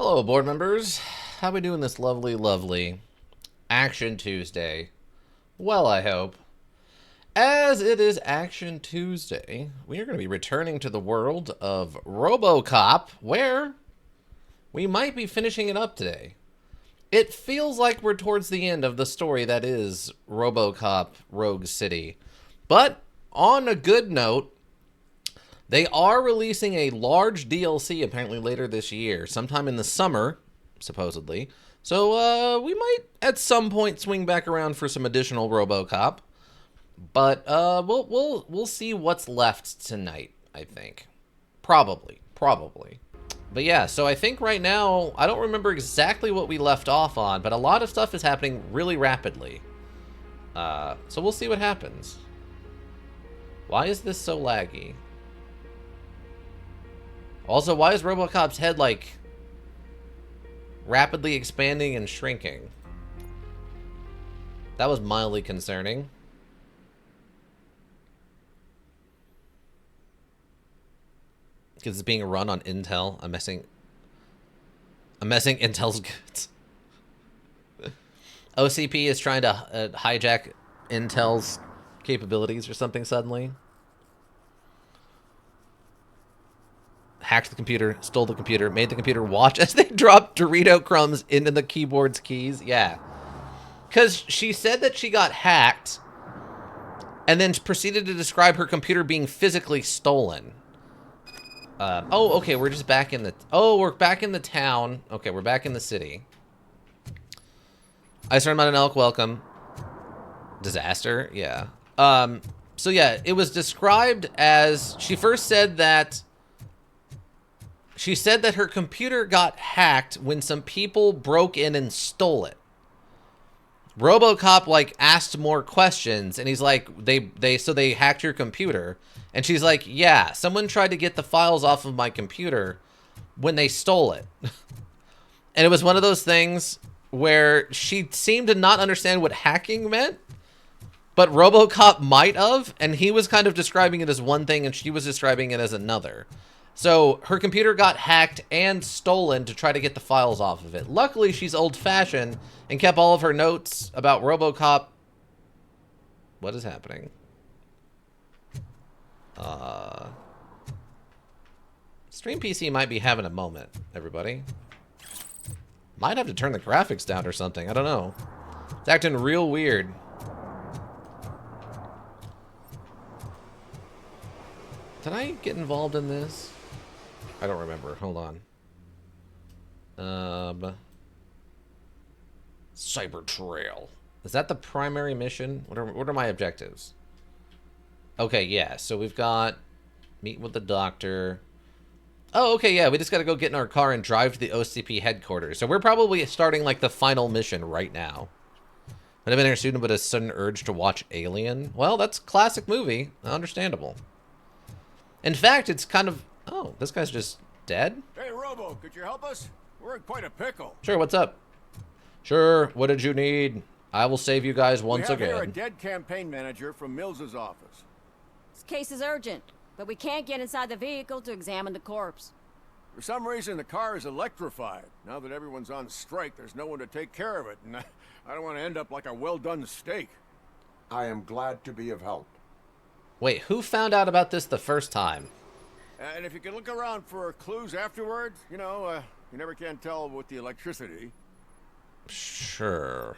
Hello, board members. How we doing this lovely Action Tuesday? Well, I hope. As it is Action Tuesday, we are going to be returning to the world of RoboCop, where we might be finishing it up today. It feels like we're towards the end of the story that is RoboCop Rouge City. But on a good note, they are releasing a large DLC apparently later this year, sometime in the summer, supposedly. So we might at some point swing back around for some additional RoboCop, but we'll see what's left tonight. I think, probably. But yeah, so I think right now I don't remember exactly what we left off on, but a lot of stuff is happening really rapidly. So we'll see what happens. Why is this so laggy? Also, why is RoboCop's head, like, rapidly expanding and shrinking? That was mildly concerning. Because it's being run on Intel. I'm messing Intel's goods. OCP is trying to hijack Intel's capabilities or something suddenly. Hacked the computer, stole the computer, made the computer watch as they dropped Dorito crumbs into the keyboard's keys. Yeah. Because she said that she got hacked and then proceeded to describe her computer being physically stolen. Oh, okay, we're just back in the... Oh, we're back in the town. Okay, we're back in the city. Ice Run Mountain Elk, welcome. Disaster? Yeah. So yeah, it was described as... She first said that... She said that her computer got hacked when some people broke in and stole it. RoboCop, like, asked more questions, and he's like, so they hacked your computer. And she's like, yeah, someone tried to get the files off of my computer when they stole it. And it was one of those things where she seemed to not understand what hacking meant, but RoboCop might have, and he was kind of describing it as one thing, and she was describing it as another. So her computer got hacked and stolen to try to get the files off of it. Luckily, she's old-fashioned and kept all of her notes about RoboCop. What is happening? Stream PC might be having a moment, everybody. Might have to turn the graphics down or something. I don't know. It's acting real weird. Did I get involved in this? I don't remember. Hold on. Cyber Trail. Is that the primary mission? What are my objectives? Okay, yeah. So we've got meet with the doctor. Oh, okay, yeah. We just got to go get in our car and drive to the OCP headquarters. So we're probably starting like the final mission right now. Might have been here soon, but a sudden urge to watch Alien. Well, that's a classic movie. Understandable. In fact, it's kind of... Oh, this guy's just dead? Hey, Robo, could you help us? We're in quite a pickle. Sure, what's up? Sure, what did you need? I will save you guys once again. We have here a dead campaign manager from Mills's office. This case is urgent, but we can't get inside the vehicle to examine the corpse. For some reason, the car is electrified. Now that everyone's on strike, there's no one to take care of it, and I don't want to end up like a well-done steak. I am glad to be of help. Wait, who found out about this the first time? And if you can look around for clues afterwards, you know, you never can tell with the electricity. Sure.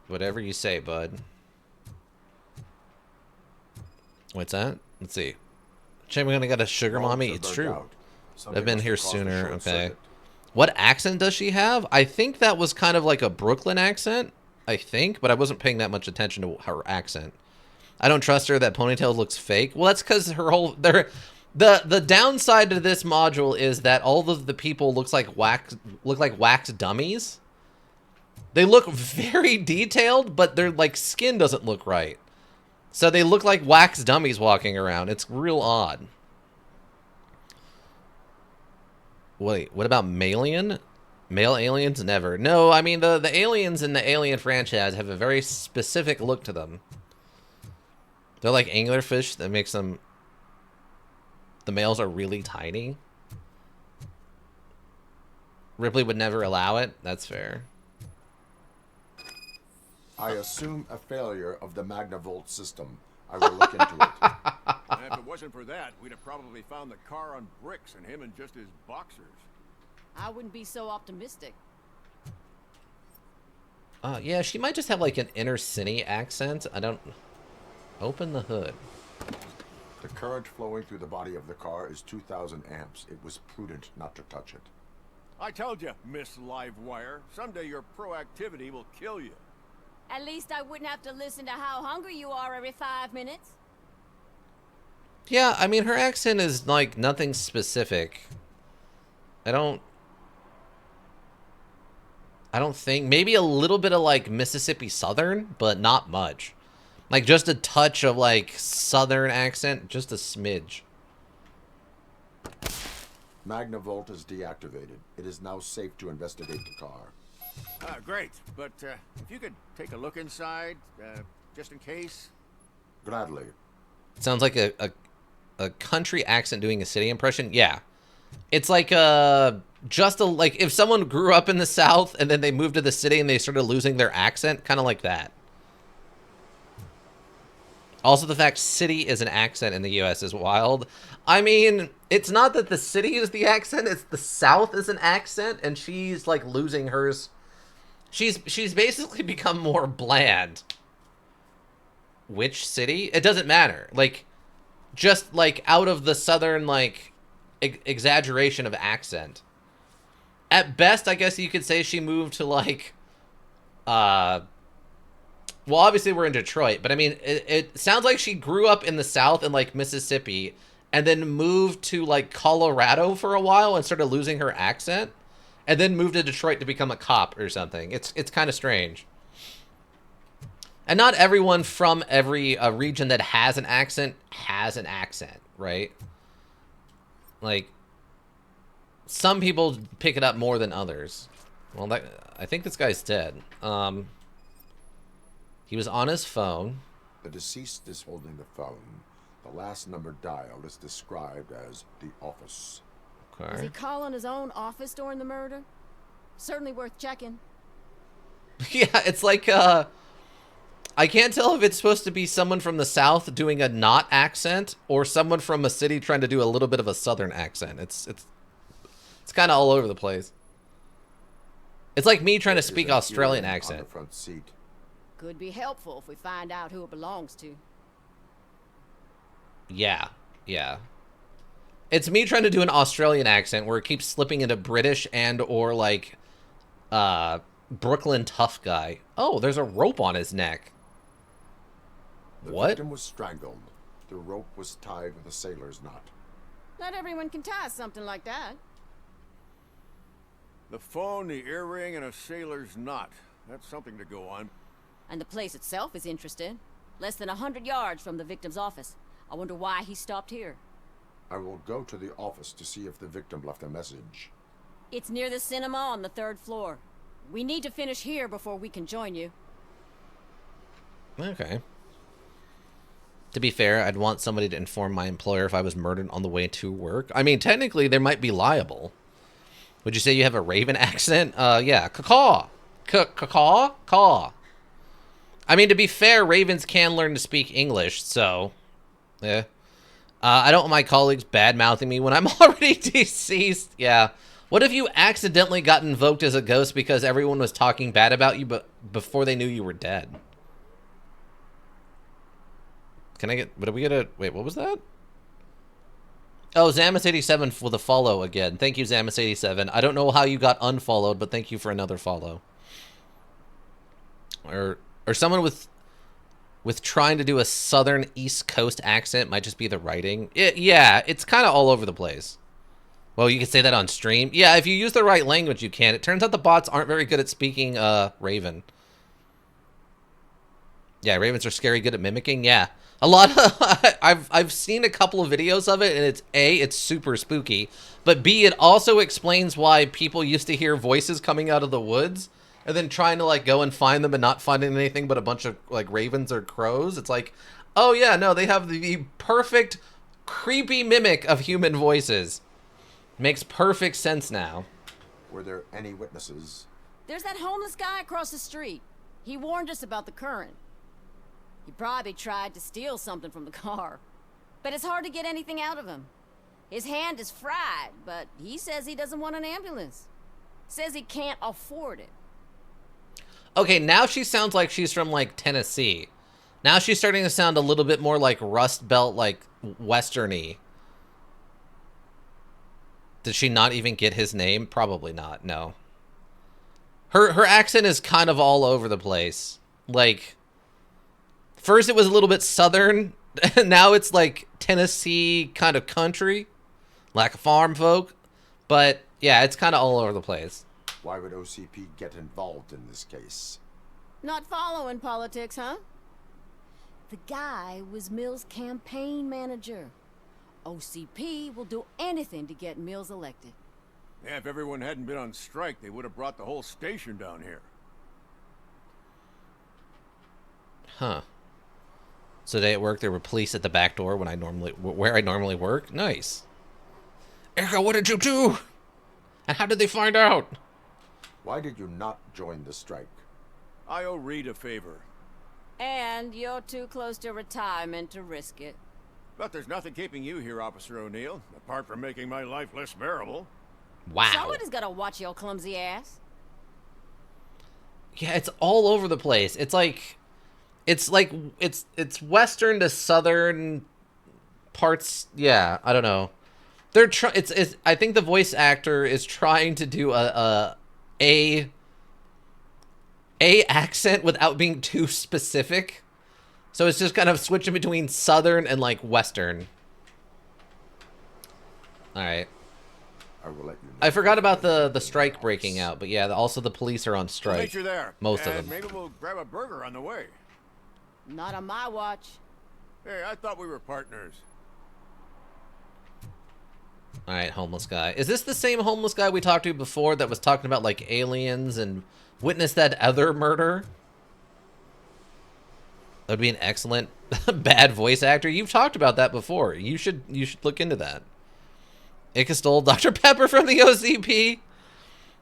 Whatever you say, bud. What's that? Let's see. Shame we're gonna get a sugar mommy. It's true. I've been here sooner. Okay. What accent does she have? I think that was kind of like a Brooklyn accent. I think, but I wasn't paying that much attention to her accent. I don't trust her. That ponytail looks fake. Well, that's because her whole... The downside to this module is that all of the people look like wax dummies. They look very detailed, but their like skin doesn't look right. So they look like wax dummies walking around. It's real odd. Wait, what about Malian? Male aliens? Never. No, I mean the aliens in the Alien franchise have a very specific look to them. They're like anglerfish that makes them... The males are really tiny. Ripley would never allow it. That's fair. I assume a failure of the Magnavolt system. I will look into it. And if it wasn't for that, we'd have probably found the car on bricks and him in just his boxers. I wouldn't be so optimistic. Yeah, she might just have like an inner city accent. I don't... Open the hood. The current flowing through the body of the car is 2,000 amps. It was prudent not to touch it. I told you, Miss Livewire, someday your proactivity will kill you. At least I wouldn't have to listen to how hungry you are every 5 minutes. Yeah, I mean, her accent is like nothing specific. I don't think... Maybe a little bit of like Mississippi Southern, but not much. Like just a touch of like Southern accent, just a smidge. Magnavolt is deactivated. It is now safe to investigate the car. Great, but if you could take a look inside, just in case. Gladly. Sounds like a country accent doing a city impression. Yeah. It's like just a, like if someone grew up in the South and then they moved to the city and they started losing their accent, kind of like that. Also, the fact city is an accent in the U.S. is wild. I mean, it's not that the city is the accent, it's the South is an accent, and she's like losing hers. She's basically become more bland. Which city? It doesn't matter. Like, just like out of the Southern like exaggeration of accent. At best, I guess you could say she moved to like well, obviously we're in Detroit, but I mean, it sounds like she grew up in the South in like Mississippi and then moved to like Colorado for a while and started losing her accent and then moved to Detroit to become a cop or something. It's kind of strange. And not everyone from every region that has an accent, right? Like, some people pick it up more than others. Well, I think this guy's dead. He was on his phone. The deceased is holding the phone. The last number dialed is described as the office. Okay. Was he calling his own office during the murder? Certainly worth checking. Yeah, it's like, I can't tell if it's supposed to be someone from the South doing a not accent or someone from a city trying to do a little bit of a Southern accent. It's kind of all over the place. It's like me trying to speak Australian accent. On the front seat. Could be helpful if we find out who it belongs to. Yeah. It's me trying to do an Australian accent where it keeps slipping into British and or like Brooklyn tough guy. Oh, there's a rope on his neck. The What? victim was strangled. The rope was tied with a sailor's knot. Not everyone can tie something like that. The phone, the earring, and a sailor's knot. That's something to go on. And the place itself is interesting. Less than 100 yards from the victim's office. I wonder why he stopped here. I will go to the office to see if the victim left a message. It's near the cinema on the 3rd floor. We need to finish here before we can join you. Okay. To be fair, I'd want somebody to inform my employer if I was murdered on the way to work. I mean, technically, they might be liable. Would you say you have a Raven accent? Yeah. Caw. Caw. Caw. I mean, to be fair, Ravens can learn to speak English, so... Yeah. I don't want my colleagues bad-mouthing me when I'm already deceased. Yeah. What if you accidentally got invoked as a ghost because everyone was talking bad about you but before they knew you were dead? Can I get... Did we get a... Wait, what was that? Oh, Zamus87 with a follow again. Thank you, Zamus87. I don't know how you got unfollowed, but thank you for another follow. Or someone with trying to do a Southern East Coast accent might just be the writing. Yeah, it's kind of all over the place. Well, you could say that on stream. Yeah, if you use the right language, you can. It turns out the bots aren't very good at speaking Raven. Yeah, Ravens are scary good at mimicking. Yeah. A lot of... I've seen a couple of videos of it, and it's A, it's super spooky, but B, it also explains why people used to hear voices coming out of the woods and then trying to like go and find them and not finding anything but a bunch of like ravens or crows. It's like, oh yeah, no, they have the perfect creepy mimic of human voices. Makes perfect sense now. Were there any witnesses? There's that homeless guy across the street. He warned us about the current. He probably tried to steal something from the car. But it's hard to get anything out of him. His hand is fried, but he says he doesn't want an ambulance. Says he can't afford it. Okay, now she sounds like she's from, like, Tennessee. Now she's starting to sound a little bit more like Rust Belt, like, Western-y. Did she not even get his name? Probably not, no. Her accent is kind of all over the place. Like, first it was a little bit Southern, and now it's, like, Tennessee kind of country. Like farm folk. But, yeah, it's kind of all over the place. Why would OCP get involved in this case? Not following politics, huh? The guy was Mills' campaign manager. OCP will do anything to get Mills elected. Yeah, if everyone hadn't been on strike, they would have brought the whole station down here. Huh. So today at work, there were police at the back door when where I normally work? Nice. Erica, what did you do? And how did they find out? Why did you not join the strike? I owe Reed a favor. And you're too close to retirement to risk it. But there's nothing keeping you here, Officer O'Neill, apart from making my life less bearable. Wow. Somebody's gotta watch your clumsy ass. Yeah, it's all over the place. It's Western to Southern parts. Yeah, I don't know. They're I think the voice actor is trying to do a accent without being too specific. So it's just kind of switching between Southern and like Western. All right. I will let you know. I forgot about the strike breaking out, but yeah, also the police are on I'll strike. meet you there. Most of And them. maybe we'll grab a burger on the way. Not on my watch. Hey, I thought we were partners. All right, homeless guy. Is this the same homeless guy we talked to before that was talking about like aliens and witnessed that other murder? That would be an excellent bad voice actor. You've talked about that before. You should look into that. Ika stole Dr. Pepper from the OCP.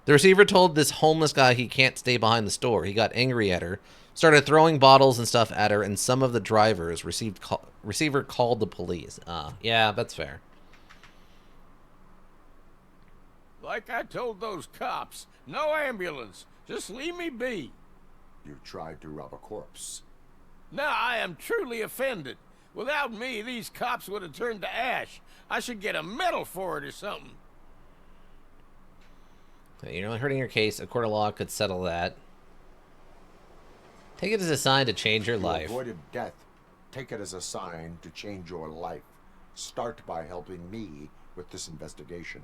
The receiver told this homeless guy he can't stay behind the store. He got angry at her, started throwing bottles and stuff at her, and some of the drivers receiver called the police. Yeah, that's fair. Like I told those cops, no ambulance. Just leave me be. You tried to rob a corpse. Now I am truly offended. Without me, these cops would have turned to ash. I should get a medal for it or something. You're not hurting your case. A court of law could settle that. Take it as a sign to change your You life. avoided death. Take it as a sign to change your life. Start by helping me with this investigation.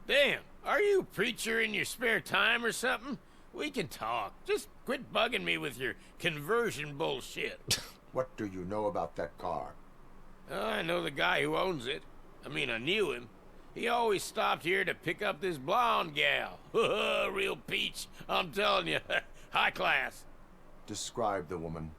Damn, are you a preacher in your spare time or something? We can talk. Just quit bugging me with your conversion bullshit. What do you know about that car? I know the guy who owns it. I mean, I knew him. He always stopped here to pick up this blonde gal. Real peach, I'm telling you. High class. Describe the woman.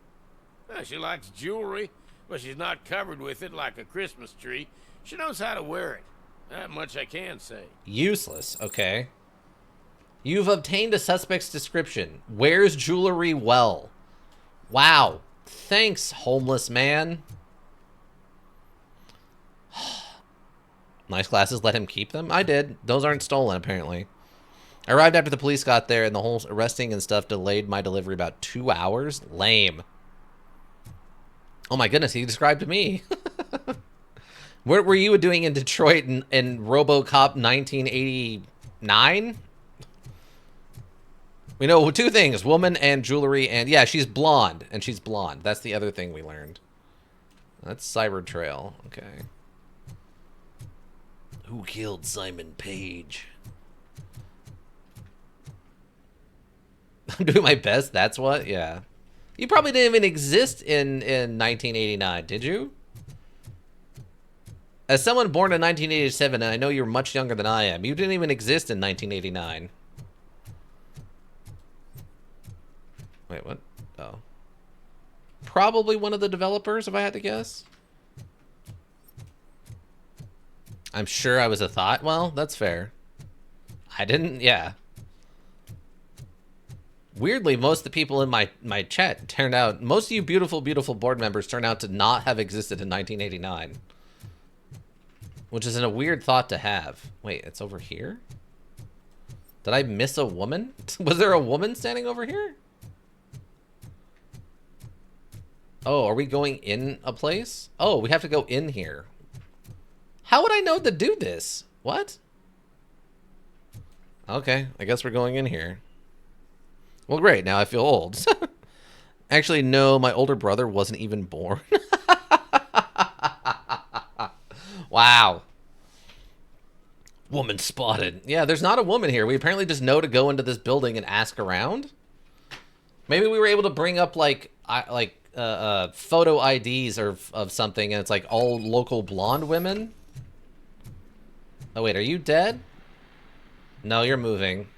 She likes jewelry, but she's not covered with it like a Christmas tree. She knows how to wear it. That much I can say. Useless, okay. You've obtained a suspect's description. Wears jewelry well. Wow. Thanks, homeless man. Nice glasses, let him keep them? I did. Those aren't stolen, apparently. I arrived after the police got there, and the whole arresting and stuff delayed my delivery about 2 hours. Lame. Oh my goodness, he described me. What were you doing in Detroit in RoboCop 1989? We know two things, woman and jewelry, and yeah, she's blonde, and she's blonde. That's the other thing we learned. That's Cyber Trail, okay. Who killed Simon Page? I'm doing my best, that's what? Yeah. You probably didn't even exist in 1989, did you? As someone born in 1987, and I know you're much younger than I am, you didn't even exist in 1989. Wait, what? Oh. Probably one of the developers, if I had to guess. I'm sure I was a thought. Well, that's fair. I didn't, yeah. Weirdly, most of the people in my chat turned out, most of you beautiful, beautiful board members turned out to not have existed in 1989. Which is a weird thought to have. Wait, it's over here? Did I miss a woman? Was there a woman standing over here? Oh, are we going in a place? Oh, we have to go in here. How would I know to do this? What? Okay, I guess we're going in here. Well, great. Now I feel old. Actually, no, my older brother wasn't even born. Wow. Woman spotted. Yeah, there's not a woman here. We apparently just know to go into this building and ask around. Maybe we were able to bring up photo IDs or of something, and it's like all local blonde women. Oh wait, are you dead? No, you're moving.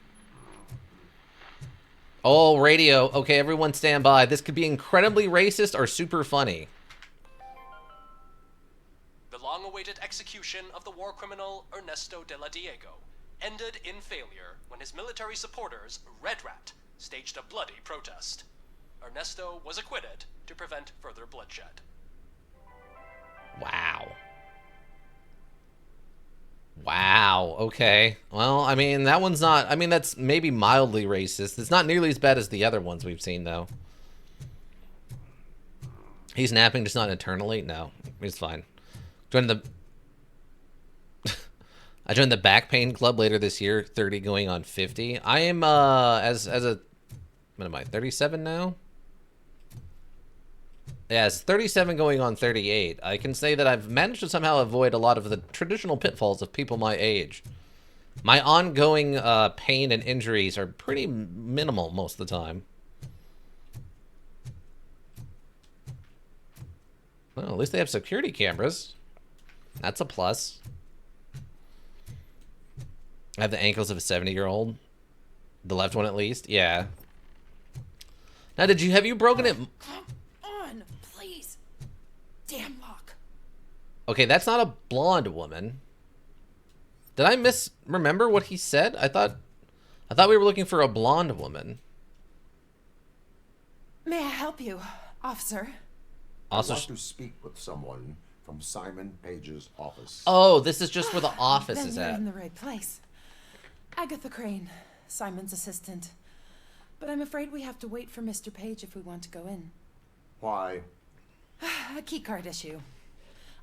Oh, radio. Okay, everyone stand by. This could be incredibly racist or super funny. The long-awaited execution of the war criminal Ernesto de la Diego ended in failure when his military supporters, Red Rat, staged a bloody protest. Ernesto was acquitted to prevent further bloodshed. Wow. Wow, okay. Well, I mean, that one's not... I mean, that's maybe mildly racist. It's not nearly as bad as the other ones we've seen, though. He's napping, just not eternally? No, he's fine. Join the... I joined the back pain club later this year, 30 going on 50. I am, as a... What am I, 37 now? Yeah, it's 37 going on 38. I can say that I've managed to somehow avoid a lot of the traditional pitfalls of people my age. My ongoing pain and injuries are pretty minimal most of the time. Well, at least they have security cameras. That's a plus. I have the ankles of a 70-year-old. The left one, at least. Yeah. Now, have you broken it? Come on, please. Damn lock. Okay, that's not a blonde woman. Did I misremember what he said? I thought we were looking for a blonde woman. May I help you, officer? Also, I want to speak with someone from Simon Page's office. oh, this is just where the office Then is you're at. in the right place. Agatha Crane, Simon's assistant. But I'm afraid we have to wait for Mr. Page if we want to go in. Why? A key card issue.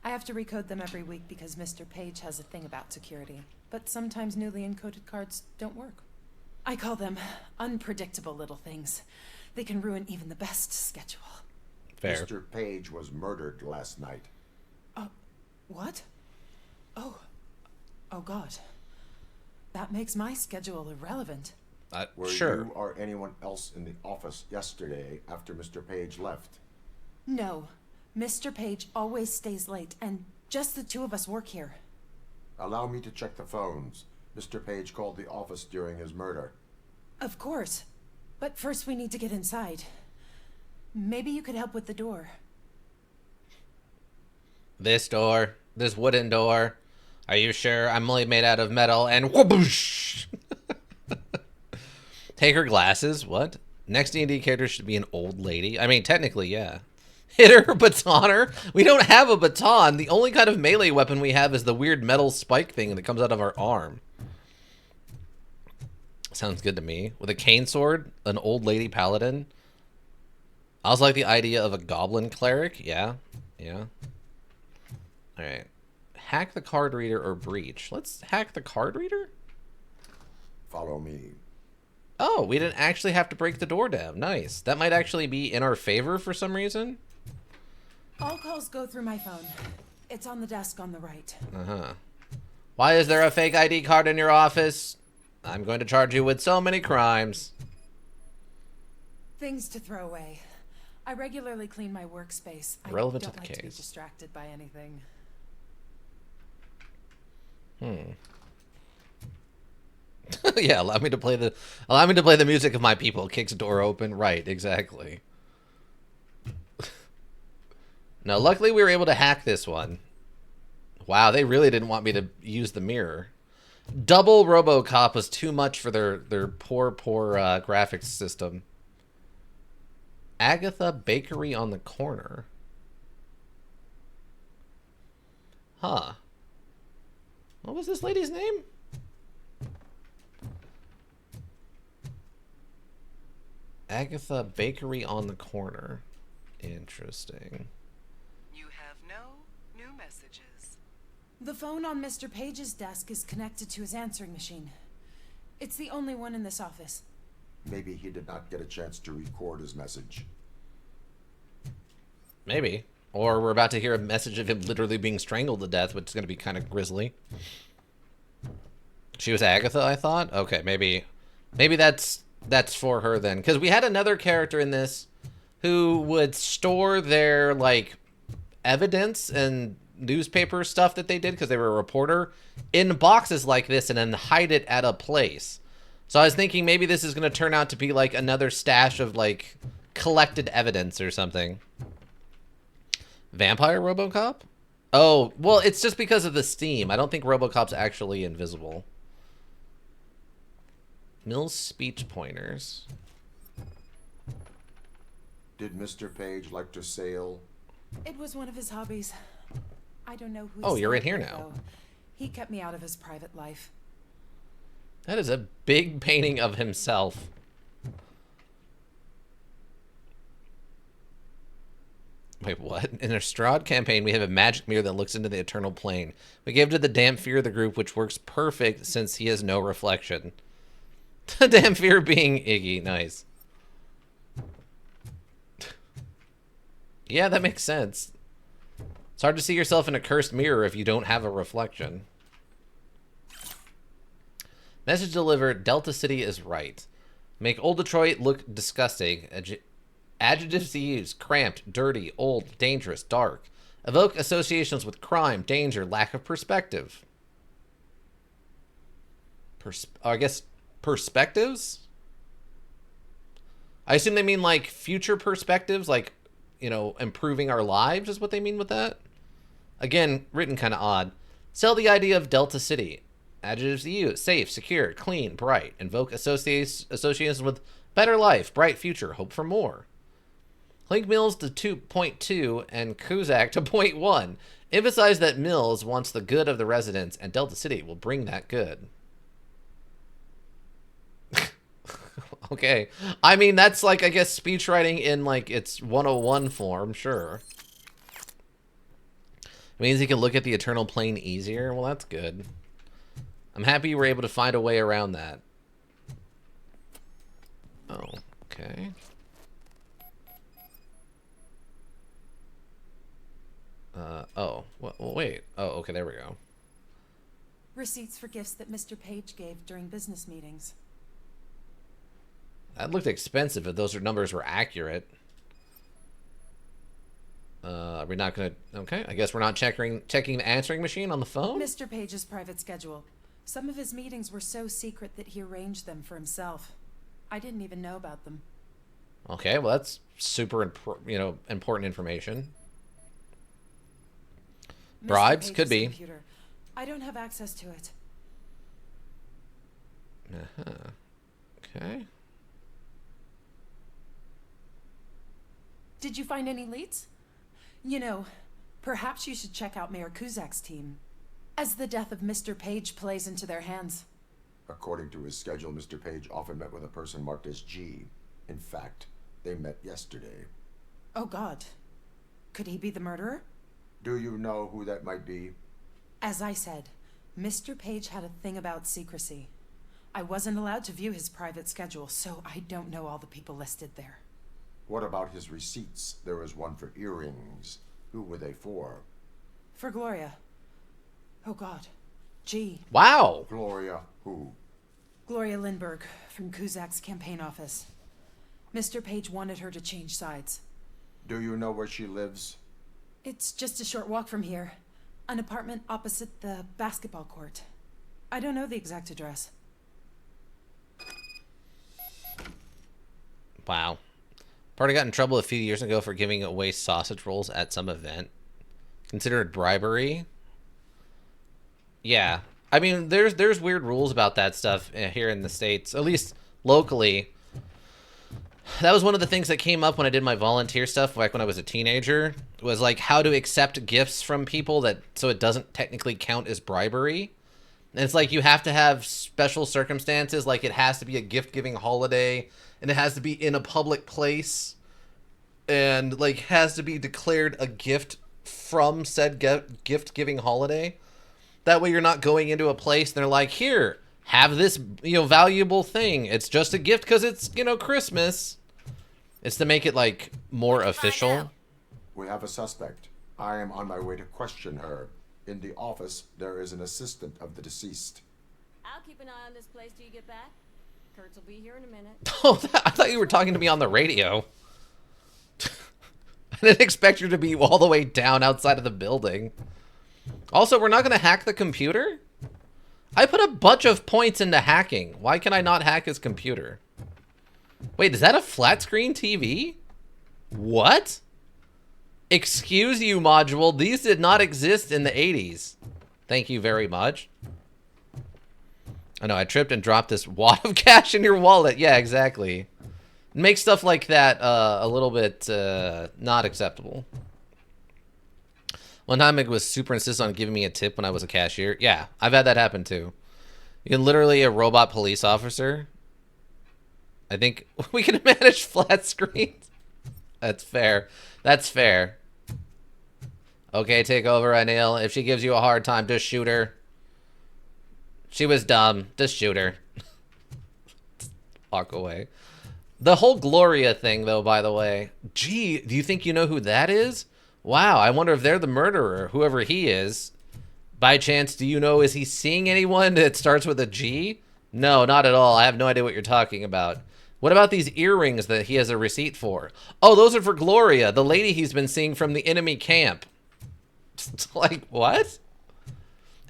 I have to recode them every week because Mr. Page has a thing about security. But sometimes newly encoded cards don't work. I call them unpredictable little things. They can ruin even the best schedule. Fair. Mr. Page was murdered last night. What? Oh God. That makes my schedule irrelevant. Were Sure. you or anyone else in the office yesterday after Mr. Page left? No. Mr. Page always stays late, and just the two of us work here. Allow me to check the phones. Mr. Page called the office during his murder. Of course. But first we need to get inside. Maybe you could help with the door. This door, this wooden door. Are you sure? I'm only made out of metal and whoosh. Take her glasses. What? Next D&D character should be an old lady. I mean, technically, yeah. Hit her, baton her. We don't have a baton. The only kind of melee weapon we have is the weird metal spike thing that comes out of our arm. Sounds good to me. With a cane sword, an old lady paladin. I also like the idea of a goblin cleric. Yeah, yeah. All right. Hack the card reader or breach. Let's hack the card reader. Follow me. Oh, we didn't actually have to break the door down. Nice. That might actually be in our favor for some reason. All calls go through my phone. It's on the desk on the right. Uh-huh. Why is there a fake ID card in your office? I'm going to charge you with so many crimes. Things to throw away. I regularly clean my workspace. Relevant I to don't the like to be case. distracted by anything. Yeah, allow me to play the music of my people. Kicks door open. Right, exactly. No, luckily we were able to hack this one. Wow, they really didn't want me to use the mirror. Double RoboCop was too much for their poor graphics system. Agatha Bakery on the corner. Huh. What was this lady's name? Agatha Bakery on the corner. Interesting. You have no new messages. The phone on Mr. Page's desk is connected to his answering machine. It's the only one in this office. Maybe he did not get a chance to record his message. Maybe. Or we're about to hear a message of him literally being strangled to death, which is going to be kind of grisly. She was Agatha, I thought? Okay, maybe that's for her then. Because we had another character in this who would store their, like, evidence and newspaper stuff that they did because they were a reporter in boxes like this and then hide it at a place. So I was thinking maybe this is going to turn out to be, like, another stash of, like, collected evidence or something. Vampire RoboCop? Oh, well, it's just because of the steam. I don't think RoboCop's actually invisible. Mill's speech pointers. Did Mr. Page like to sail? It was one of his hobbies. I don't know who. Oh, you're in said here it, now. though. He kept me out of his private life. That is a big painting of himself. Wait, what? In our Strahd campaign, we have a magic mirror that looks into the eternal plane. We gave it to the Damphir of the group, which works perfect since he has no reflection. The Damphir being Iggy. Nice. Yeah, that makes sense. It's hard to see yourself in a cursed mirror if you don't have a reflection. Message delivered. Delta City is right. Make old Detroit look disgusting. Adjectives to use: cramped, dirty, old, dangerous, dark. Evoke associations with crime, danger, lack of perspective. I guess perspectives? I assume they mean like future perspectives, like, you know, improving our lives is what they mean with that. Again, written kind of odd. Sell the idea of Delta City. Adjectives to use: safe, secure, clean, bright. Invoke associations with better life, bright future, hope for more. Link Mills to 2.2 and Kuzak to 0.1. Emphasize that Mills wants the good of the residents, and Delta City will bring that good. Okay. I mean, that's like, I guess, speech writing in, like, its 101 form, sure. It means you can look at the eternal plane easier. Well, that's good. I'm happy you were able to find a way around that. Oh, okay. Oh, well, wait. Oh, okay, there we go. Receipts for gifts that Mr. Page gave during business meetings. That looked expensive if those numbers were accurate. Are we not gonna... Okay, I guess we're not checking the answering machine on the phone? Mr. Page's private schedule. Some of his meetings were so secret that he arranged them for himself. I didn't even know about them. Okay, well, that's super, important information. Bribes? Mr. Could Page's be. Computer. I don't have access to it. Uh-huh. Okay. Did you find any leads? You know, perhaps you should check out Mayor Kuzak's team, as the death of Mr. Page plays into their hands. According to his schedule, Mr. Page often met with a person marked as G. In fact, they met yesterday. Oh, God. Could he be the murderer? Do you know who that might be? As I said, Mr. Page had a thing about secrecy. I wasn't allowed to view his private schedule, so I don't know all the people listed there. What about his receipts? There was one for earrings. Who were they for? For Gloria. Oh, God. G. Wow! Gloria who? Gloria Lindbergh, from Kuzak's campaign office. Mr. Page wanted her to change sides. Do you know where she lives? It's just a short walk from here. An apartment opposite the basketball court. I don't know the exact address. Wow. Party got in trouble a few years ago for giving away sausage rolls at some event. Considered bribery? Yeah. I mean, there's weird rules about that stuff here in the States, at least locally. That was one of the things that came up when I did my volunteer stuff back when I was a teenager, was like how to accept gifts from people that so it doesn't technically count as bribery. And it's like you have to have special circumstances, like it has to be a gift-giving holiday, and it has to be in a public place, and like has to be declared a gift from said gift-giving holiday. That way you're not going into a place and they're like, here, have this, valuable thing. It's just a gift because it's, Christmas. It's to make it, like, more official. We have a suspect. I am on my way to question her. In the office, there is an assistant of the deceased. I'll keep an eye on this place till you get back. Kurtz will be here in a minute. Oh, I thought you were talking to me on the radio. I didn't expect you to be all the way down outside of the building. Also, we're not going to hack the computer? I put a bunch of points into hacking. Why can I not hack his computer? Wait, is that a flat screen TV? What? Excuse you, module. These did not exist in the 80s. Thank you very much. I know, I tripped and dropped this wad of cash in your wallet. Yeah, exactly. Make stuff like that a little bit not acceptable. One time it was super insistent on giving me a tip when I was a cashier. Yeah, I've had that happen too. You can literally a robot police officer. I think we can manage flat screens. That's fair. That's fair. Okay, take over, Anil. If she gives you a hard time, just shoot her. She was dumb. Just shoot her. Walk away. The whole Gloria thing, though, by the way. Gee, do you think you know who that is? Wow, I wonder if they're the murderer, whoever he is. By chance, do you know, is he seeing anyone that starts with a G? No, not at all. I have no idea what you're talking about. What about these earrings that he has a receipt for? Oh, those are for Gloria, the lady he's been seeing from the enemy camp. Like, what?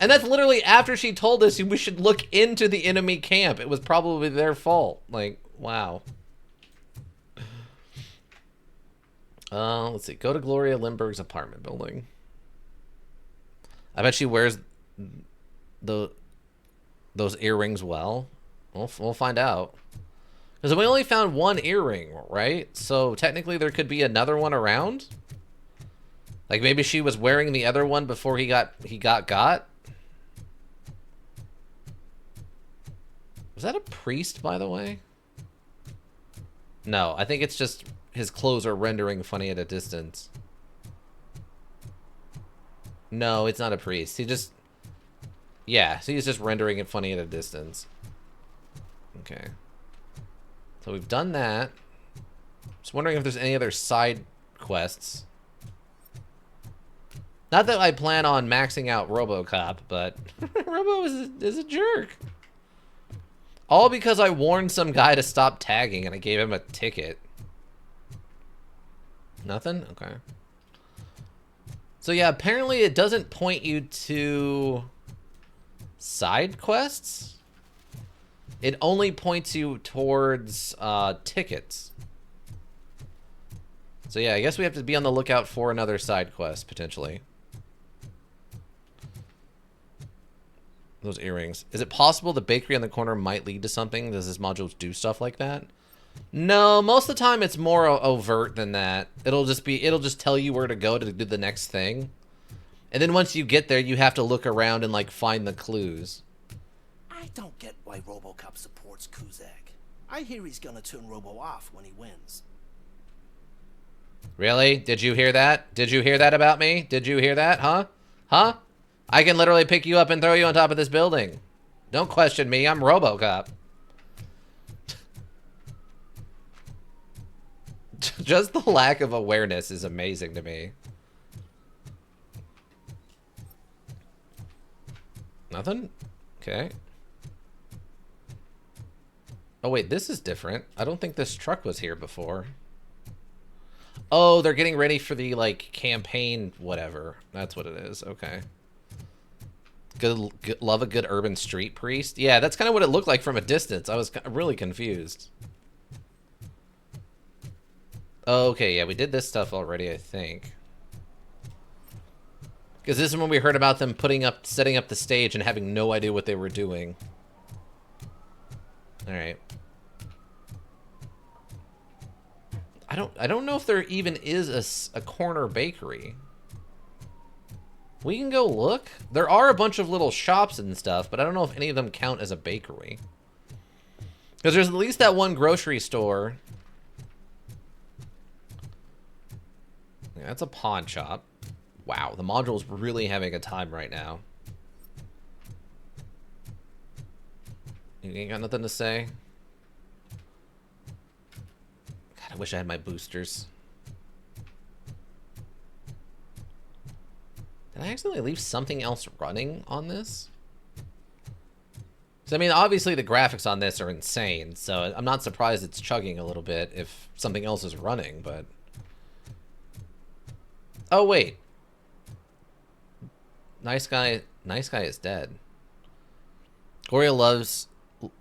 And that's literally after she told us we should look into the enemy camp. It was probably their fault. Like, wow. Let's see. Go to Gloria Lindbergh's apartment building. I bet she wears those earrings well. We'll find out. Because we only found one earring, right? So technically there could be another one around. Like maybe she was wearing the other one before he got. Was that a priest, by the way? No, I think it's just his clothes are rendering funny at a distance. No, it's not a priest. He just... Yeah, so he's just rendering it funny at a distance. Okay. So we've done that. Just wondering if there's any other side quests. Not that I plan on maxing out RoboCop, but Robo is a jerk. All because I warned some guy to stop tagging and I gave him a ticket. Nothing? Okay. So yeah, apparently it doesn't point you to side quests. It only points you towards tickets. So yeah, I guess we have to be on the lookout for another side quest, potentially. Those earrings. Is it possible the bakery on the corner might lead to something? Does this module do stuff like that? No, most of the time it's more overt than that. It'll just tell you where to go to do the next thing. And then once you get there, you have to look around and like find the clues. I don't get why RoboCop supports Kuzak. I hear he's gonna turn Robo off when he wins. Really? Did you hear that? Did you hear that about me? Did you hear that? Huh? Huh? I can literally pick you up and throw you on top of this building. Don't question me, I'm RoboCop. Just the lack of awareness is amazing to me. Nothing? Okay. Oh wait, this is different. I don't think this truck was here before. Oh, they're getting ready for the, like, campaign whatever. That's what it is. Okay. Good, love a good urban street priest. Yeah, that's kind of what it looked like from a distance. I was really confused. Okay, yeah, we did this stuff already, I think. Because this is when we heard about them setting up the stage and having no idea what they were doing. All right. I don't know if there even is a corner bakery. We can go look. There are a bunch of little shops and stuff, but I don't know if any of them count as a bakery. Because there's at least that one grocery store. Yeah, that's a pawn shop. Wow, the module's really having a time right now. You ain't got nothing to say? God, I wish I had my boosters. Did I accidentally leave something else running on this? So, I mean, obviously the graphics on this are insane, so I'm not surprised it's chugging a little bit if something else is running, but... Oh, wait. Nice guy is dead. Gloria lives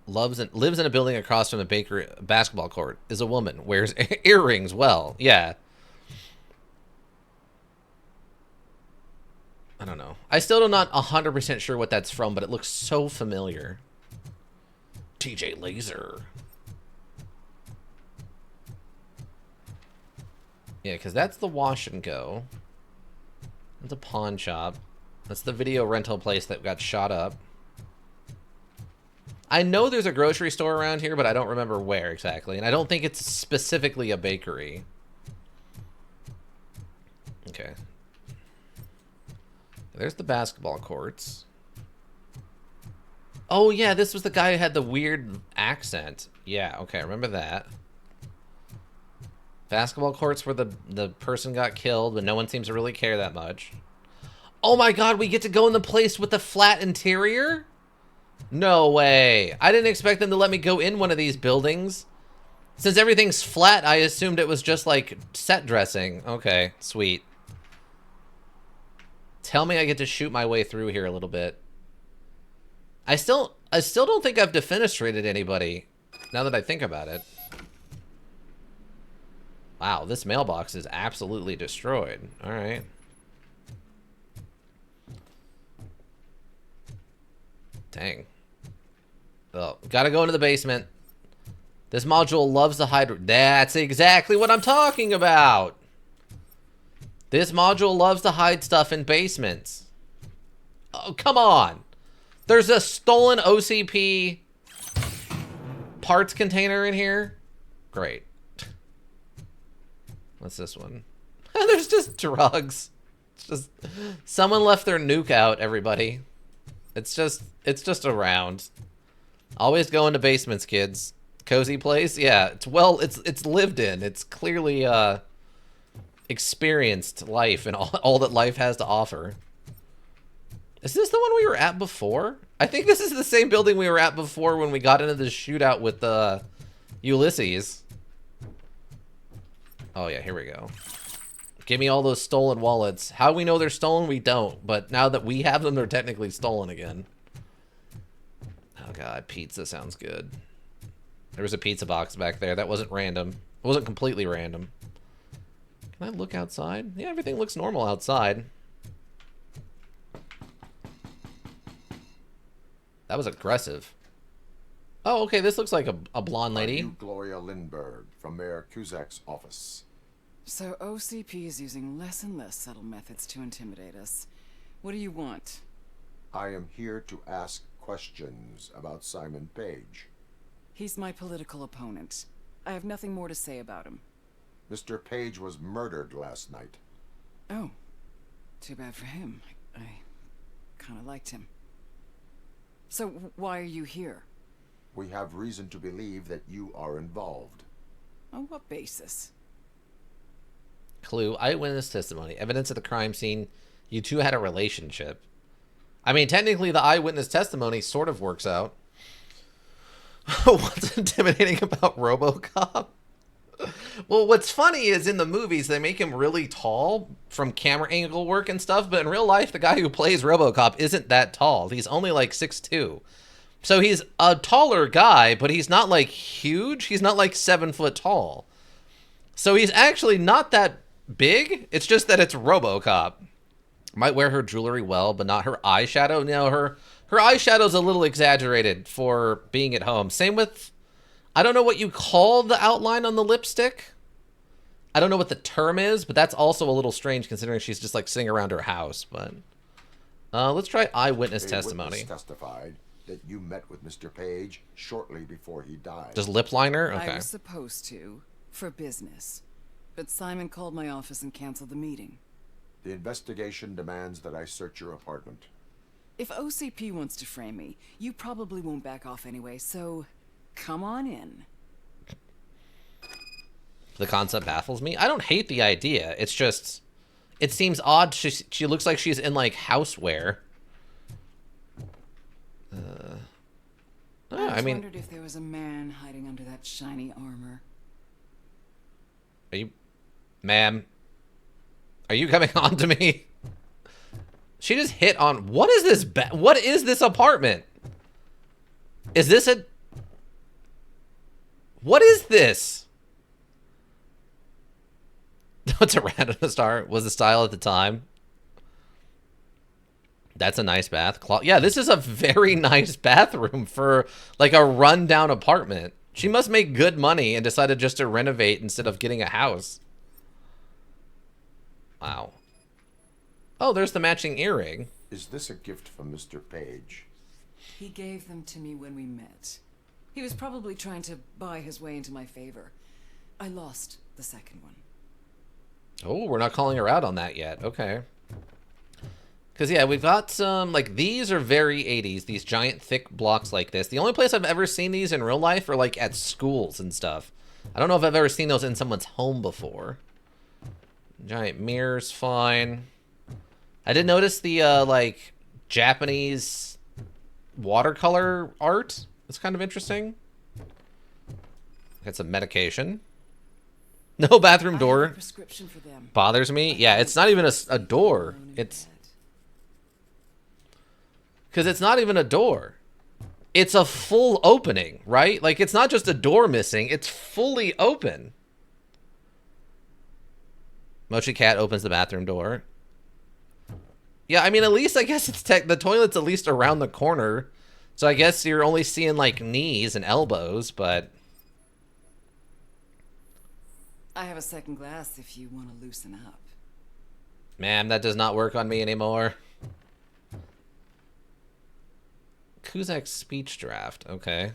in a building across from the basketball court. Is a woman. Wears earrings. Well, yeah. I don't know. I still am not 100% sure what that's from, but it looks so familiar. TJ Laser. Yeah, because that's the wash and go. That's a pawn shop. That's the video rental place that got shot up. I know there's a grocery store around here, but I don't remember where exactly. And I don't think it's specifically a bakery. Okay. There's the basketball courts. Oh, yeah, this was the guy who had the weird accent. Yeah, okay, I remember that. Basketball courts where the person got killed, but no one seems to really care that much. Oh my god, we get to go in the place with the flat interior? No way. I didn't expect them to let me go in one of these buildings. Since everything's flat, I assumed it was just like set dressing. Okay, sweet. Tell me I get to shoot my way through here a little bit. I still don't think I've defenestrated anybody, now that I think about it. Wow, this mailbox is absolutely destroyed. Alright. Dang. Oh, gotta go into the basement. This module loves to hide. That's exactly what I'm talking about. This module loves to hide stuff in basements. Oh, come on. There's a stolen OCP parts container in here. Great. What's this one? There's just drugs. It's just someone left their nuke out, everybody. It's just around. Always go into basements, kids. Cozy place? Yeah, it's lived in. It's clearly experienced life and all that life has to offer. Is this the one we were at before? I think this is the same building we were at before when we got into the shootout with Ulysses. Oh yeah, here we go. Give me all those stolen wallets. How we know they're stolen, we don't. But now that we have them, they're technically stolen again. Oh god, pizza sounds good. There was a pizza box back there. That wasn't random. It wasn't completely random. Can I look outside? Yeah, everything looks normal outside. That was aggressive. Oh, okay, this looks like a blonde lady. Are you Gloria Lindbergh from Mayor Cusack's office? So OCP is using less and less subtle methods to intimidate us. What do you want? I am here to ask questions about Simon Page. He's my political opponent. I have nothing more to say about him. Mr. Page was murdered last night. Oh, too bad for him. I kind of liked him. So why are you here? We have reason to believe that you are involved. On what basis? Clue, eyewitness testimony. Evidence at the crime scene. You two had a relationship. I mean, technically the eyewitness testimony sort of works out. What's intimidating about RoboCop? Well, what's funny is in the movies, they make him really tall from camera angle work and stuff, but in real life, the guy who plays RoboCop isn't that tall. He's only like 6'2". So he's a taller guy, but he's not like huge. He's not like 7 foot tall. So he's actually not that big. It's just that it's RoboCop. Might wear her jewelry well, but not her eyeshadow. No, her eyeshadow's a little exaggerated for being at home. Same with, I don't know what you call the outline on the lipstick. I don't know what the term is, but that's also a little strange considering she's just like sitting around her house. But let's try eyewitness testimony. Witness testified that you met with Mr. Page shortly before he died. Just lip liner? Okay. I was supposed to, for business. But Simon called my office and canceled the meeting. The investigation demands that I search your apartment. If OCP wants to frame me, you probably won't back off anyway, so come on in. The concept baffles me. I don't hate the idea. It's just, it seems odd. She looks like she's in like houseware. I wondered if there was a man hiding under that shiny armor. Are you, ma'am? Are you coming on to me? She just hit on, what is this? What is this apartment? Is this a, what is this? What's a random star? Was the style at the time? That's a nice bath. Yeah, this is a very nice bathroom for like a rundown apartment. She must make good money and decided just to renovate instead of getting a house. Wow. Oh, there's the matching earring. Is this a gift from Mr. Page? He gave them to me when we met. He was probably trying to buy his way into my favor. I lost the second one. Oh, we're not calling her out on that yet. Okay. Because, yeah, we've got some, like, these are very 80s, these giant thick blocks like this. The only place I've ever seen these in real life are, like, at schools and stuff. I don't know if I've ever seen those in someone's home before. Giant mirrors, fine. I did notice the, like, Japanese watercolor art. It's kind of interesting. Got some medication. No bathroom door. Prescription for them. Bothers me. Yeah, it's not even a door. It's... Because it's not even a door. It's a full opening, right? Like, it's not just a door missing. It's fully open. Mochi Cat opens the bathroom door. Yeah, I mean, at least I guess it's the toilet's at least around the corner. So I guess you're only seeing, like, knees and elbows, but... I have a second glass if you want to loosen up. Man, that does not work on me anymore. Kuzak's speech draft. Okay.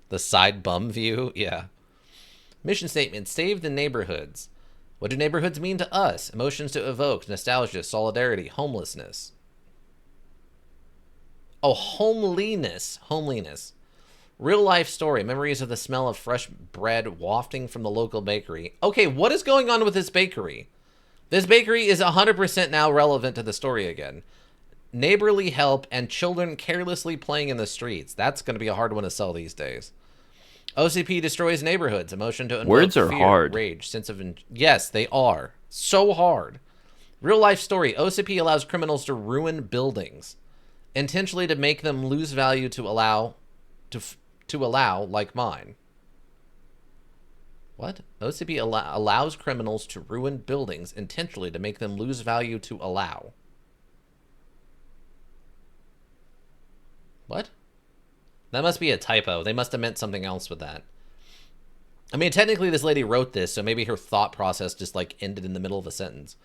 The side bum view? Yeah. Mission statement. Save the neighborhoods. What do neighborhoods mean to us? Emotions to evoke. Nostalgia. Solidarity. Homelessness. Oh, homeliness. Homeliness. Real life story. Memories of the smell of fresh bread wafting from the local bakery. Okay, what is going on with this bakery? This bakery is 100% now relevant to the story again. Neighborly help and children carelessly playing in the streets. That's going to be a hard one to sell these days. OCP destroys neighborhoods. Emotion to invoke Words are fear, hard. rage, sense of... Yes, they are. So hard. Real life story. OCP allows criminals to ruin buildings. Intentionally to make them lose value to allow... To allow, like mine. What? OCP allows criminals to ruin buildings intentionally to make them lose value to allow. What? That must be a typo. They must have meant something else with that. I mean, technically this lady wrote this, so maybe her thought process just, like, ended in the middle of a sentence.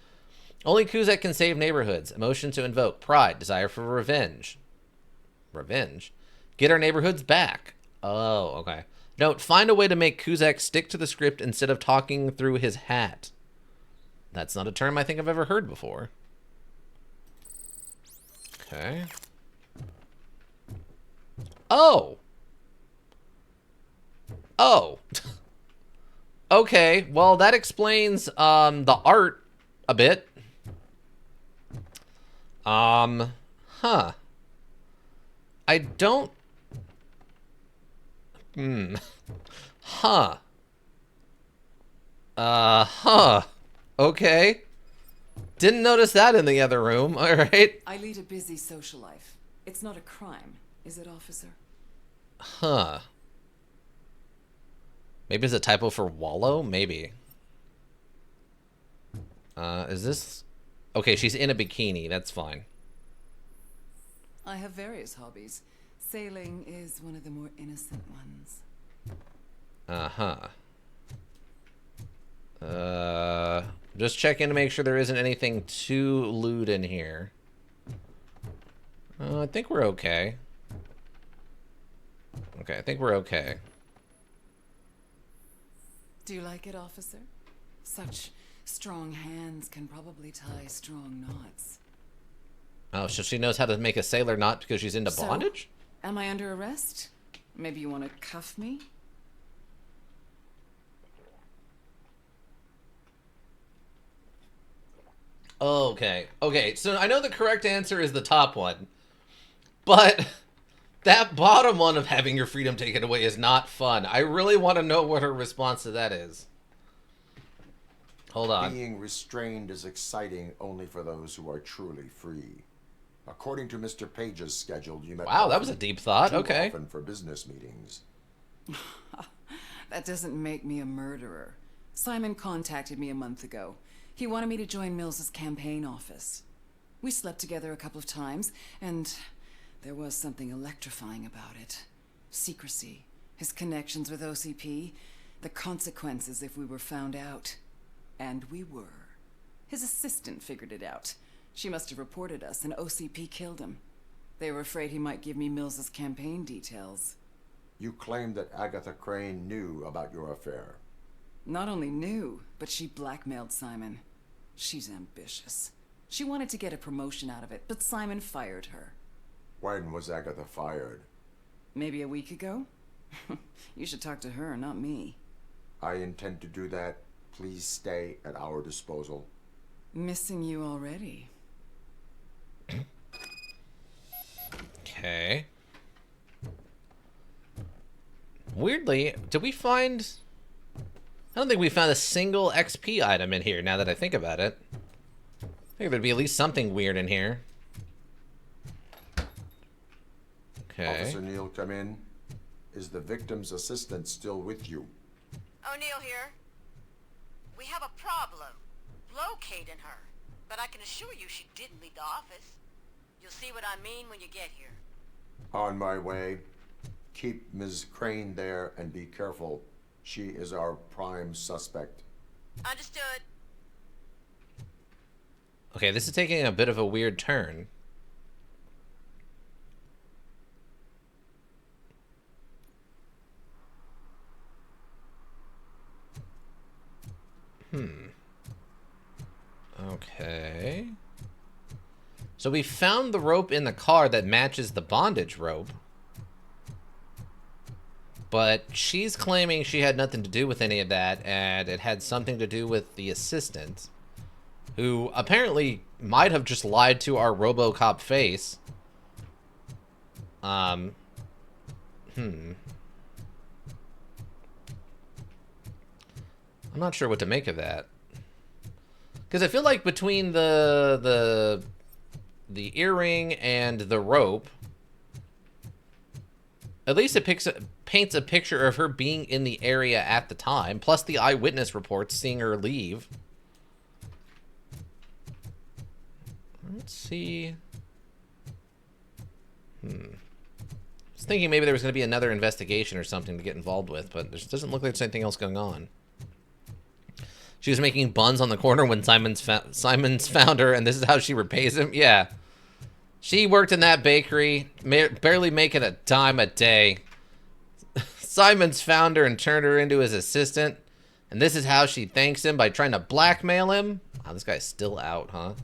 Only Kuzak can save neighborhoods. Emotion to invoke. Pride. Desire for revenge. Revenge? Get our neighborhoods back. Oh, okay. Note, find a way to make Kuzak stick to the script instead of talking through his hat. That's not a term I think I've ever heard before. Okay. Oh. Oh. Okay, well, that explains the art a bit. Huh. I don't... Huh. Huh. Okay. Didn't notice that in the other room. All right. I lead a busy social life. It's not a crime, is it, officer? Huh. Maybe it's a typo for wallow? Maybe. Is this... Okay, she's in a bikini. That's fine. I have various hobbies. Sailing is one of the more innocent ones. Just checking to make sure there isn't anything too lewd in here. I think we're okay. Okay, I think we're okay. Do you like it, officer? Such strong hands can probably tie strong knots. Oh, so she knows how to make a sailor knot because she's into bondage? Am I under arrest? Maybe you want to cuff me? Okay. Okay, so I know the correct answer is the top one. But that bottom one of having your freedom taken away is not fun. I really want to know what her response to that is. Hold on. Being restrained is exciting only for those who are truly free. According to Mr. Page's schedule, you met Wow, that was a deep thought. too Okay. often for business meetings. That doesn't make me a murderer. Simon contacted me a month ago. He wanted me to join Mills's campaign office. We slept together a couple of times, and there was something electrifying about it. Secrecy, his connections with OCP, the consequences if we were found out. And we were. His assistant figured it out. She must have reported us, and OCP killed him. They were afraid he might give me Mills's campaign details. You claimed that Agatha Crane knew about your affair. Not only knew, but she blackmailed Simon. She's ambitious. She wanted to get a promotion out of it, but Simon fired her. When was Agatha fired? Maybe a week ago? You should talk to her, not me. I intend to do that. Please stay at our disposal. Missing you already. Okay. Weirdly, did we find... I don't think we found a single XP item in here, now that I think about it. I think there'd be at least something weird in here. Okay. Officer Neal, come in. Is the victim's assistant still with you? O'Neill here. We have a problem locating her, but I can assure you she didn't leave the office. You'll see what I mean when you get here. On my way. Keep Ms. Crane there and be careful. She is our prime suspect. Understood. Okay, this is taking a bit of a weird turn. Okay. So we found the rope in the car that matches the bondage rope. But she's claiming she had nothing to do with any of that, and it had something to do with the assistant, who apparently might have just lied to our RoboCop face. I'm not sure what to make of that. Because I feel like between the earring and the rope, at least it paints a picture of her being in the area at the time, plus the eyewitness reports seeing her leave. Let's see. I was thinking maybe there was going to be another investigation or something to get involved with, but there doesn't look like there's anything else going on. She was making buns on the corner when Simon's found her, and this is how she repays him? Yeah. She worked in that bakery, barely making a dime a day. Simon's found her and turned her into his assistant, and this is how she thanks him, by trying to blackmail him? Wow, this guy's still out, huh?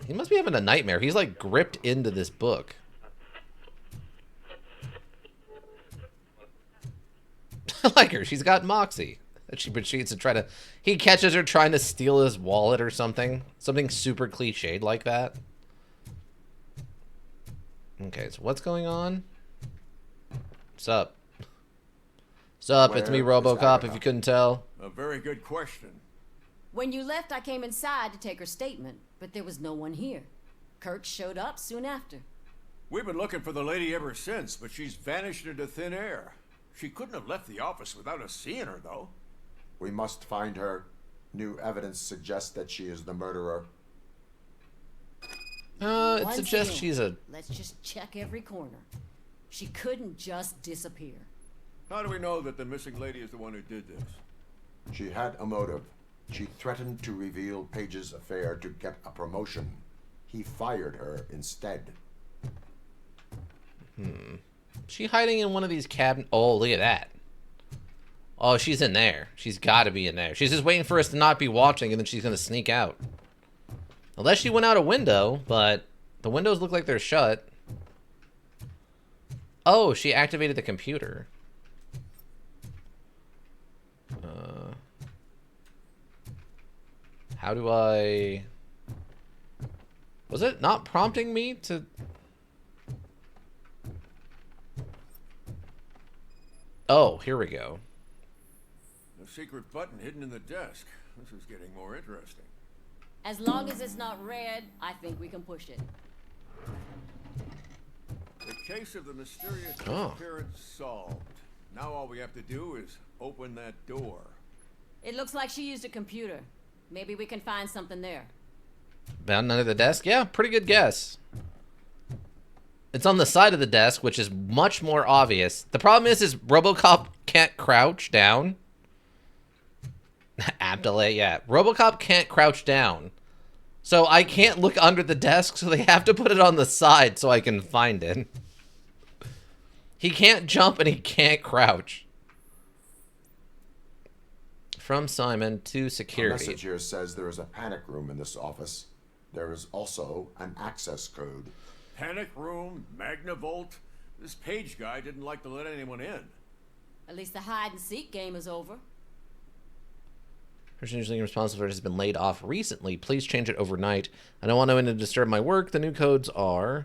He must be having a nightmare. He's like gripped into this book. I like her. She's got moxie. She proceeds to try to... He catches her trying to steal his wallet or something. Something super cliched like that. Okay, so what's going on? What's up? What's up? It's me, Where is RoboCop, Agatha? if you couldn't tell. A very good question. When you left, I came inside to take her statement, but there was no one here. Kurt showed up soon after. We've been looking for the lady ever since, but she's vanished into thin air. She couldn't have left the office without us seeing her, though. We must find her. New evidence suggests that she is the murderer. It Once suggests again, she's a... Let's just check every corner. She couldn't just disappear. How do we know that the missing lady is the one who did this? She had a motive. She threatened to reveal Page's affair to get a promotion. He fired her instead. She hiding in one of these cabin... Oh, look at that. Oh, she's in there. She's got to be in there. She's just waiting for us to not be watching, and then she's going to sneak out. Unless she went out a window, but the windows look like they're shut. Oh, she activated the computer. How do I... Was it not prompting me to... Oh, here we go. A secret button hidden in the desk. This is getting more interesting. As long as it's not red, I think we can push it. The case of the mysterious Oh. disappearance solved. Now all we have to do is open that door. It looks like she used a computer. Maybe we can find something there. Found under the desk? Yeah, pretty good guess. It's on the side of the desk, which is much more obvious. The problem is RoboCop can't crouch down. App delay, yeah. RoboCop can't crouch down. So I can't look under the desk, so they have to put it on the side so I can find it. He can't jump and he can't crouch. From Simon to A security. message here says there is a panic room in this office. There is also an access code. Panic room, Magnavolt. This Page guy didn't like to let anyone in. At least the hide and seek game is over. Person usually responsible for it has been laid off recently. Please change it overnight. I don't want anyone to disturb my work. The new codes are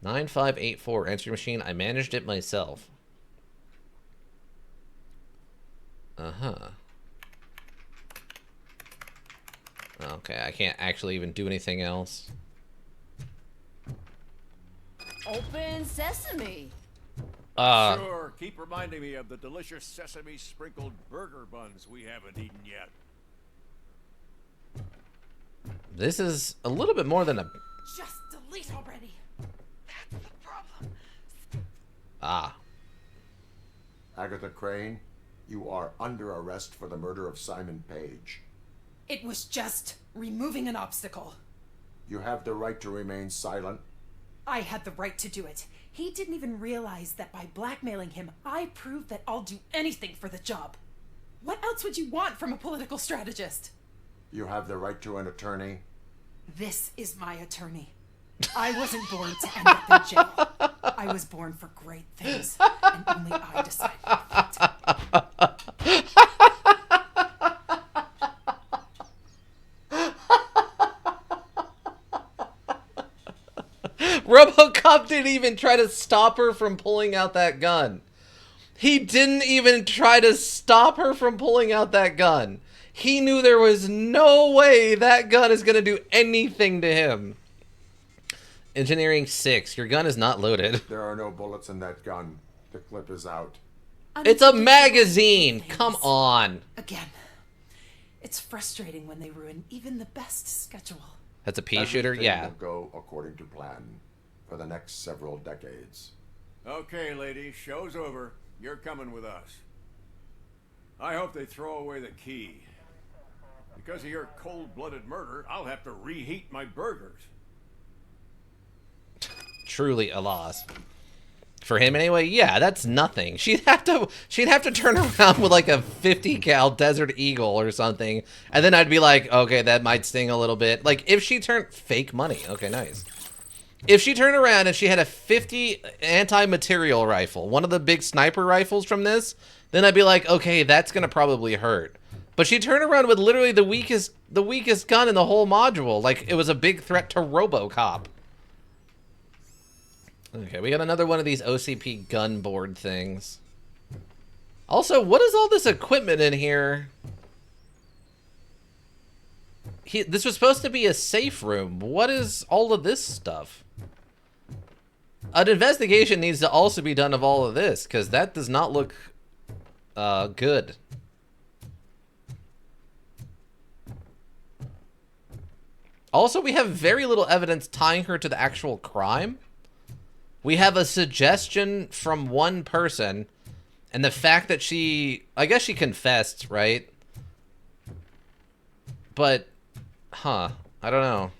9584. Answering machine. I managed it myself. Uh-huh. Okay, I can't actually even do anything else. Open sesame. Sure, keep reminding me of the delicious sesame sprinkled burger buns we haven't eaten yet. This is a little bit more than a... Just delete already. That's the problem. Ah. Agatha Crane, you are under arrest for the murder of Simon Page. It was just removing an obstacle. You have the right to remain silent. I had the right to do it. He didn't even realize that by blackmailing him, I proved that I'll do anything for the job. What else would you want from a political strategist? You have the right to an attorney. This is my attorney. I wasn't born to end up in jail. I was born for great things, and only I decide my fate. RoboCop didn't even try to stop her from pulling out that gun. He didn't even try to stop her from pulling out that gun. He knew there was no way that gun is going to do anything to him. Engineering 6. Your gun is not loaded. There are no bullets in that gun. The clip is out. It's a magazine. Come on. Again. It's frustrating when they ruin even the best schedule. That's a pea shooter? Everything Yeah. will go according to plan for the next several decades. Okay, ladies, show's over. You're coming with us. I hope they throw away the key. Because of your cold-blooded murder, I'll have to reheat my burgers. Truly a loss. For him anyway, yeah, that's nothing. She'd have to turn around with like a 50 cal Desert Eagle or something, and then I'd be like, okay, that might sting a little bit. Like if she turned fake money, okay, nice. If she turned around and she had a 50 anti-material rifle, one of the big sniper rifles from this, then I'd be like, okay, that's gonna probably hurt. But she turned around with literally the weakest gun in the whole module, like it was a big threat to RoboCop. Okay, we got another one of these OCP gun board things. Also, what is all this equipment in here? This was supposed to be a safe room. What is all of this stuff? An investigation needs to also be done of all of this, because that does not look good. Also, we have very little evidence tying her to the actual crime. We have a suggestion from one person, and the fact that she... I guess she confessed, right? But, I don't know.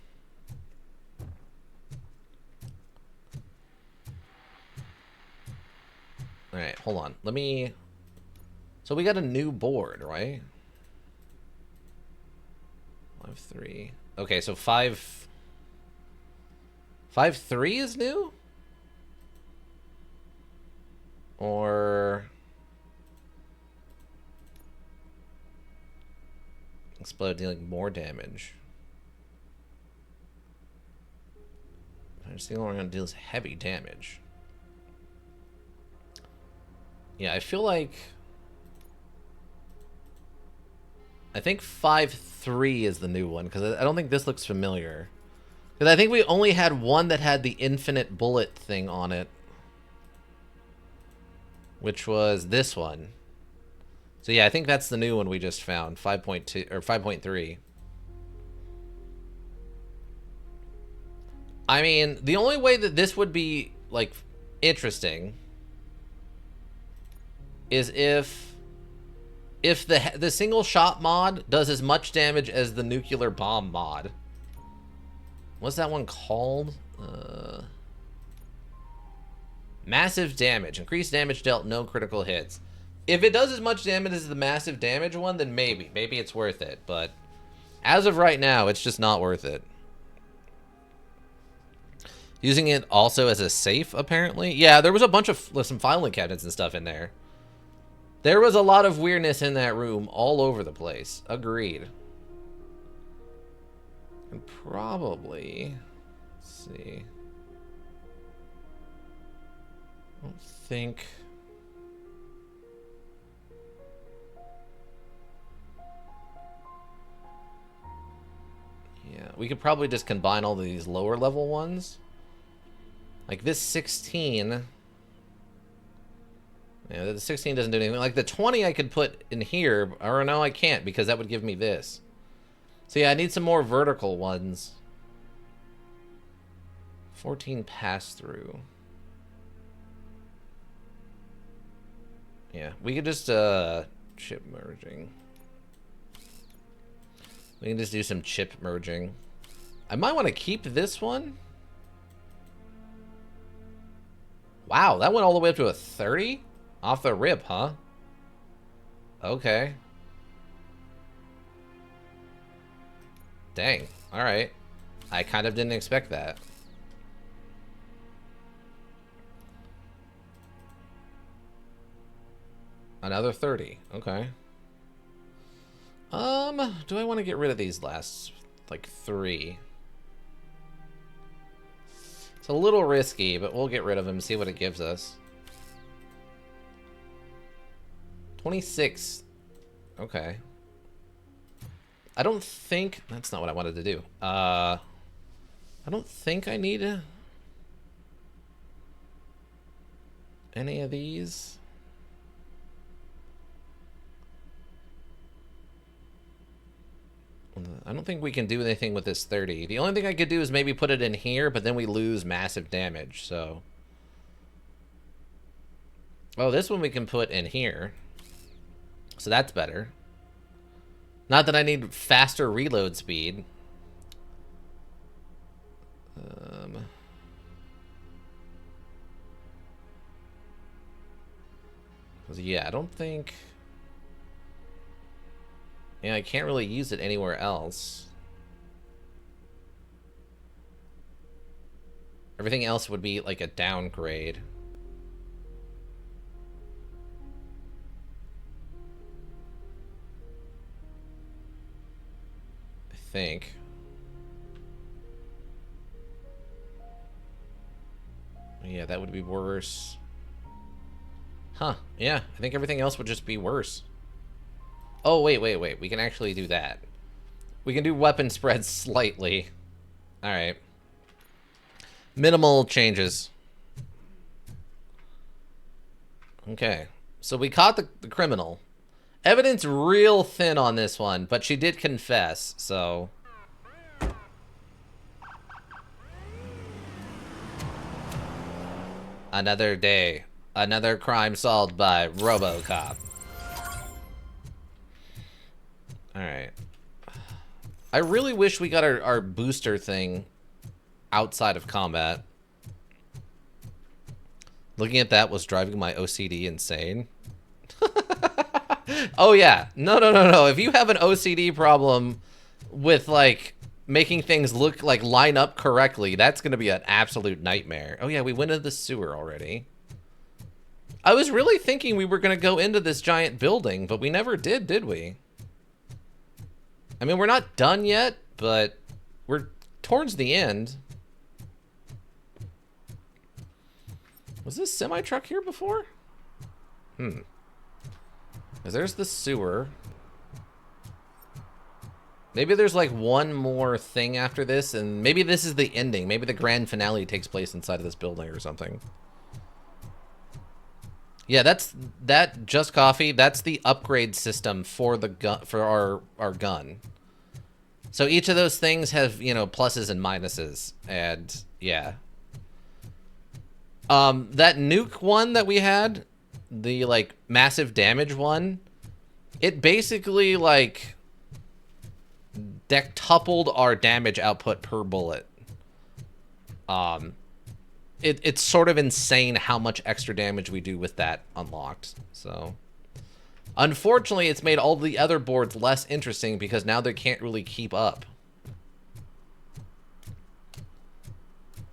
Alright, hold on. Let me... So we got a new board, right? 5-3. Okay, so 5... 5-3 is new? Or... Explode dealing more damage. I'm just thinking we're going to deal heavy damage. Yeah, I feel like... I think 5-3 is the new one, because I don't think this looks familiar. Because I think we only had one that had the infinite bullet thing on it. Which was this one. So yeah, I think that's the new one we just found. 5.2 or 5.3. I mean, the only way that this would be, like, interesting is if the single shot mod does as much damage as the nuclear bomb mod. What's that one called? Massive damage. Increased damage dealt, no critical hits. If it does as much damage as the massive damage one, then maybe. Maybe it's worth it. But as of right now, it's just not worth it. Using it also as a safe, apparently. Yeah, there was a bunch of some filing cabinets and stuff in there. There was a lot of weirdness in that room all over the place. Agreed. And probably... Let's see. I don't think... Yeah, we could probably just combine all of these lower level ones. Like this 16... Yeah, the 16 doesn't do anything. Like the 20 I could put in here, or no, I can't because that would give me this. So yeah, I need some more vertical ones. 14 pass-through. Yeah, we could just, chip merging. We can just do some chip merging. I might want to keep this one. Wow, that went all the way up to a 30? Off the rip, huh? Okay. Dang. Alright. I kind of didn't expect that. Another 30. Okay. Do I want to get rid of these last, like, 3? It's a little risky, but we'll get rid of them and see what it gives us. 26. Okay. I don't think... That's not what I wanted to do. I don't think I need any of these. I don't think we can do anything with this 30. The only thing I could do is maybe put it in here, but then we lose massive damage, so... Oh, this one we can put in here. So that's better. Not that I need faster reload speed. Yeah, I don't think... Yeah, I can't really use it anywhere else. Everything else would be like a downgrade. I think. Yeah, that would be worse. Huh, yeah, I think everything else would just be worse. Oh, wait. We can actually do that. We can do weapon spread slightly. Alright. Minimal changes. Okay. So we caught the criminal. Evidence real thin on this one, but she did confess, so... Another day. Another crime solved by RoboCop. Alright. I really wish we got our booster thing outside of combat. Looking at that was driving my OCD insane. Oh yeah. No. If you have an OCD problem with, like, making things look, like, line up correctly, that's gonna be an absolute nightmare. Oh yeah, we went into the sewer already. I was really thinking we were gonna go into this giant building, but we never did we? I mean, we're not done yet, but we're towards the end. Was this semi-truck here before? Because there's the sewer. Maybe there's like one more thing after this, and maybe this is the ending. Maybe the grand finale takes place inside of this building or something. Yeah, that Just Coffee. That's the upgrade system for the gun, for our gun. So each of those things have, you know, pluses and minuses, and yeah. That nuke one that we had, the like massive damage one, it basically like dectupled our damage output per bullet. It's sort of insane how much extra damage we do with that unlocked. So unfortunately, it's made all the other boards less interesting because now they can't really keep up.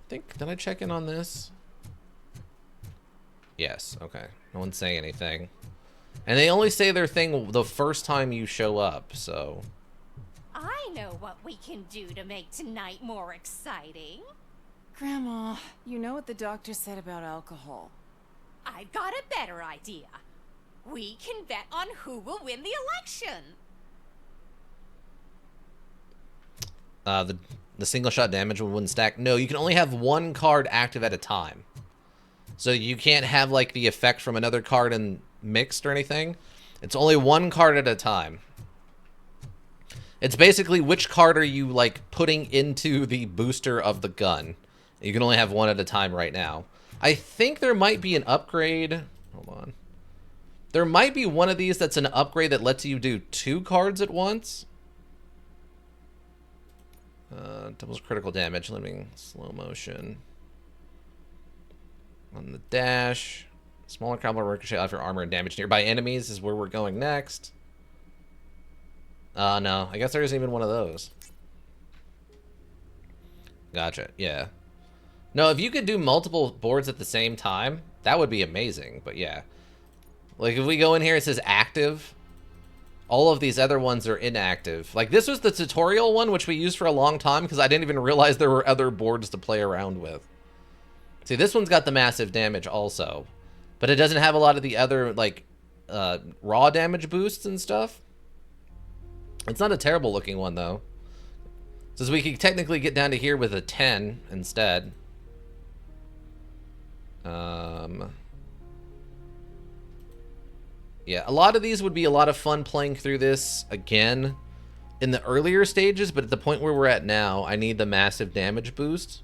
Did I check in on this? Yes, okay. No one's saying anything. And they only say their thing the first time you show up, so. I know what we can do to make tonight more exciting. Grandma, you know what the doctor said about alcohol. I've got a better idea. We can bet on who will win the election. The single shot damage wouldn't stack. No, you can only have one card active at a time. So you can't have like the effect from another card and mixed or anything. It's only one card at a time. It's basically which card are you like putting into the booster of the gun. You can only have one at a time right now. I think there might be an upgrade. Hold on. There might be one of these that's an upgrade that lets you do 2 cards at once. Doubles critical damage, limiting slow motion. On the dash. Smaller combo ricochet off your armor and damage nearby enemies is where we're going next. No. I guess there isn't even one of those. Gotcha. Yeah. No, if you could do multiple boards at the same time, that would be amazing. But yeah. Like if we go in here, it says active. All of these other ones are inactive. Like this was the tutorial one, which we used for a long time because I didn't even realize there were other boards to play around with. See, this one's got the massive damage also, but it doesn't have a lot of the other, like, raw damage boosts and stuff. It's not a terrible looking one, though. Says we could technically get down to here with a 10 instead. Yeah, a lot of these would be a lot of fun playing through this again in the earlier stages, but at the point where we're at now, I need the massive damage boost.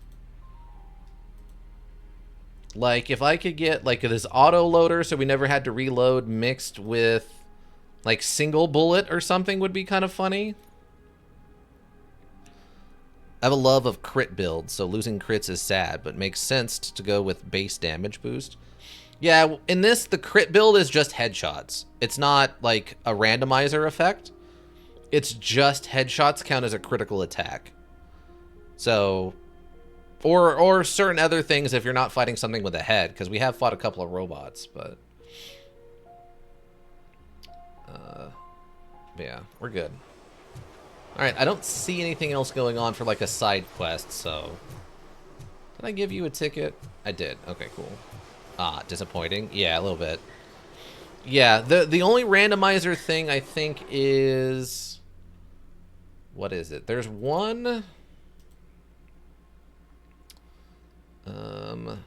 Like, if I could get, like, this auto-loader so we never had to reload mixed with, like, single bullet or something would be kind of funny. I have a love of crit builds, so losing crits is sad, but makes sense to go with base damage boost. Yeah, in this, the crit build is just headshots. It's not, like, a randomizer effect. It's just headshots count as a critical attack. So... Or certain other things if you're not fighting something with a head, because we have fought a couple of robots, but yeah, we're good. Alright, I don't see anything else going on for like a side quest, so... Did I give you a ticket? I did. Okay, cool. Ah, disappointing. Yeah, a little bit. Yeah, the only randomizer thing I think is... What is it? There's one... I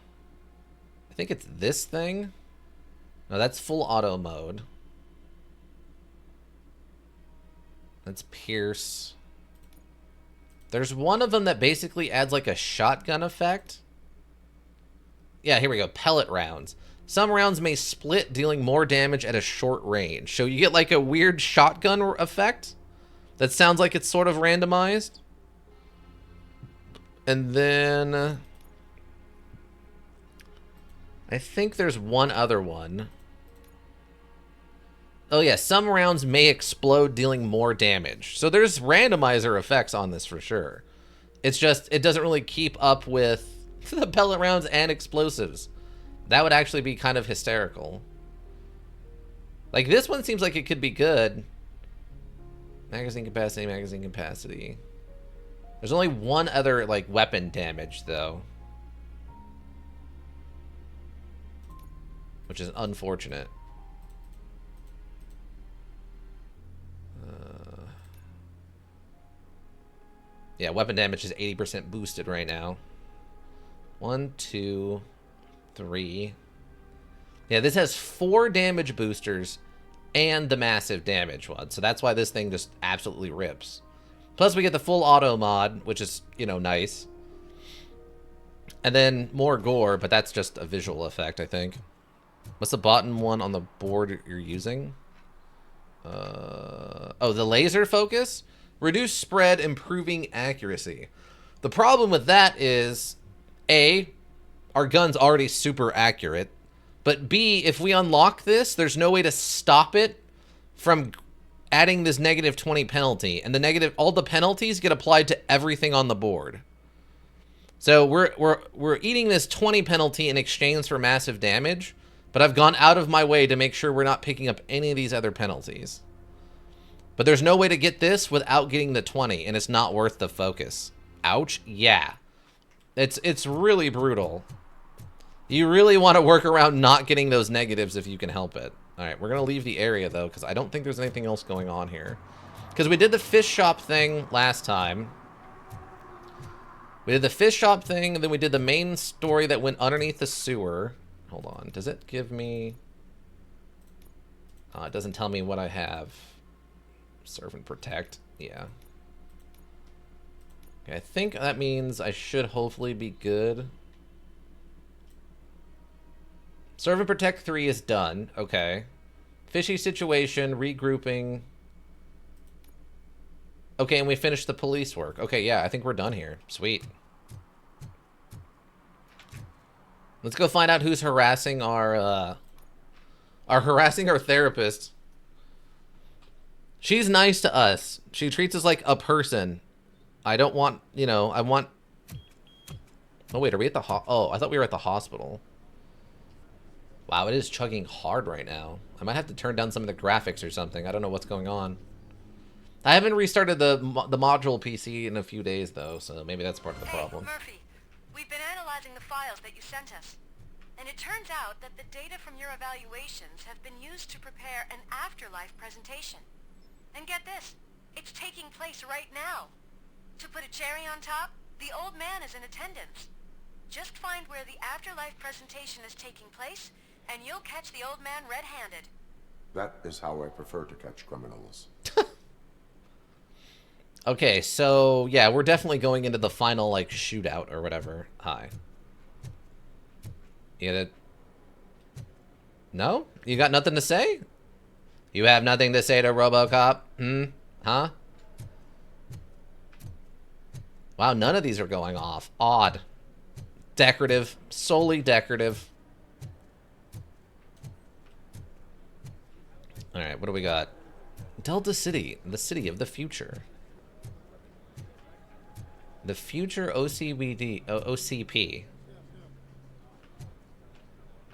think it's this thing. No, that's full auto mode. That's Pierce. There's one of them that basically adds like a shotgun effect. Yeah, here we go. Pellet rounds. Some rounds may split, dealing more damage at a short range. So you get like a weird shotgun effect that sounds like it's sort of randomized. And then I think there's one other one. Oh yeah, some rounds may explode, dealing more damage. So there's randomizer effects on this for sure. It's just, it doesn't really keep up with the pellet rounds and explosives. That would actually be kind of hysterical. Like, this one seems like it could be good. Magazine capacity, magazine capacity. There's only one other, like, weapon damage, though. Which is unfortunate. Yeah, weapon damage is 80% boosted right now. 1, 2, 3. Yeah, this has 4 damage boosters and the massive damage one. So that's why this thing just absolutely rips. Plus we get the full auto mod, which is, you know, nice. And then more gore, but that's just a visual effect, I think. What's the bottom one on the board you're using? Oh, the laser focus? Reduce spread, improving accuracy. The problem with that is, A, our gun's already super accurate, but B, if we unlock this, there's no way to stop it from adding this negative 20 penalty, and all the penalties get applied to everything on the board. So we're eating this 20 penalty in exchange for massive damage, but I've gone out of my way to make sure we're not picking up any of these other penalties. But there's no way to get this without getting the 20, and it's not worth the focus. Ouch. Yeah. It's really brutal. You really want to work around not getting those negatives if you can help it. Alright, we're going to leave the area, though, because I don't think there's anything else going on here. Because we did the fish shop thing last time. We did the fish shop thing, and then we did the main story that went underneath the sewer. Hold on. Does it give me... it doesn't tell me what I have. Serve and protect. Yeah. Okay, I think that means I should hopefully be good. Serve and protect 3 is done. Okay. Fishy situation, regrouping. Okay, and we finished the police work. Okay, yeah, I think we're done here. Sweet. Let's go find out who's harassing our therapist. She's nice to us. She treats us like a person. I don't want, you know, I want... Oh, wait, are we at the Oh, I thought we were at the hospital. Wow, it is chugging hard right now. I might have to turn down some of the graphics or something. I don't know what's going on. I haven't restarted the module PC in a few days, though, so maybe that's part of the problem. Murphy, we've been analyzing the files that you sent us. And it turns out that the data from your evaluations have been used to prepare an afterlife presentation. And get this, it's taking place right now. To put a cherry on top, the old man is in attendance. Just find where the afterlife presentation is taking place, and you'll catch the old man red-handed. That is how I prefer to catch criminals. Okay, so, yeah, we're definitely going into the final, like, shootout or whatever. Hi. You got it? No? You got nothing to say? You have nothing to say to RoboCop? Huh? Wow, none of these are going off. Odd. Decorative. Solely decorative. Alright, what do we got? Delta City. The city of the future. The future OCBD... OCP.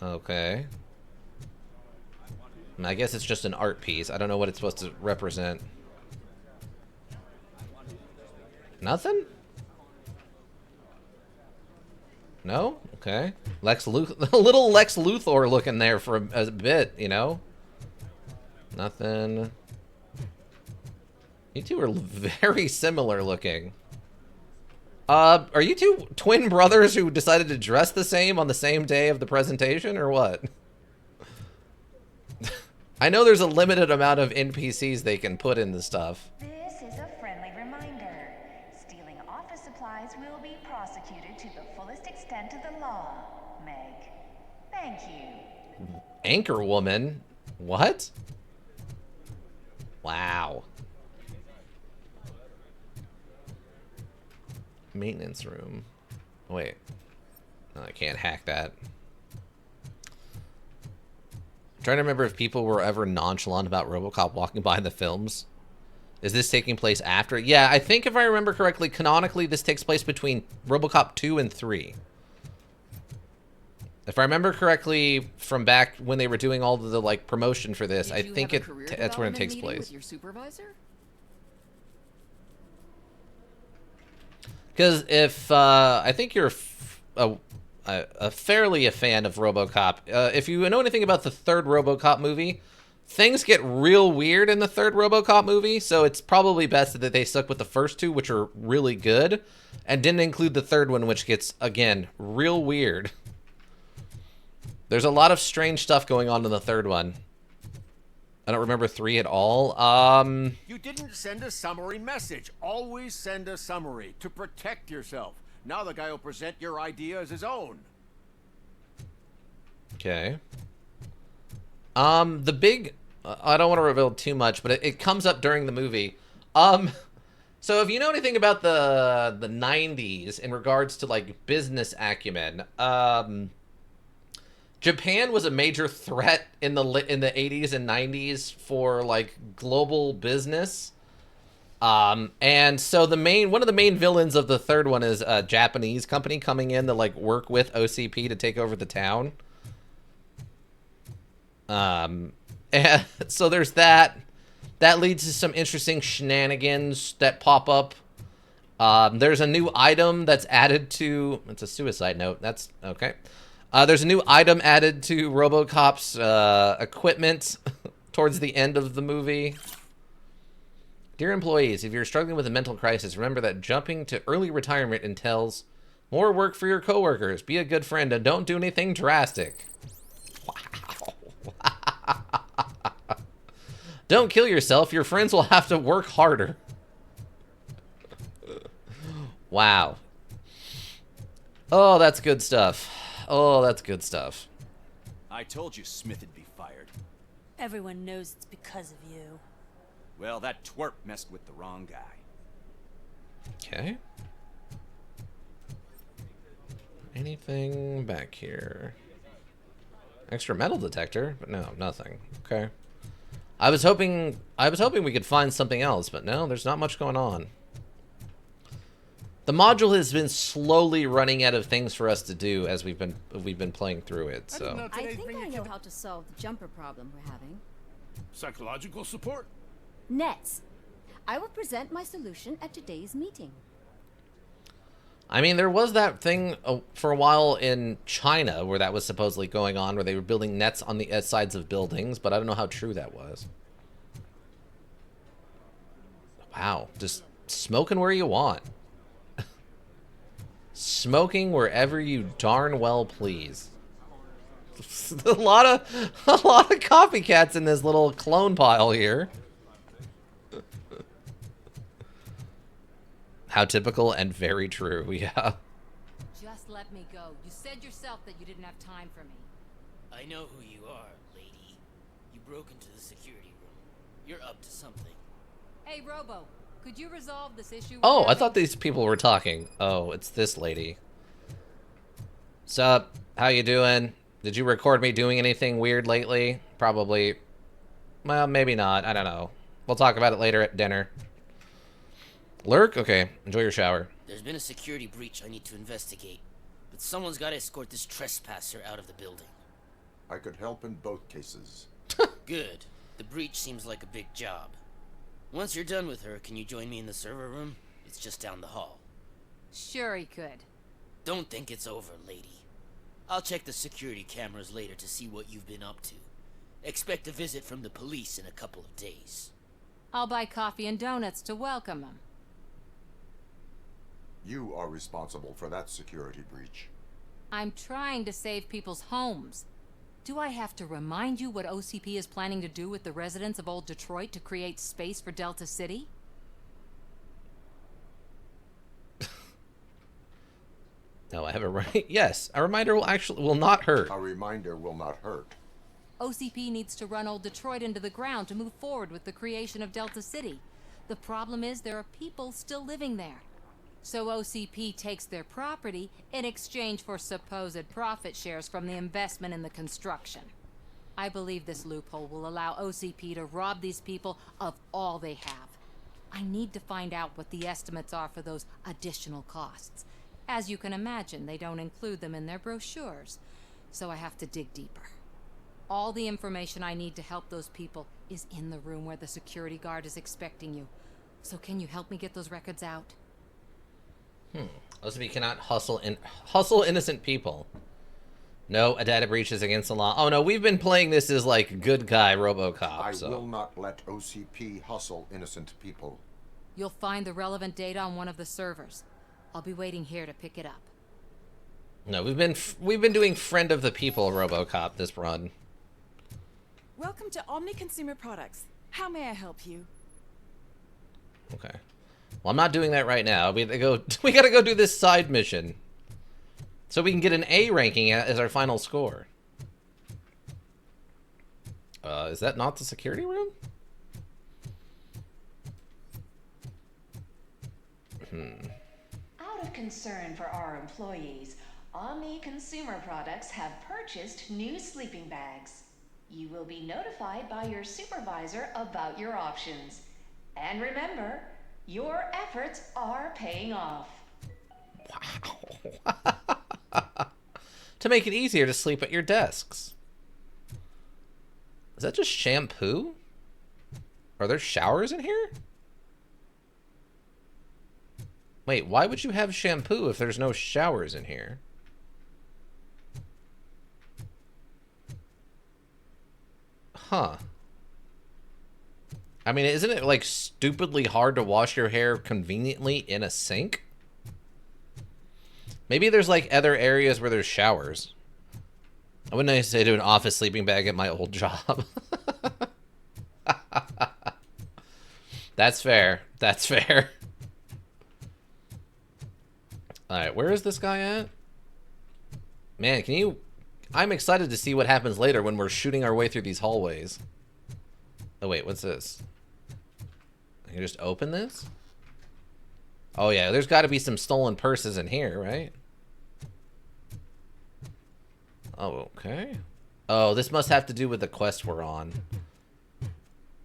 Okay. I guess it's just an art piece. I don't know what it's supposed to represent. Nothing? No? Okay. A little Lex Luthor looking there for a bit, you know? Nothing. You two are very similar looking. Are you two twin brothers who decided to dress the same on the same day of the presentation, or what? I know there's a limited amount of NPCs they can put in the stuff. This is a friendly reminder. Stealing office supplies will be prosecuted to the fullest extent of the law, Meg. Thank you. Anchor woman? What? Wow. Maintenance room. Wait. No, I can't hack that. I'm trying to remember if people were ever nonchalant about RoboCop walking by in the films. Is this taking place after? Yeah, I think if I remember correctly, canonically, this takes place between RoboCop 2 and 3. If I remember correctly from back when they were doing all of the like promotion for this, I think that's when it takes place. With your supervisor? Because if I think you're fairly a fan of RoboCop, if you know anything about the third RoboCop movie, things get real weird in the third RoboCop movie. So it's probably best that they stuck with the first two, which are really good, and didn't include the third one, which gets again real weird. There's a lot of strange stuff going on in the third one. I don't remember 3 at all. You didn't send a summary message. Always send a summary to protect yourself. Now the guy will present your idea as his own. Okay. The big... I don't want to reveal too much, but it comes up during the movie. So if you know anything about the 90s in regards to, like, business acumen, Japan was a major threat in the 80s and 90s for like global business. And so one of the main villains of the third one is a Japanese company coming in to like work with OCP to take over the town. And so there's that. That leads to some interesting shenanigans that pop up. There's a new item that's added to... It's a suicide note. That's... Okay. There's a new item added to RoboCop's equipment towards the end of the movie. Dear employees, if you're struggling with a mental crisis, remember that jumping to early retirement entails more work for your coworkers. Be a good friend and don't do anything drastic. Wow. Don't kill yourself. Your friends will have to work harder. Wow. Oh, that's good stuff. Oh, that's good stuff. I told you Smith'd be fired. Everyone knows it's because of you. Well, that twerp messed with the wrong guy. Okay. Anything back here? Extra metal detector? But no, nothing. Okay. I was hoping we could find something else, but no, there's not much going on. The module has been slowly running out of things for us to do as we've been playing through it. So I think I know how to solve the jumper problem we're having. Psychological support? Nets. I will present my solution at today's meeting. I mean, there was that thing for a while in China where that was supposedly going on, where they were building nets on the sides of buildings, but I don't know how true that was. Wow, just smoking where you want. Smoking wherever you darn well please. a lot of copycats in this little clone pile here. How typical and very true, yeah. Just let me go. You said yourself that you didn't have time for me. I know who you are, lady. You broke into the security room. You're up to something. Hey, Robo, could you resolve this issue? Oh, I thought these people were talking. Oh, it's this lady. Sup? How you doing? Did you record me doing anything weird lately? Probably. Well, maybe not. I don't know. We'll talk about it later at dinner. Lurk? Okay. Enjoy your shower. There's been a security breach I need to investigate, but someone's got to escort this trespasser out of the building. I could help in both cases. Good. The breach seems like a big job. Once you're done with her, can you join me in the server room? It's just down the hall. Sure he could. Don't think it's over, lady. I'll check the security cameras later to see what you've been up to. Expect a visit from the police in a couple of days. I'll buy coffee and donuts to welcome him. You are responsible for that security breach. I'm trying to save people's homes. Do I have to remind you what OCP is planning to do with the residents of Old Detroit to create space for Delta City? No, I have a right. Yes, a reminder will not hurt. A reminder will not hurt. OCP needs to run old Detroit into the ground to move forward with the creation of Delta City. The problem is there are people still living there. So OCP takes their property in exchange for supposed profit shares from the investment in the construction. I believe this loophole will allow OCP to rob these people of all they have. I need to find out what the estimates are for those additional costs. As you can imagine, they don't include them in their brochures, so I have to dig deeper. All the information I need to help those people is in the room where the security guard is expecting you. So can you help me get those records out? OCP cannot hustle innocent people. No, a data breach is against the law. Oh no, we've been playing this as like good guy RoboCop. I will not let OCP hustle innocent people. You'll find the relevant data on one of the servers. I'll be waiting here to pick it up. No, we've been doing friend of the people RoboCop this run. Welcome to Omni Consumer Products. How may I help you? Okay. Well, I'm not doing that right now. We gotta go do this side mission, so we can get an A ranking as our final score. Is that not the security room? Out of concern for our employees, Omni Consumer Products have purchased new sleeping bags. You will be notified by your supervisor about your options. And remember, your efforts are paying off. Wow. To make it easier to sleep at your desks. Is that just shampoo? Are there showers in here? Wait, why would you have shampoo if there's no showers in here? Huh. I mean, isn't it like stupidly hard to wash your hair conveniently in a sink? Maybe there's like other areas where there's showers. I wouldn't say to an office sleeping bag at my old job. That's fair. That's fair. Alright, where is this guy at? Man, can you... I'm excited to see what happens later when we're shooting our way through these hallways. Oh wait, what's this? I can just open this? Oh yeah, there's got to be some stolen purses in here, right? Oh, okay. Oh, this must have to do with the quest we're on.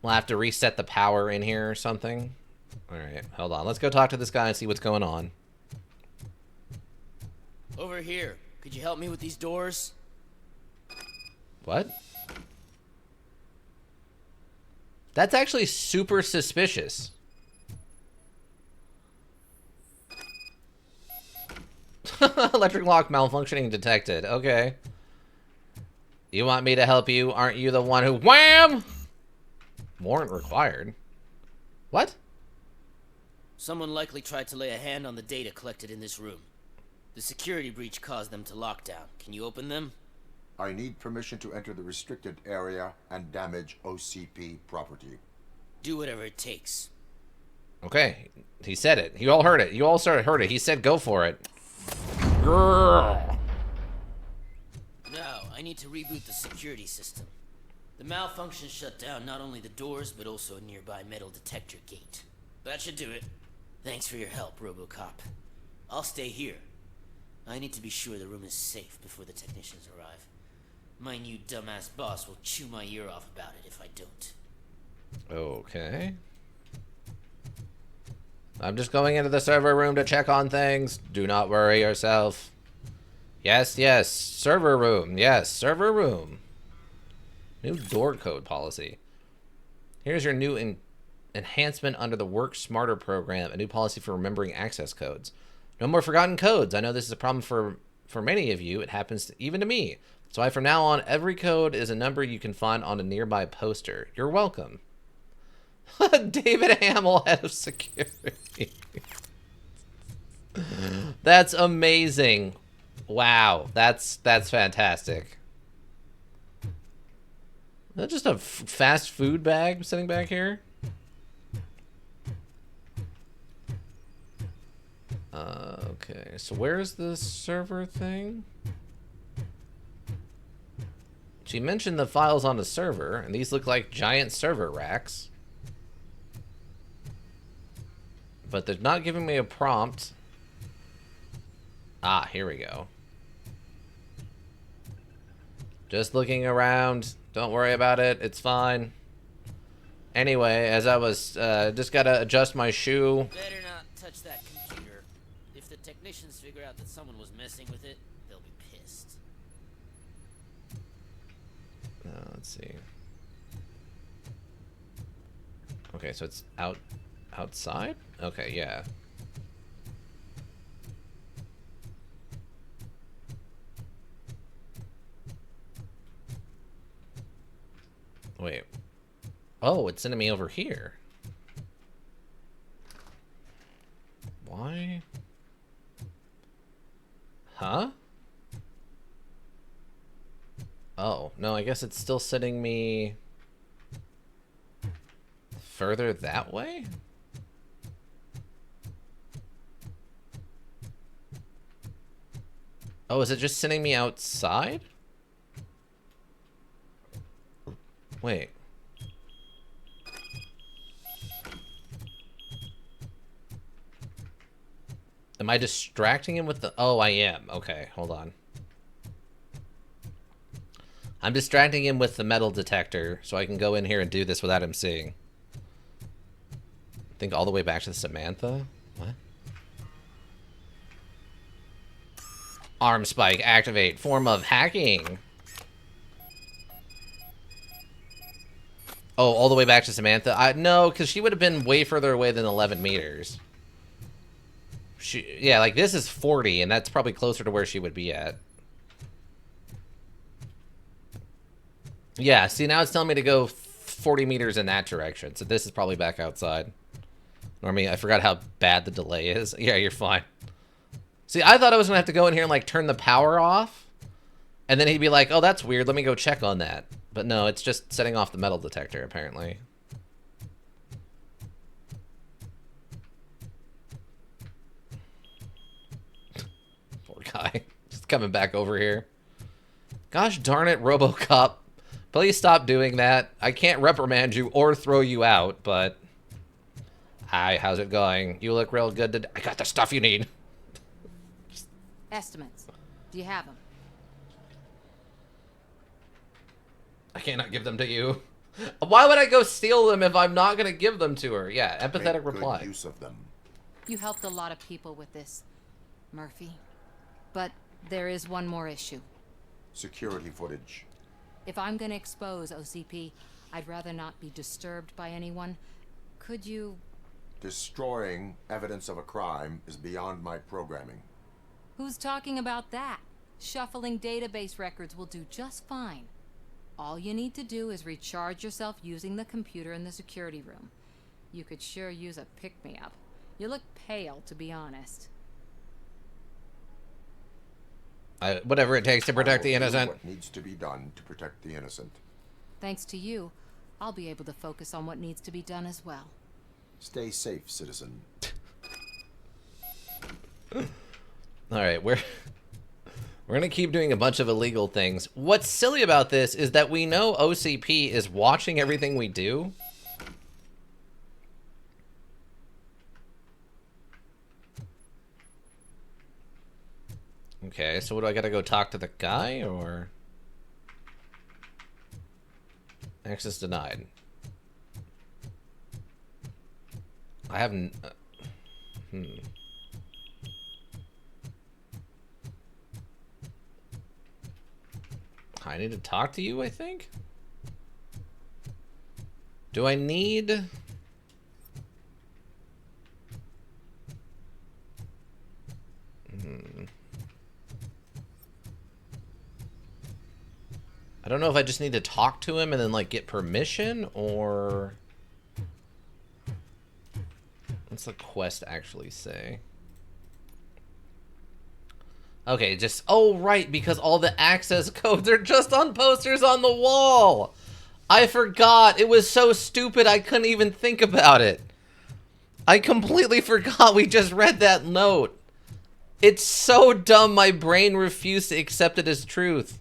We'll have to reset the power in here or something. Alright, hold on. Let's go talk to this guy and see what's going on. Over here. Could you help me with these doors? What? That's actually super suspicious. Electric lock malfunctioning detected. Okay. You want me to help you? Aren't you the one who... Wham! Warrant required. What? Someone likely tried to lay a hand on the data collected in this room. The security breach caused them to lock down. Can you open them? I need permission to enter the restricted area and damage OCP property. Do whatever it takes. Okay. He said it. You all heard it. You all heard it. He said go for it. Grrr. Now, I need to reboot the security system. The malfunction shut down not only the doors, but also a nearby metal detector gate. That should do it. Thanks for your help, RoboCop. I'll stay here. I need to be sure the room is safe before the technicians arrive. My new dumbass boss will chew my ear off about it if I don't. Okay. I'm just going into the server room to check on things. Do not worry yourself. Yes, yes. Server room. Yes, server room. New door code policy. Here's your new enhancement under the Work Smarter program. A new policy for remembering access codes. No more forgotten codes. I know this is a problem for many of you. It happens even to me. So from now on, every code is a number you can find on a nearby poster. You're welcome. David Hamill, head of security. That's amazing. Wow, that's fantastic. Is that just a fast food bag sitting back here? Okay, so where's the server thing? She mentioned the files on the server, and these look like giant server racks. But they're not giving me a prompt. Ah, here we go. Just looking around. Don't worry about it. It's fine. Anyway, as I was, just gotta adjust my shoe. Better not touch that computer. If the technicians figure out that someone was messing with it, they'll be pissed. Let's see. Okay, so it's outside? Okay, yeah. Wait. Oh, it's sending me over here. Why? Huh? Oh, no, I guess it's still sending me further that way? Oh, is it just sending me outside? Wait. Am I distracting him with the... Oh, I am. Okay, hold on. I'm distracting him with the metal detector so I can go in here and do this without him seeing. Think all the way back to Samantha? What? Arm spike, activate. Form of hacking. Oh, all the way back to Samantha? No, because she would have been way further away than 11 meters. Yeah, like this is 40, and that's probably closer to where she would be at. Yeah, see, now it's telling me to go 40 meters in that direction, so this is probably back outside. Normally, I forgot how bad the delay is. Yeah, you're fine. See, I thought I was going to have to go in here and, like, turn the power off, and then he'd be like, oh, that's weird, let me go check on that. But no, it's just setting off the metal detector, apparently. Poor guy. Just coming back over here. Gosh darn it, RoboCop. Please stop doing that. I can't reprimand you or throw you out, but... Hi, how's it going? You look real good today. I got the stuff you need. Estimates. Do you have them? I cannot give them to you. Why would I go steal them if I'm not going to give them to her? Yeah, empathetic reply. Good use of them. You helped a lot of people with this, Murphy. But there is one more issue. Security footage. If I'm going to expose OCP, I'd rather not be disturbed by anyone. Could you... Destroying evidence of a crime is beyond my programming. Who's talking about that? Shuffling database records will do just fine. All you need to do is recharge yourself using the computer in the security room. You could sure use a pick-me-up. You look pale, to be honest. Whatever it takes to protect the innocent. What needs to be done to protect the innocent. Thanks to you, I'll be able to focus on what needs to be done as well. Stay safe, citizen. Alright, we're gonna keep doing a bunch of illegal things. What's silly about this is that we know OCP is watching everything we do. Okay, so what do I gotta go talk to the guy, or? Access denied. I haven't... I need to talk to you, I think? Do I need... I don't know if I just need to talk to him and then, like, get permission, or... What's the quest actually say? Okay, just... Oh, right, because all the access codes are just on posters on the wall! I forgot! It was so stupid I couldn't even think about it! I completely forgot we just read that note! It's so dumb my brain refused to accept it as truth.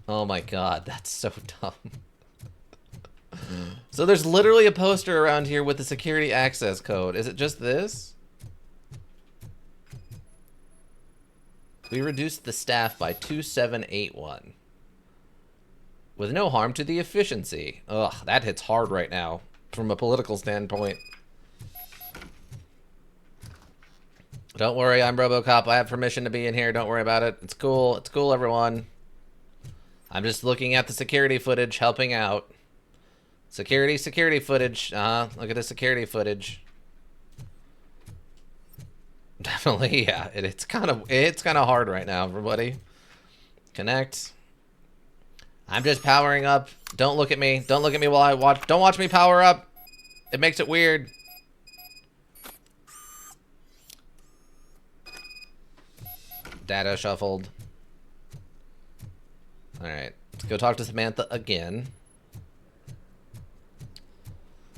Oh my god, that's so dumb. So there's literally a poster around here with the security access code. Is it just this? We reduced the staff by 2781. With no harm to the efficiency. Ugh, that hits hard right now from a political standpoint. Don't worry, I'm RoboCop. I have permission to be in here. Don't worry about it. It's cool. It's cool, everyone. I'm just looking at the security footage, helping out. Security footage. Look at the security footage. Definitely, yeah. It's kind of hard right now, everybody. Connect. I'm just powering up. Don't look at me. Don't look at me while I watch. Don't watch me power up. It makes it weird. Data shuffled. Alright. Let's go talk to Samantha again.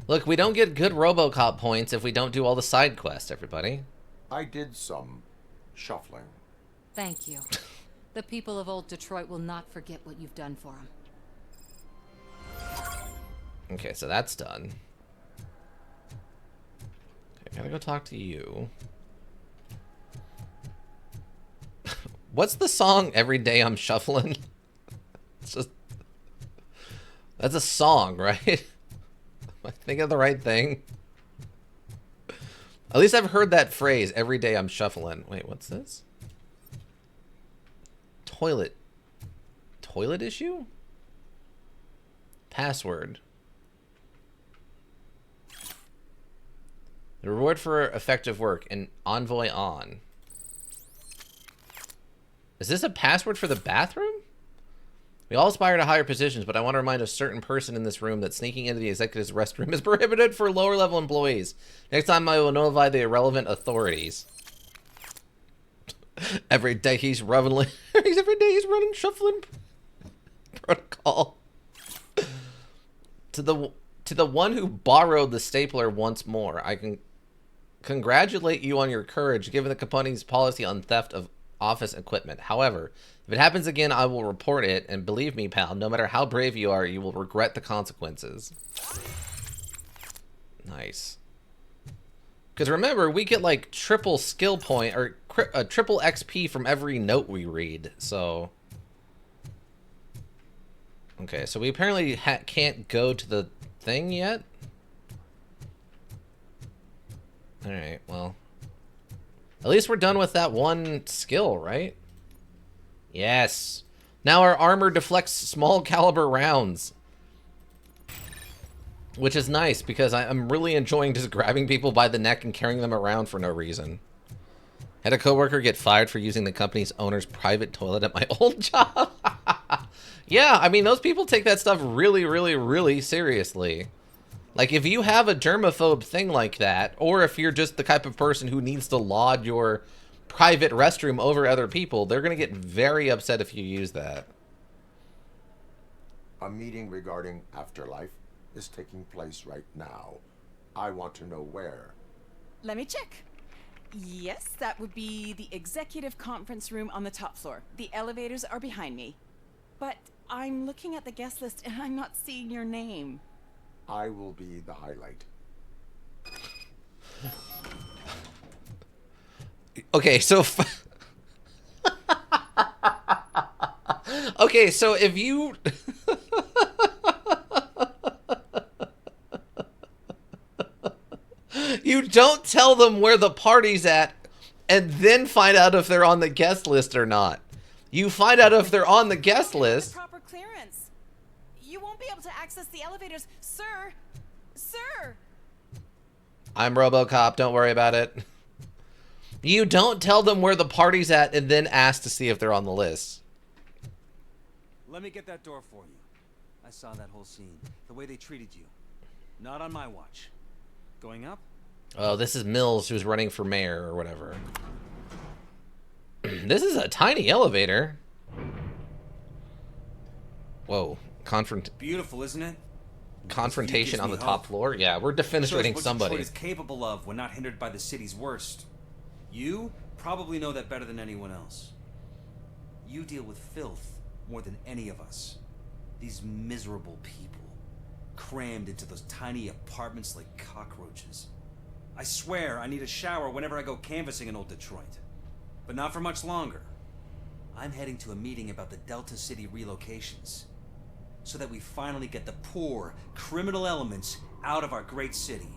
Look, we don't get good RoboCop points if we don't do all the side quests, everybody. I did some shuffling. Thank you. The people of old Detroit will not forget what you've done for them. Okay, so that's done. Okay, gotta go talk to you. What's the song Every Day I'm Shuffling? It's just... That's a song, right? Am I thinking of the right thing? At least I've heard that phrase, every day I'm shuffling. Wait, what's this? Toilet issue? Password. The reward for effective work, an envoy on. Is this a password for the bathroom? We all aspire to higher positions, but I want to remind a certain person in this room that sneaking into the executive's restroom is prohibited for lower level employees. Next time I will notify the relevant authorities. Every day he's running shuffling protocol. To the one who borrowed the stapler once more, I can congratulate you on your courage given the company's policy on theft of office equipment. However, if it happens again, I will report it, and believe me, pal, no matter how brave you are, you will regret the consequences. Nice. Because remember, we get like triple skill point, or triple XP from every note we read, so... Okay, so we apparently can't go to the thing yet? Alright, well... At least we're done with that one skill, right? Yes. Now our armor deflects small caliber rounds. Which is nice, because I'm really enjoying just grabbing people by the neck and carrying them around for no reason. Had a coworker get fired for using the company's owner's private toilet at my old job. Yeah, I mean, those people take that stuff really, really, really seriously. Like, if you have a germaphobe thing like that, or if you're just the type of person who needs to laud your private restroom over other people, they're going to get very upset if you use that. A meeting regarding afterlife is taking place right now. I want to know where. Let me check. Yes, that would be the executive conference room on the top floor. The elevators are behind me. But I'm looking at the guest list and I'm not seeing your name. I will be the highlight. Okay, so... Okay, so if you... You don't tell them where the party's at and then find out if they're on the guest list or not. You find out if they're on the guest list. Proper clearance. You won't be able to access the elevators, sir. Sir. I'm RoboCop, don't worry about it. You don't tell them where the party's at and then ask to see if they're on the list. Let me get that door for you. I saw that whole scene. The way they treated you. Not on my watch. Going up? Oh, this is Mills, who's running for mayor or whatever. This is a tiny elevator. Whoa. Beautiful, isn't it? Confrontation on the top floor? Yeah, we're defenestrating somebody. Detroit is capable of when not hindered by the city's worst. You probably know that better than anyone else. You deal with filth more than any of us. These miserable people, crammed into those tiny apartments like cockroaches. I swear I need a shower whenever I go canvassing in old Detroit. But not for much longer. I'm heading to a meeting about the Delta City relocations, so that we finally get the poor, criminal elements out of our great city.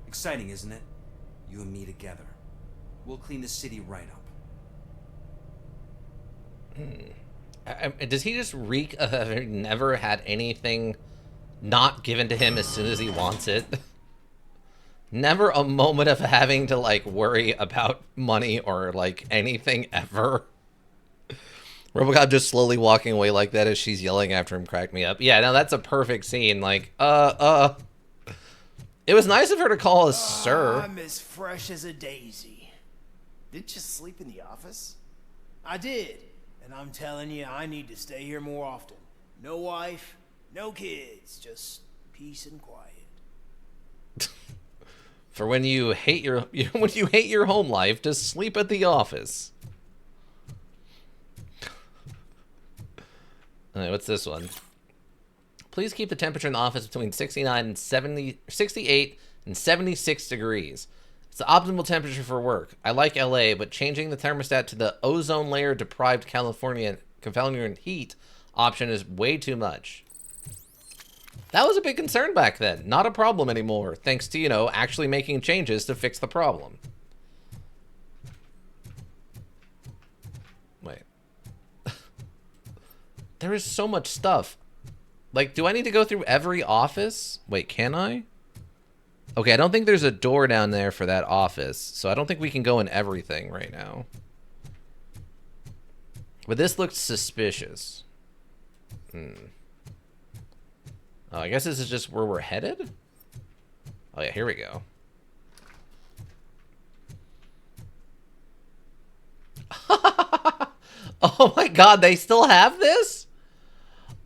Exciting, isn't it? You and me together. We'll clean the city right up. Does he just reek of having never had anything not given to him as soon as he wants it? Never a moment of having to, like, worry about money or, like, anything ever. RoboCop just slowly walking away like that as she's yelling after him cracked me up. Yeah, no, that's a perfect scene. Like, It was nice of her to call us sir. I'm as fresh as a daisy. Didn't you sleep in the office? I did. And I'm telling you, I need to stay here more often. No wife, no kids, just peace and quiet. For when you hate your home life, just sleep at the office. All right, what's this one? Please keep the temperature in the office between 68 and 76 degrees. It's the optimal temperature for work. I like LA, but changing the thermostat to the ozone layer deprived California heat option is way too much. That was a big concern back then. Not a problem anymore, thanks to, you know, actually making changes to fix the problem. Wait. There is so much stuff. Like, do I need to go through every office? Wait, can I? Okay, I don't think there's a door down there for that office, so I don't think we can go in everything right now. But this looks suspicious. Oh, I guess this is just where we're headed? Oh yeah, here we go. Oh my god, they still have this?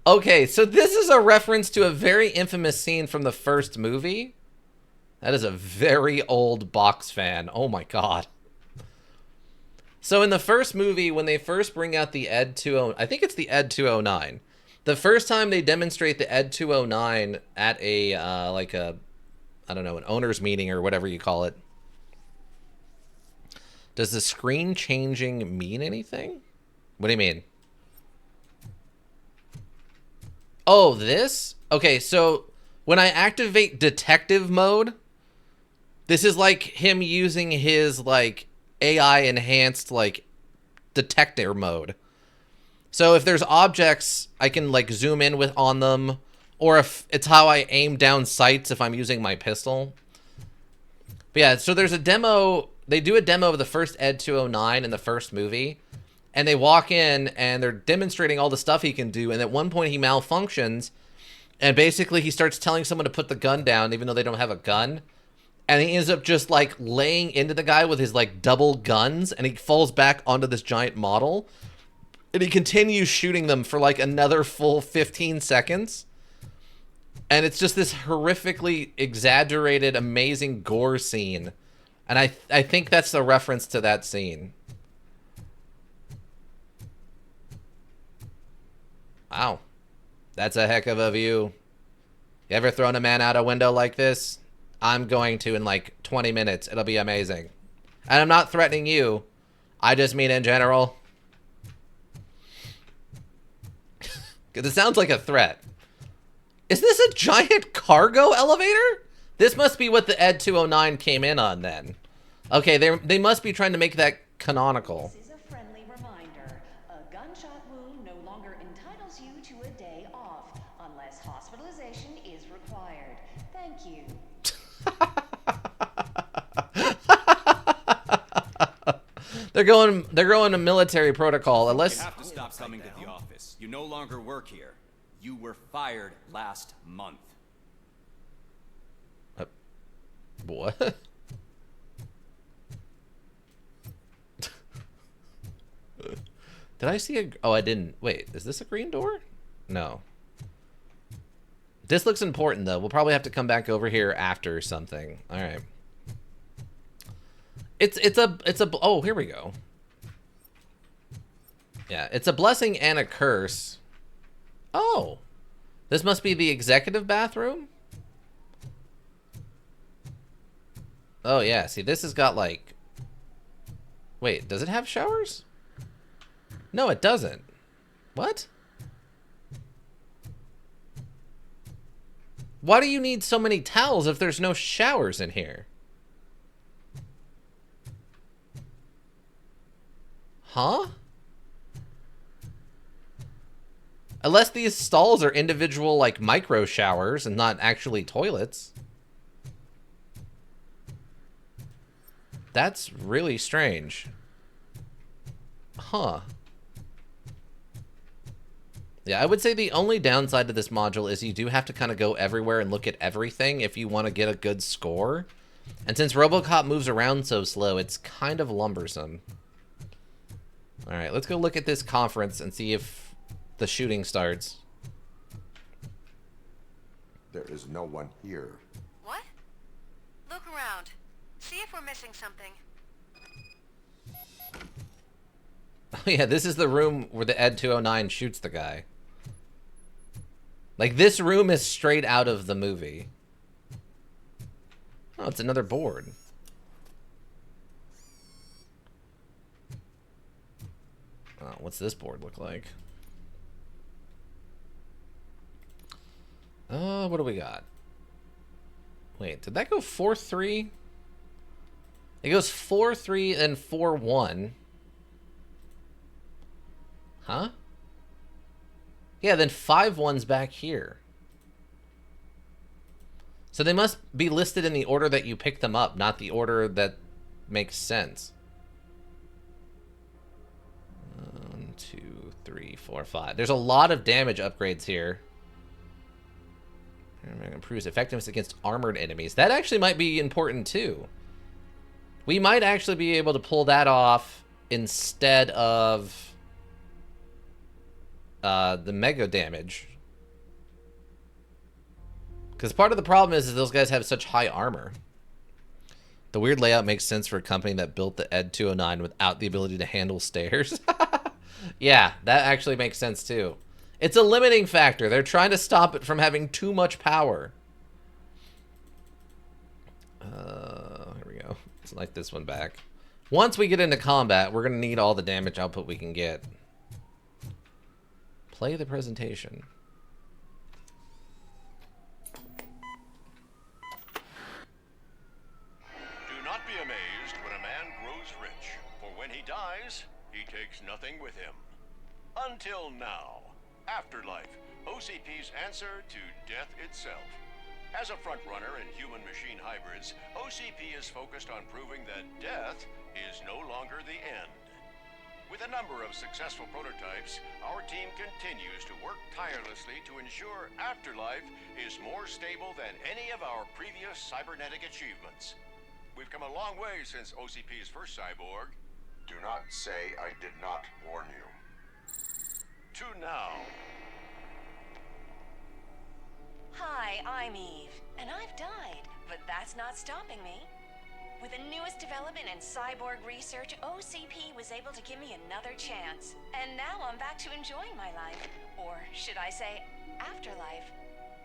Okay, so this is a reference to a very infamous scene from the first movie. That is a very old box fan. Oh my god. So in the first movie, when they first bring out the ED 209, I think it's the ED 209. The first time they demonstrate the ED 209 at a, like a, I don't know, an owner's meeting or whatever you call it. Does the screen changing mean anything? What do you mean? Oh, this? Okay, so when I activate detective mode, this is like him using his, like, AI enhanced, like, detector mode. So if there's objects, I can, like, zoom in on them, or if it's how I aim down sights if I'm using my pistol. But yeah, so there's a demo, they do a demo of the first ED 209 in the first movie, and they walk in and they're demonstrating all the stuff he can do, and at one point he malfunctions, and basically he starts telling someone to put the gun down even though they don't have a gun. And he ends up just, like, laying into the guy with his, like, double guns, and he falls back onto this giant model. And he continues shooting them for, like, another full 15 seconds. And it's just this horrifically exaggerated, amazing gore scene. And I think that's the reference to that scene. Wow. That's a heck of a view. You ever thrown a man out a window like this? I'm going to in like 20 minutes. It'll be amazing. And I'm not threatening you. I just mean in general. Because it sounds like a threat. Is this a giant cargo elevator? This must be what the ED 209 came in on then. Okay, they must be trying to make that canonical. This is a friendly reminder. A gunshot wound no longer entitles you to a day off unless hospitalization is required. Thank you. They're going to military protocol unless you have to stop coming to the office. You no longer work here. You were fired last month. What? Did I see a... Oh, I didn't. Wait, is this a green door? No. This looks important, though. We'll probably have to come back over here after something. All right. It's a oh, here we go. Yeah, it's a blessing and a curse. Oh. This must be the executive bathroom? Oh yeah, see this has got like... Wait, does it have showers? No, it doesn't. What? Why do you need so many towels if there's no showers in here? Huh? Unless these stalls are individual, like, micro showers and not actually toilets. That's really strange. Huh. Yeah, I would say the only downside to this module is you do have to kind of go everywhere and look at everything if you want to get a good score. And since RoboCop moves around so slow, it's kind of lumbersome. Alright, let's go look at this conference and see if the shooting starts. There is no one here. What? Look around. See if we're missing something. Oh yeah, this is the room where the Ed 209 shoots the guy. Like, this room is straight out of the movie. Oh, it's another board. Oh, what's this board look like? What do we got? Wait, did that go 4-3? It goes 4-3 and 4-1. Huh? Yeah, then 5-1's back here. So they must be listed in the order that you pick them up, not the order that makes sense. 1, 2, 3, 4, 5. There's a lot of damage upgrades here. Improves effectiveness against armored enemies. That actually might be important too. We might actually be able to pull that off instead of the mega damage. Because part of the problem is those guys have such high armor. The weird layout makes sense for a company that built the Ed 209 without the ability to handle stairs. Yeah, that actually makes sense too. It's a limiting factor. They're trying to stop it from having too much power. Here we go. Let's light this one back. Once we get into combat, we're going to need all the damage output we can get. Play the presentation. Do not be amazed when a man grows rich, for when he dies, he takes nothing with him. Until now. Afterlife, OCP's answer to death itself. As a frontrunner in human-machine hybrids, OCP is focused on proving that death is no longer the end. With a number of successful prototypes, our team continues to work tirelessly to ensure Afterlife is more stable than any of our previous cybernetic achievements. We've come a long way since OCP's first cyborg. Do not say I did not warn you. To now. Hi, I'm Eve, and I've died, but that's not stopping me. With the newest development in cyborg research, OCP was able to give me another chance. And now I'm back to enjoying my life. Or should I say, afterlife.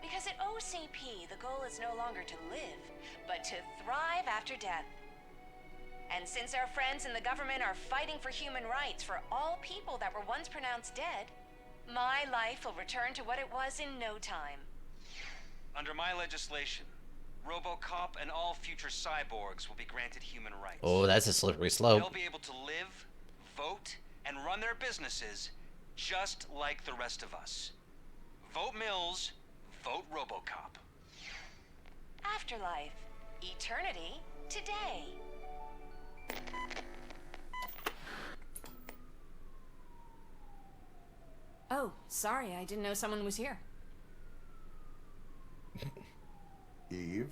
Because at OCP, the goal is no longer to live, but to thrive after death. And since our friends in the government are fighting for human rights for all people that were once pronounced dead, my life will return to what it was in no time. Under my legislation, RoboCop and all future cyborgs will be granted human rights. Oh, that's a slippery slope. They'll be able to live, vote, and run their businesses just like the rest of us. Vote Mills, vote RoboCop. Afterlife. Eternity. Today. Oh, sorry, I didn't know someone was here. Eve,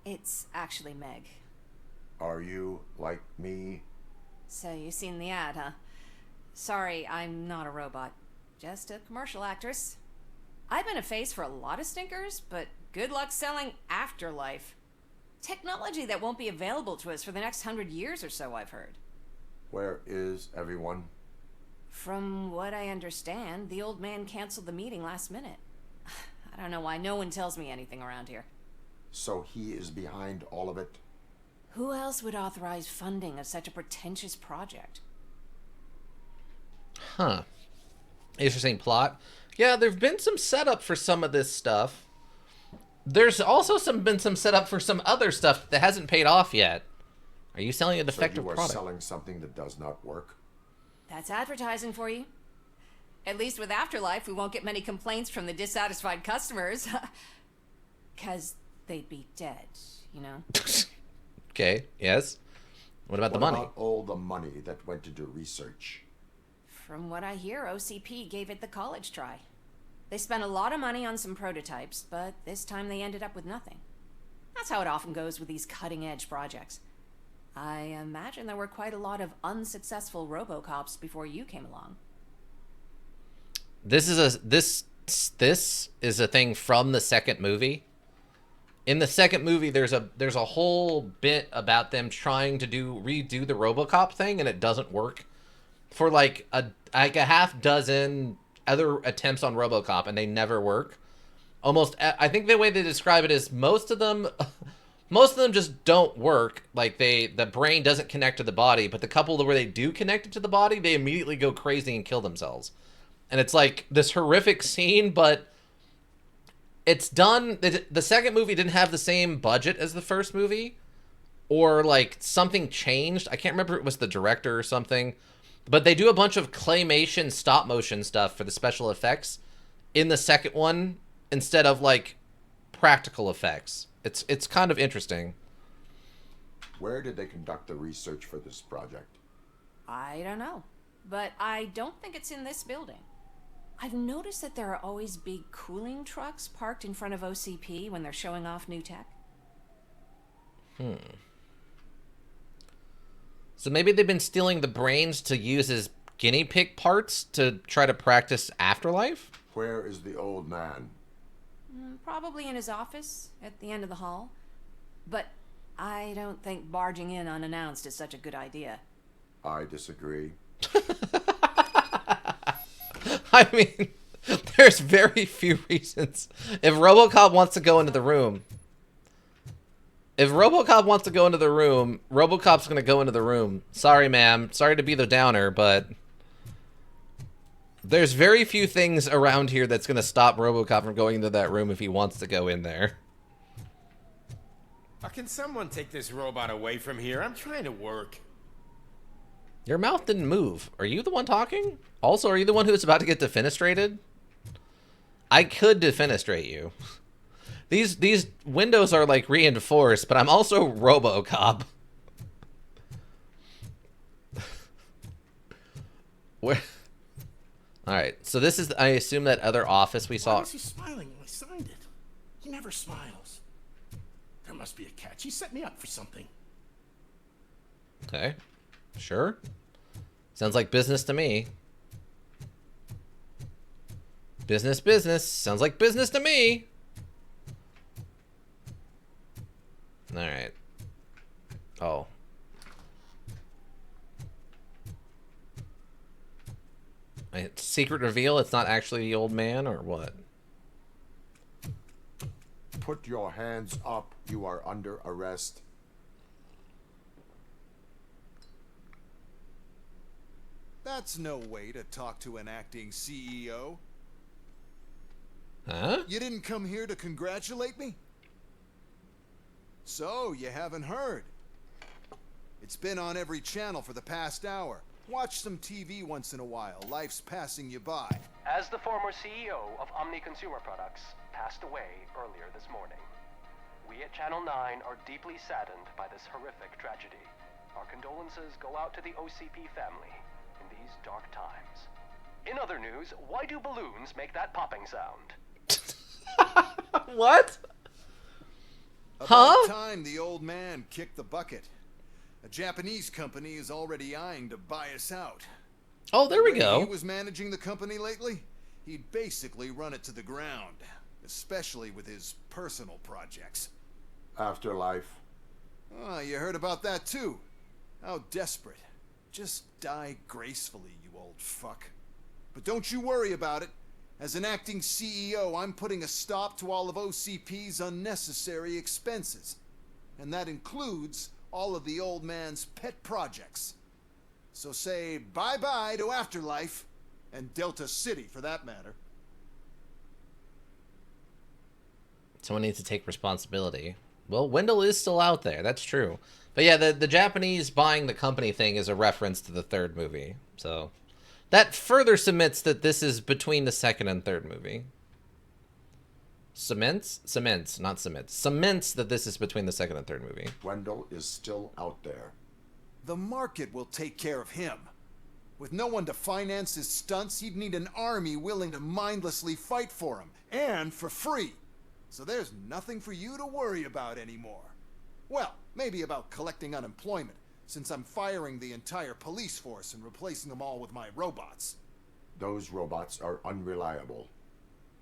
It's actually Meg. are you like me? So you've seen the ad, huh? Sorry, I'm not a robot. Just a commercial actress. I've been a face for a lot of stinkers, but good luck selling Afterlife. Technology that won't be available to us for the next 100 years or so, I've heard. Where is everyone? From what I understand, the old man canceled the meeting last minute. I don't know why no one tells me anything around here. So he is behind all of it? Who else would authorize funding of such a pretentious project? Huh. Interesting plot. Yeah, there've been some setup for some of this stuff. There's also been some setup for some other stuff that hasn't paid off yet. Are you selling a defective product? product? Selling something that does not work? That's advertising for you. At least with Afterlife, we won't get many complaints from the dissatisfied customers. 'Cause they'd be dead, you know? Okay, yes. What about the money? What about all the money that went into research? From what I hear, OCP gave it the college try. They spent a lot of money on some prototypes, but this time they ended up with nothing. That's how it often goes with these cutting-edge projects. I imagine there were quite a lot of unsuccessful RoboCops before you came along. This is a thing from the second movie. In the second movie, there's a whole bit about them trying to redo the RoboCop thing, and it doesn't work. For like a half dozen other attempts on RoboCop, and they never work. Almost, I think the way they describe it is most of them just don't work. Like the brain doesn't connect to the body, but the couple where they do connect it to the body, they immediately go crazy and kill themselves. And it's like this horrific scene, but it's done. The second movie didn't have the same budget as the first movie, or like something changed. I can't remember if it was the director or something, but they do a bunch of claymation stop motion stuff for the special effects in the second one instead of like practical effects. It's kind of interesting. Where did they conduct the research for this project? I don't know, but I don't think it's in this building. I've noticed that there are always big cooling trucks parked in front of OCP when they're showing off new tech. So maybe they've been stealing the brains to use as guinea pig parts to try to practice Afterlife? Where is the old man? Probably in his office at the end of the hall. But I don't think barging in unannounced is such a good idea. I disagree. I mean, there's very few reasons. If RoboCop wants to go into the room, RoboCop's going to go into the room. Sorry, ma'am. Sorry to be the downer, but there's very few things around here that's going to stop RoboCop from going into that room if he wants to go in there. Can someone take this robot away from here? I'm trying to work. Your mouth didn't move. Are you the one talking? Also, are you the one who's about to get defenestrated? I could defenestrate you. These windows are like reinforced, but I'm also RoboCop. Where? All right. So this is, I assume, that other office we saw. Why was he smiling when I signed it? He never smiles. There must be a catch. He set me up for something. Okay. Sure. Sounds like business to me. Business. Sounds like business to me. All right. Oh. Secret reveal, it's not actually the old man, or what? Put your hands up. You are under arrest. That's no way to talk to an acting CEO. Huh? You didn't come here to congratulate me? So, you haven't heard. It's been on every channel for the past hour. Watch some TV once in a while. Life's passing you by. As the former CEO of Omni Consumer Products passed away earlier this morning, we at Channel 9 are deeply saddened by this horrific tragedy. Our condolences go out to the OCP family in these dark times. In other news, why do balloons make that popping sound? What? About time the old man kicked the bucket. A Japanese company is already eyeing to buy us out. Oh, there we The way go. He was managing the company lately. He'd basically run it to the ground, especially with his personal projects. Afterlife. Oh, you heard about that too. How desperate. Just die gracefully, you old fuck. But don't you worry about it. As an acting CEO, I'm putting a stop to all of OCP's unnecessary expenses. And that includes all of the old man's pet projects. So say bye-bye to Afterlife, and Delta City for that matter. Someone needs to take responsibility. Well, Wendell is still out there. That's true. But yeah, the Japanese buying the company thing is a reference to the third movie. So that further cements that this is between the second and third movie. Cements that this is between the second and third movie. Wendell is still out there. The market will take care of him. With no one to finance his stunts, he'd need an army willing to mindlessly fight for him, and for free. So there's nothing for you to worry about anymore. Well, maybe about collecting unemployment, since I'm firing the entire police force and replacing them all with my robots. Those robots are unreliable.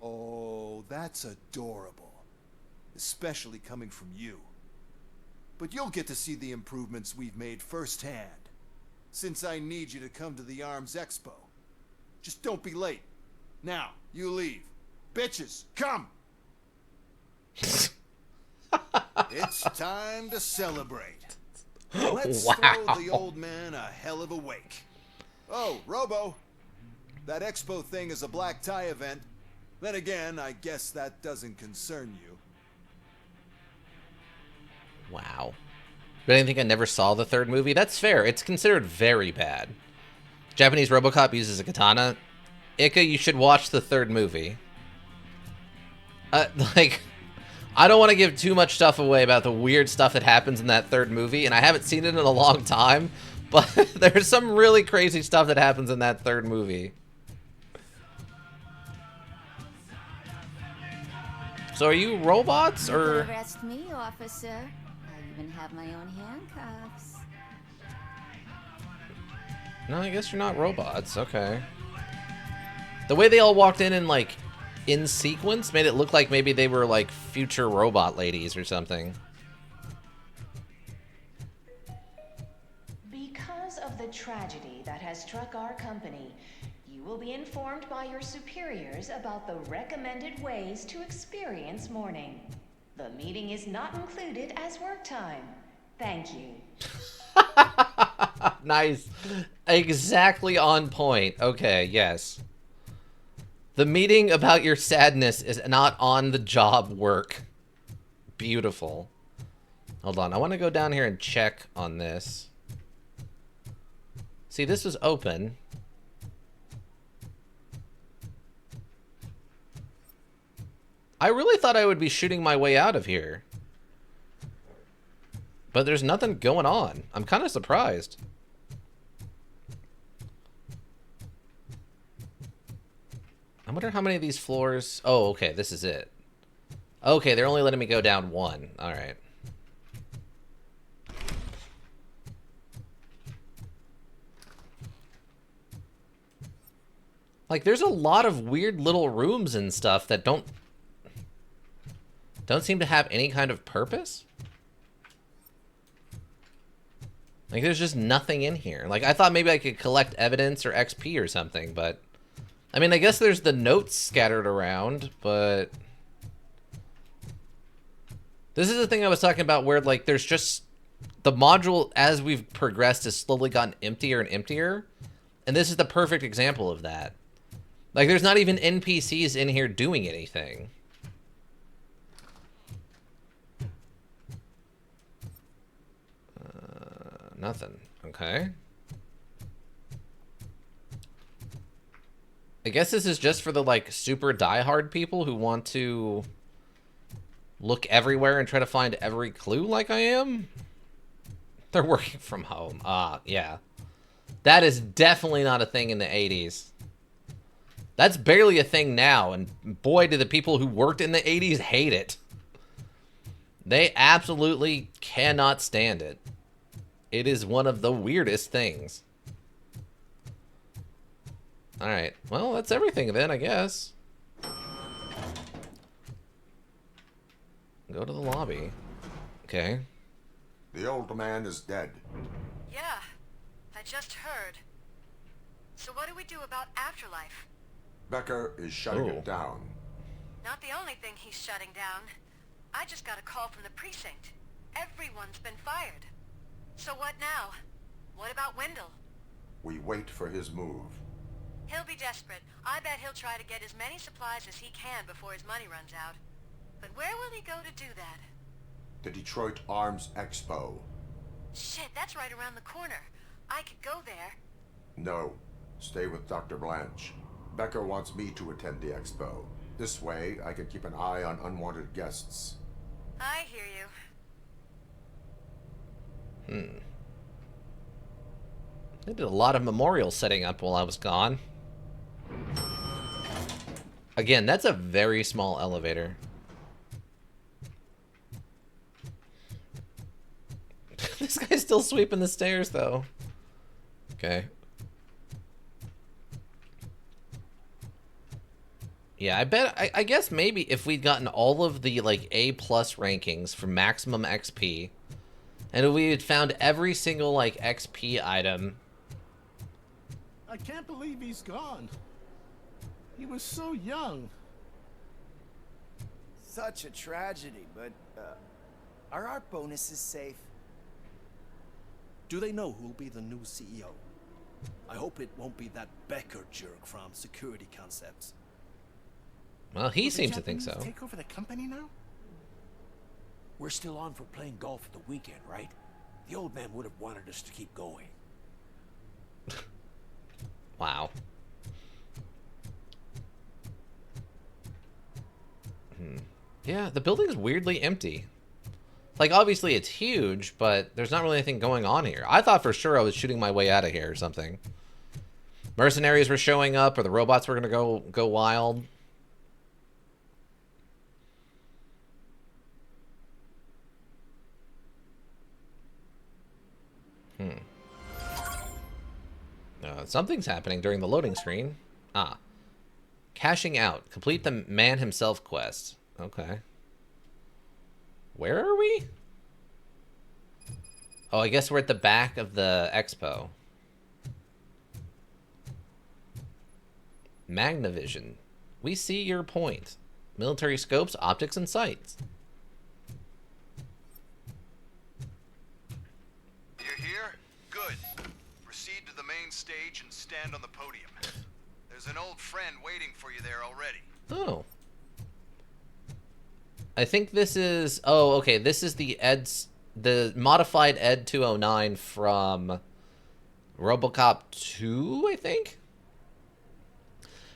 Oh, that's adorable. Especially coming from you. But you'll get to see the improvements we've made firsthand. Since I need you to come to the Arms Expo. Just don't be late. Now, you leave. Bitches, come! It's time to celebrate. Let's throw the old man a hell of a wake. Oh, Robo. That expo thing is a black tie event. Then again, I guess that doesn't concern you. Wow. But I think I never saw the third movie. That's fair. It's considered very bad. Japanese RoboCop uses a katana. Ika, you should watch the third movie. Like, I don't want to give too much stuff away about the weird stuff that happens in that third movie, and I haven't seen it in a long time, but there's some really crazy stuff that happens in that third movie. So are you robots, or...? Arrest me, officer. I even have my own handcuffs. No, I guess you're not robots. Okay. The way they all walked in and, like, in sequence made it look like maybe they were, like, future robot ladies or something. Because of the tragedy that has struck our company, you will be informed by your superiors about the recommended ways to experience mourning. The meeting is not included as work time. Thank you. Nice. Exactly on point. Okay, yes. The meeting about your sadness is not on the job work. Beautiful. Hold on, I want to go down here and check on this. See, this was open. I really thought I would be shooting my way out of here. But there's nothing going on. I'm kind of surprised. I wonder how many of these floors... Oh, okay, this is it. Okay, they're only letting me go down one. Alright. Like, there's a lot of weird little rooms and stuff that don't seem to have any kind of purpose. Like, there's just nothing in here. Like, I thought maybe I could collect evidence or XP or something, but... I mean, I guess there's the notes scattered around, but... This is the thing I was talking about where, like, there's just... The module, as we've progressed, has slowly gotten emptier and emptier. And this is the perfect example of that. Like, there's not even NPCs in here doing anything. Nothing. Okay. I guess this is just for the, like, super diehard people who want to look everywhere and try to find every clue like I am. They're working from home. Yeah. That is definitely not a thing in the 80s. That's barely a thing now, and boy, do the people who worked in the 80s hate it. They absolutely cannot stand it. It is one of the weirdest things. Alright, well, that's everything then, I guess. Go to the lobby. Okay. The old man is dead. Yeah, I just heard. So what do we do about afterlife? Becker is shutting it down. Not the only thing he's shutting down. I just got a call from the precinct. Everyone's been fired. So what now? What about Wendell? We wait for his move. He'll be desperate. I bet he'll try to get as many supplies as he can before his money runs out. But where will he go to do that? The Detroit Arms Expo. Shit, that's right around the corner. I could go there. No. Stay with Dr. Blanche. Becker wants me to attend the expo. This way, I can keep an eye on unwanted guests. I hear you. They did a lot of memorials setting up while I was gone. Again, that's a very small elevator. This guy's still sweeping the stairs, though. Okay. Yeah, I guess maybe if we'd gotten all of the, like, A+ rankings for maximum XP, and if we had found every single, like, XP item... I can't believe he's gone. He was so young. Such a tragedy, but, are our bonuses safe? Do they know who'll be the new CEO? I hope it won't be that Becker jerk from Security Concepts. Well, he seems to think so. Take over the company now? We're still on for playing golf at the weekend, right? The old man would have wanted us to keep going. Wow. Yeah, the building's weirdly empty. Like, obviously it's huge, but there's not really anything going on here. I thought for sure I was shooting my way out of here or something. Mercenaries were showing up, or the robots were gonna go wild. Something's happening during the loading screen. Cashing out. Complete the man himself quest. Okay. Where are we? Oh, I guess we're at the back of the expo. Magnavision. We see your point. Military scopes, optics, and sights. You're here? Good. Proceed to the main stage and stand on the podium. There's an old friend waiting for you there already. Oh. I think this is... Oh, okay. This is the modified Ed 209 from RoboCop 2, I think?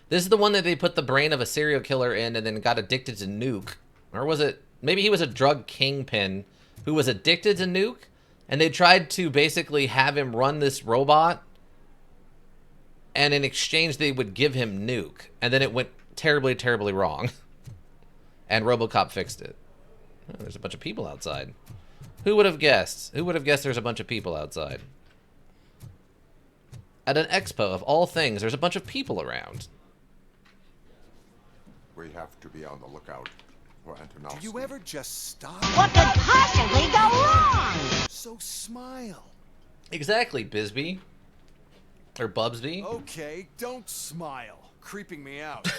This is the one that they put the brain of a serial killer in and then got addicted to nuke. Or was it... Maybe he was a drug kingpin who was addicted to nuke, and they tried to basically have him run this robot, and in exchange they would give him nuke. And then it went terribly, terribly wrong. And RoboCop fixed it. Oh, there's a bunch of people outside. Who would have guessed? Who would have guessed there's a bunch of people outside? At an expo of all things, there's a bunch of people around. We have to be on the lookout for Antonovsky. Do you ever just stop? What could possibly go wrong? So smile. Exactly, Bisbee. Or Bubsby. Okay, don't smile. Creeping me out.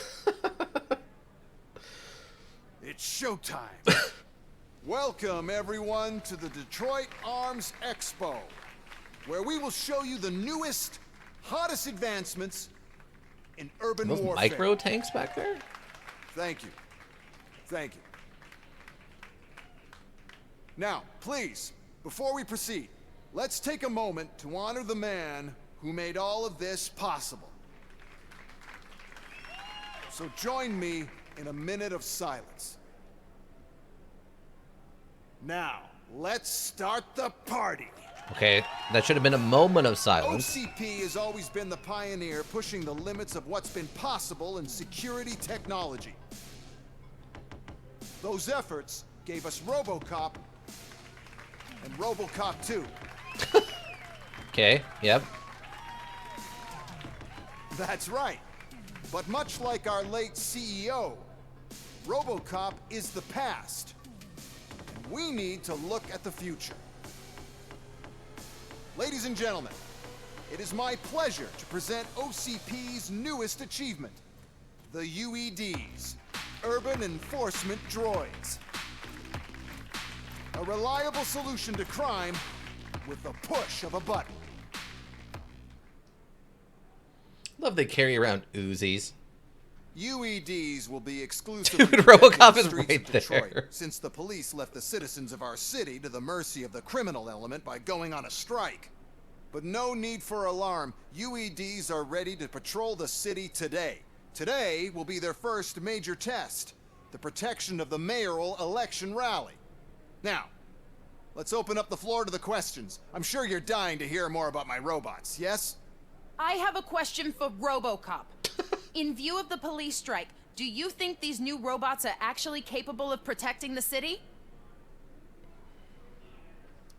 It's showtime. Welcome, everyone, to the Detroit Arms Expo, where we will show you the newest, hottest advancements in urban Those warfare. micro tanks back there? Thank you. Thank you. Now, please, before we proceed, let's take a moment to honor the man who made all of this possible. So join me in a minute of silence. Now, let's start the party. Okay, that should have been a moment of silence. OCP has always been the pioneer pushing the limits of what's been possible in security technology. Those efforts gave us RoboCop and RoboCop 2. Okay, yep. That's right. But much like our late CEO, RoboCop is the past. And we need to look at the future. Ladies and gentlemen, it is my pleasure to present OCP's newest achievement, the UEDs, Urban Enforcement Droids. A reliable solution to crime with the push of a button. Love they carry around Uzis. UEDs will be exclusively Dude, protecting RoboCop the is streets right of Detroit, there. since the police left the citizens of our city to the mercy of the criminal element by going on a strike. But no need for alarm. UEDs are ready to patrol the city today. Today will be their first major test, the protection of the mayoral election rally. Now, let's open up the floor to the questions. I'm sure you're dying to hear more about my robots, yes? I have a question for RoboCop. In view of the police strike, do you think these new robots are actually capable of protecting the city?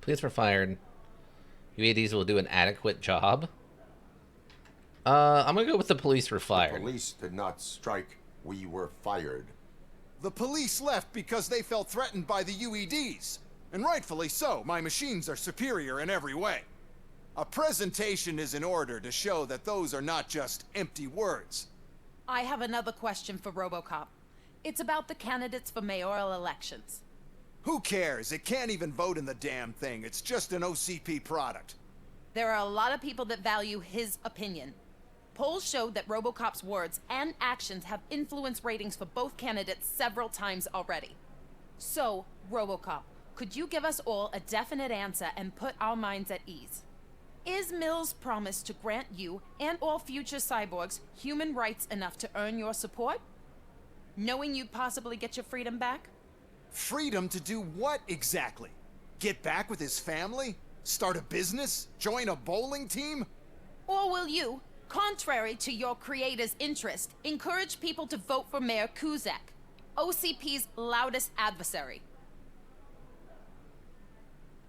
Police were fired. UADs will do an adequate job. I'm gonna go with the police were fired. The police did not strike. We were fired. The police left because they felt threatened by the UEDs. And rightfully so. My machines are superior in every way. A presentation is in order to show that those are not just empty words. I have another question for RoboCop. It's about the candidates for mayoral elections. Who cares? It can't even vote in the damn thing. It's just an OCP product. There are a lot of people that value his opinion. Polls show that RoboCop's words and actions have influenced ratings for both candidates several times already. So, RoboCop, could you give us all a definite answer and put our minds at ease? Is Mills' promise to grant you and all future cyborgs human rights enough to earn your support? Knowing you'd possibly get your freedom back? Freedom to do what exactly? Get back with his family? Start a business? Join a bowling team? Or will you, contrary to your creator's interest, encourage people to vote for Mayor Kuzak, OCP's loudest adversary?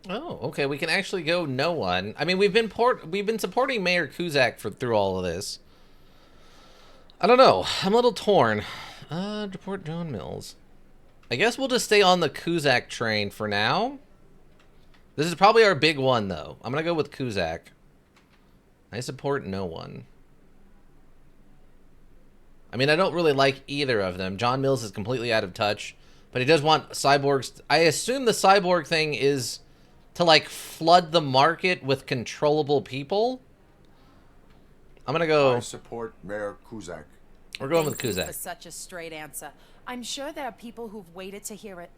Oh, okay. We can actually go no one. I mean, we've been supporting Mayor Kuzak through all of this. I don't know. I'm a little torn. Deport John Mills. I guess we'll just stay on the Kuzak train for now. This is probably our big one, though. I'm gonna go with Kuzak. I support no one. I mean, I don't really like either of them. John Mills is completely out of touch, but he does want cyborgs. I assume the cyborg thing is to, like, flood the market with controllable people. I'm gonna go. I support Mayor Kuzak. We're going with Thank you Kuzak. for such a straight answer. I'm sure there are people who've waited to hear it.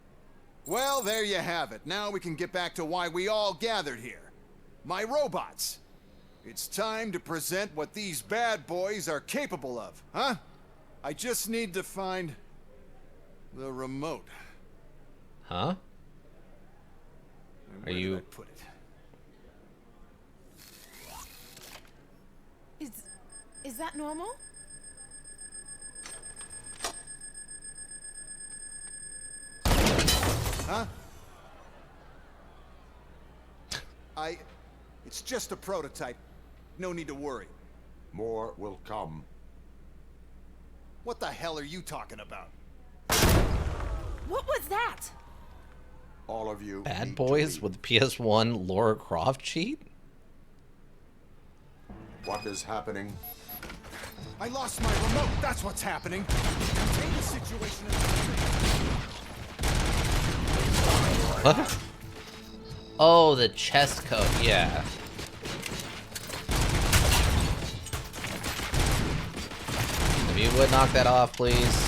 Well, there you have it. Now we can get back to why we all gathered here. My robots. It's time to present what these bad boys are capable of, huh? I just need to find the remote. Huh? Where did I put it? Is that normal? Huh? It's just a prototype. No need to worry. More will come. What the hell are you talking about? What was that? All of you. Bad Boys with PS1 Lara Croft cheat? What is happening? I lost my remote. That's what's happening. Contain the situation. What? Oh, the chest coat. Yeah. If you would knock that off, please.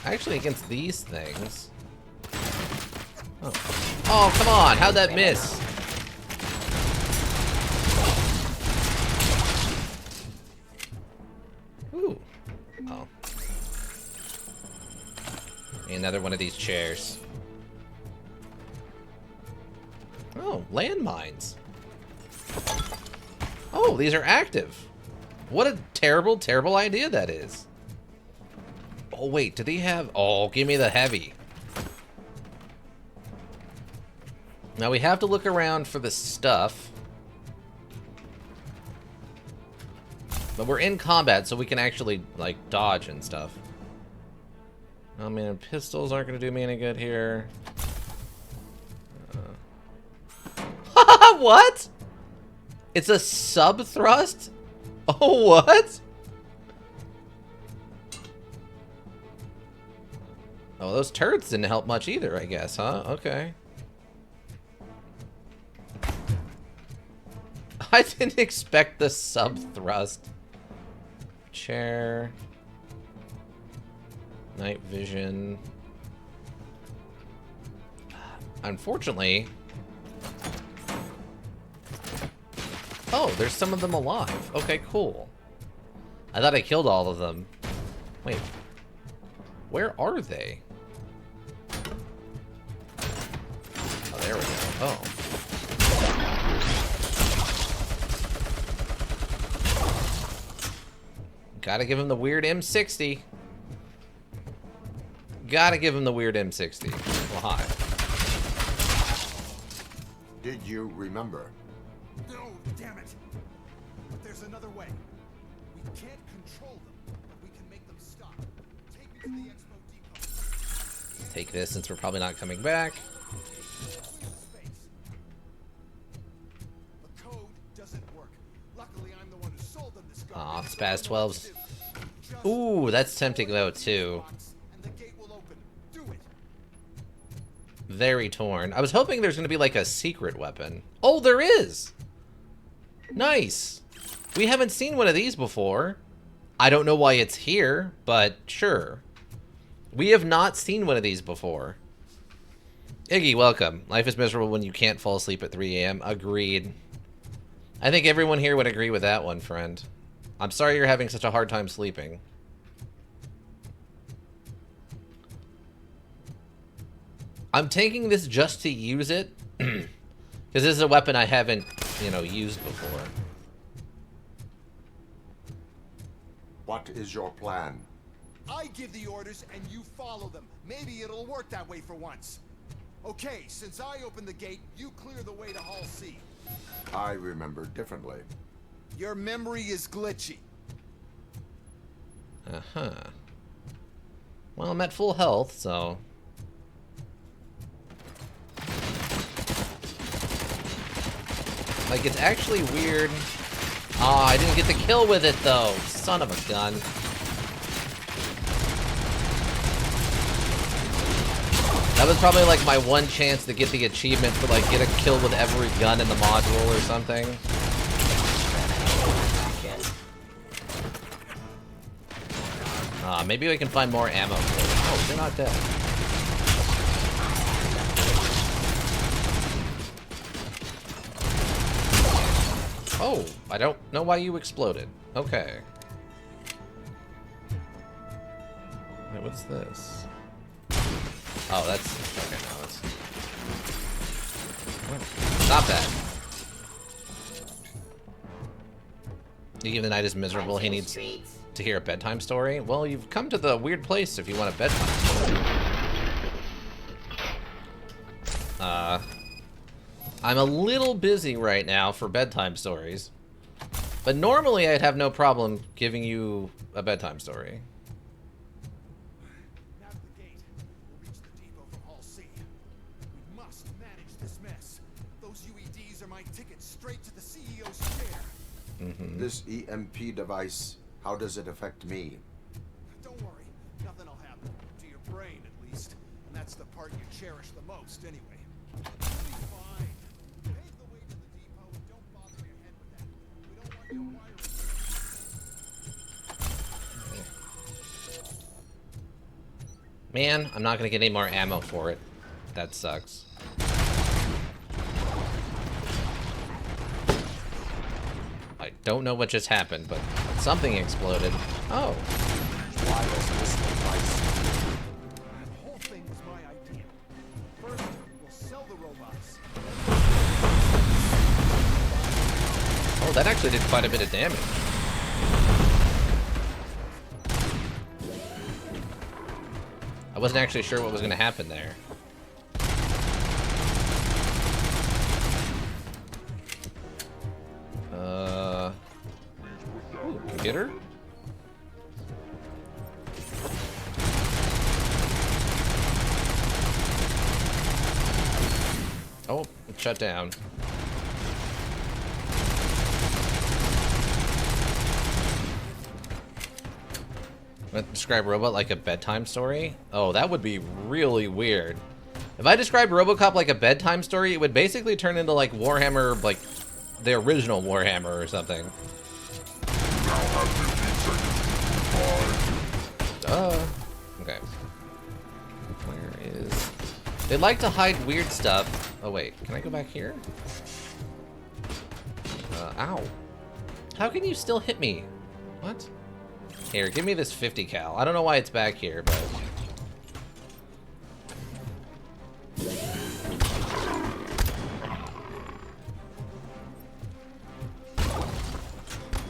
Actually, against these things. Oh, come on. How'd that miss? Ooh. Oh. Another one of these chairs. Oh, landmines. Oh, these are active. What a terrible, terrible idea that is. Oh, wait, did he have... Oh, give me the heavy. Now, we have to look around for the stuff. But we're in combat, so we can actually, like, dodge and stuff. Oh man, pistols aren't gonna do me any good here. What? It's a sub-thrust? Oh, what? Oh, those turrets didn't help much either, I guess, huh? Okay. I didn't expect the sub-thrust. Chair. Night vision. Unfortunately... Oh, there's some of them alive. Okay, cool. I thought I killed all of them. Wait. Where are they? Oh, there we go. Oh. Gotta give him the weird M60. Gotta give him the weird M60. Well, hi. Did you remember? No, damn it. But there's another way. We can't control them, but we can make them stop. Take me to the expo depot. Take this since we're probably not coming back. The code doesn't work. Luckily, I'm the one who sold them this garbage. Aw, Spaz 12s. Ooh, that's tempting though too. And the gate will open. Do it. Very torn. I was hoping there's gonna be like a secret weapon. Oh, there is! Nice! We haven't seen one of these before. I don't know why it's here, but sure. We have not seen one of these before. Iggy, welcome. Life is miserable when you can't fall asleep at 3 a.m. Agreed. I think everyone here would agree with that one, friend. I'm sorry you're having such a hard time sleeping. I'm taking this just to use it. Because this is a weapon I haven't, you know, used before. What is your plan? I give the orders and you follow them. Maybe it'll work that way for once. Okay, since I opened the gate, you clear the way to Hall C. I remember differently. Your memory is glitchy. Uh-huh. Well, I'm at full health, so... Like, it's actually weird. Oh, I didn't get the kill with it, though. Son of a gun. That was probably, like, my one chance to get the achievement for, like, get a kill with every gun in the module or something. Maybe we can find more ammo. Oh, they're not dead. Oh, I don't know why you exploded. Okay. Wait, what's this? Oh, that's... Okay, no, that's... Stop that. You give the night is miserable, he needs to hear a bedtime story? Well, you've come to the weird place if you want a bedtime story. I'm a little busy right now for bedtime stories. But normally I'd have no problem giving you a bedtime story. Now to the gate. We'll reach the depot from Hall C. We must manage this mess. Those UEDs are my ticket straight to the CEO's chair. Mm-hmm. This EMP device, how does it affect me? Don't worry, nothing will happen. To your brain, at least. And that's the part you cherish the most, anyway. You'll be fine. Pave the way to the depot and don't bother your head with that. We don't want your wiring. Man, I'm not gonna get any more ammo for it. That sucks. I don't know what just happened, but something exploded. Oh. Why does this device? That whole thing was my idea. First, we'll sell the robots. Oh, that actually did quite a bit of damage. I wasn't actually sure what was going to happen there. Ooh, can computer? Oh, it shut down. Describe Robot like a bedtime story? Oh, that would be really weird. If I described RoboCop like a bedtime story, it would basically turn into like Warhammer, like the original Warhammer or something. Okay. Where is... They like to hide weird stuff. Oh wait, can I go back here? Ow. How can you still hit me? What? Here, give me this 50 cal. I don't know why it's back here, but...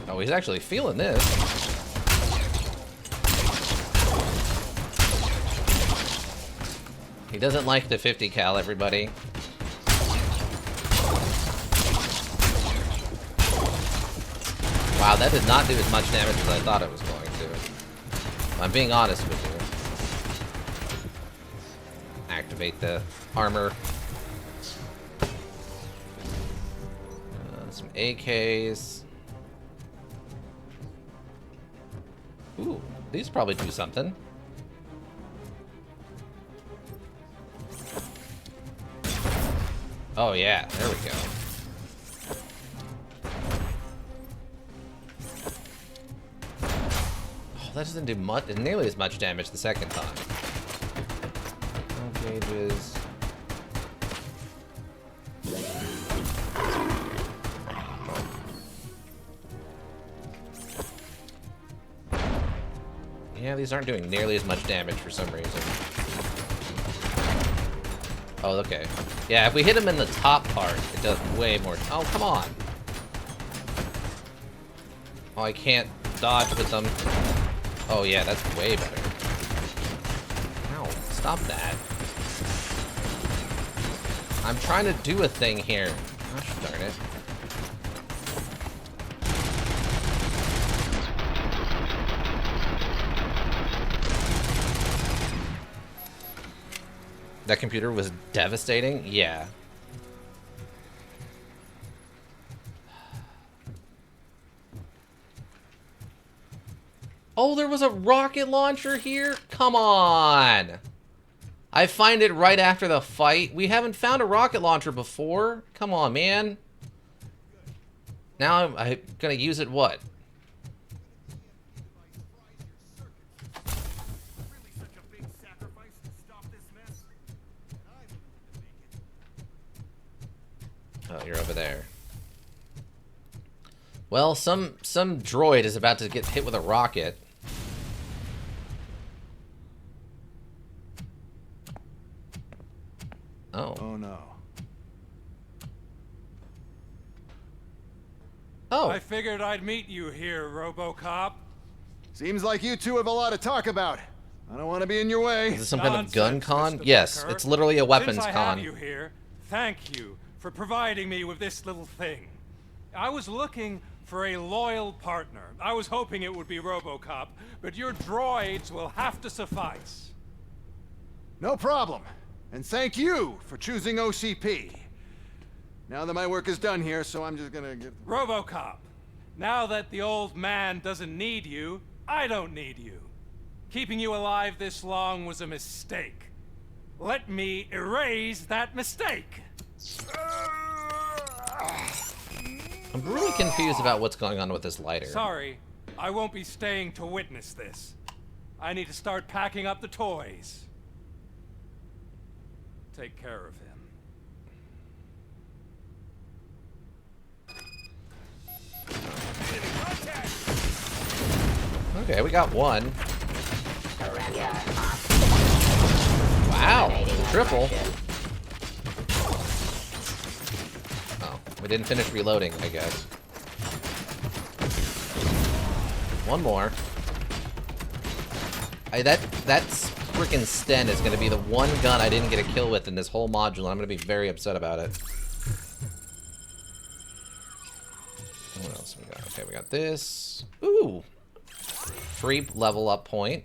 Oh, he's actually feeling this. He doesn't like the 50 cal, everybody. Wow, that did not do as much damage as I thought it was going to. I'm being honest with you. Activate the armor. Some AKs. Ooh, these probably do something. Oh yeah, there we go. Oh, that doesn't do much, nearly as much damage the second time. 12 gauges. Yeah, these aren't doing nearly as much damage for some reason. Oh, okay. Yeah, if we hit him in the top part, it does way more. Oh, come on. Oh, I can't dodge with them. Oh, yeah, that's way better. Ow, stop that. I'm trying to do a thing here. Gosh darn it. That computer was devastating? Yeah. Oh, there was a rocket launcher here? Come on! I find it right after the fight. We haven't found a rocket launcher before. Come on, man. Now I'm gonna use it what? Oh, you're over there. Well, some droid is about to get hit with a rocket. Oh. Oh no. Oh. I figured I'd meet you here, RoboCop. Seems like you two have a lot to talk about. I don't want to be in your way. Is this some kind of gun con? Yes, it's literally a weapons Since I con. have you here, thank you for providing me with this little thing. I was looking for a loyal partner. I was hoping it would be RoboCop, but your droids will have to suffice. No problem. And thank you for choosing OCP. Now that my work is done here, so I'm just gonna get... RoboCop, now that the old man doesn't need you, I don't need you. Keeping you alive this long was a mistake. Let me erase that mistake. I'm really confused about what's going on with this lighter. Sorry, I won't be staying to witness this. I need to start packing up the toys. Take care of him. Okay, we got one. Wow, triple. Oh, we didn't finish reloading, I guess. One more. That freaking Sten is going to be the one gun I didn't get a kill with in this whole module, and I'm going to be very upset about it. What else we got? Okay, we got this. Ooh! Free level up point.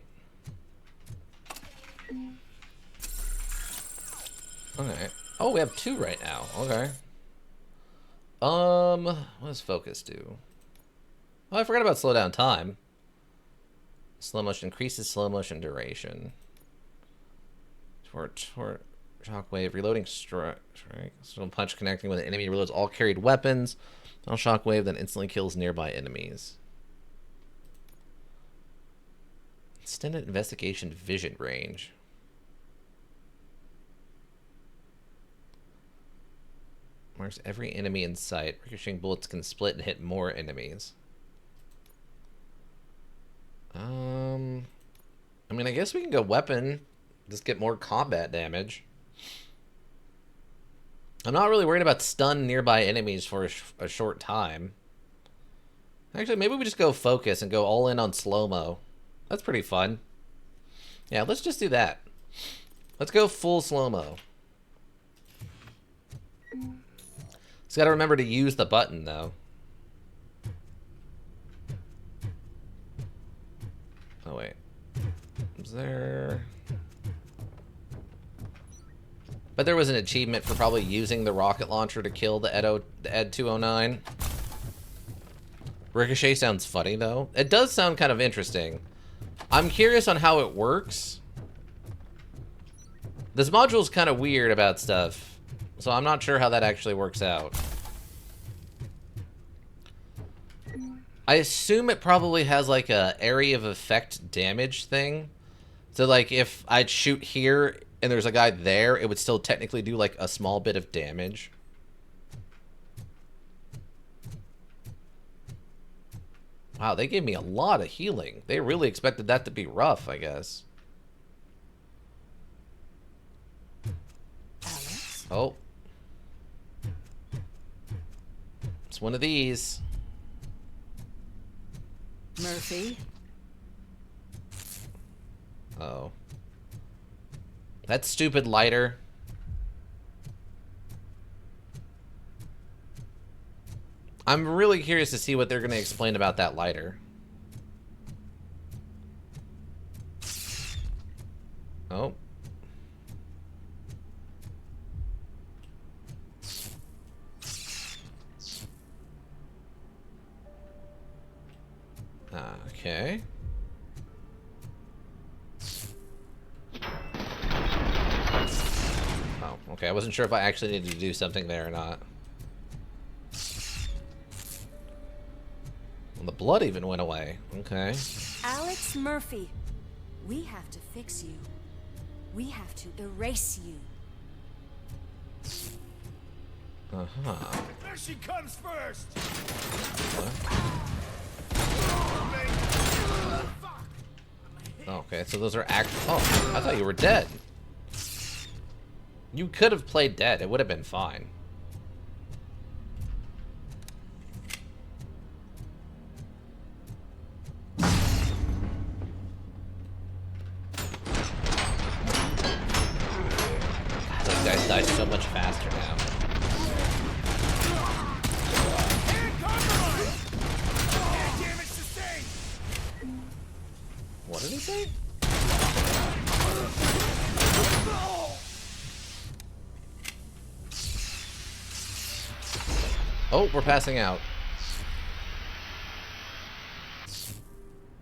Okay. Oh, we have 2 right now. Okay. What does focus do? Oh, I forgot about slow down time. Slow motion increases slow motion duration. Shockwave, reloading strike. Stone punch connecting with an enemy reloads all carried weapons. Final shockwave then instantly kills nearby enemies. Extended investigation vision range. Marks every enemy in sight. Ricocheting bullets can split and hit more enemies. I mean, I guess we can go weapon. Just get more combat damage. I'm not really worried about stun nearby enemies for a short time. Actually, maybe we just go focus and go all in on slow-mo. That's pretty fun. Yeah, let's just do that. Let's go full slow-mo. Just gotta remember to use the button, though. Oh, wait. Was there... But there was an achievement for probably using the rocket launcher to kill the Ed 209. Ricochet sounds funny, though. It does sound kind of interesting. I'm curious on how it works. This module's kind of weird about stuff, so I'm not sure how that actually works out. I assume it probably has like a area of effect damage thing. So like if I'd shoot here and there's a guy there, it would still technically do like a small bit of damage. Wow, they gave me a lot of healing. They really expected that to be rough, I guess. Alex? Oh. It's one of these. Murphy? Oh. That stupid lighter. I'm really curious to see what they're going to explain about that lighter. Oh. Okay. Oh, okay. I wasn't sure if I actually needed to do something there or not. Well, the blood even went away. Okay. Alex Murphy, we have to fix you. We have to erase you. Uh-huh. There she comes first! Okay, so those are Oh, I thought you were dead. You could have played dead. It would have been fine. God, those guys die so much faster now. What did he say? Oh, we're passing out.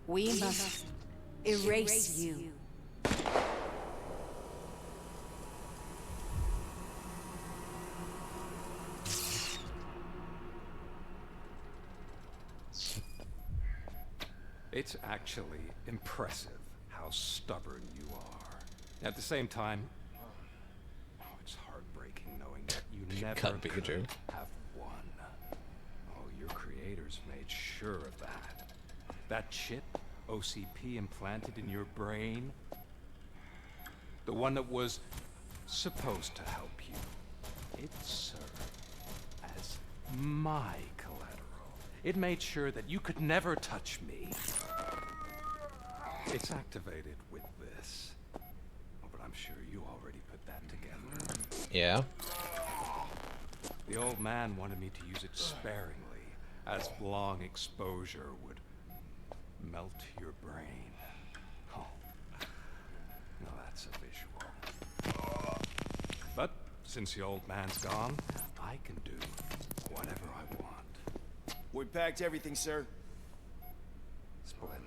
We must erase you. It's actually impressive how stubborn you are. At the same time, it's heartbreaking knowing that you never could have won. Oh, your creators made sure of that. That chip OCP implanted in your brain, the one that was supposed to help you, it served as my collateral. It made sure that you could never touch me. It's activated with this. Oh, but I'm sure you already put that together. Yeah. The old man wanted me to use it sparingly, as long exposure would melt your brain. Oh, now that's a visual. But since the old man's gone, I can do whatever I want. We packed everything, sir. Splendid.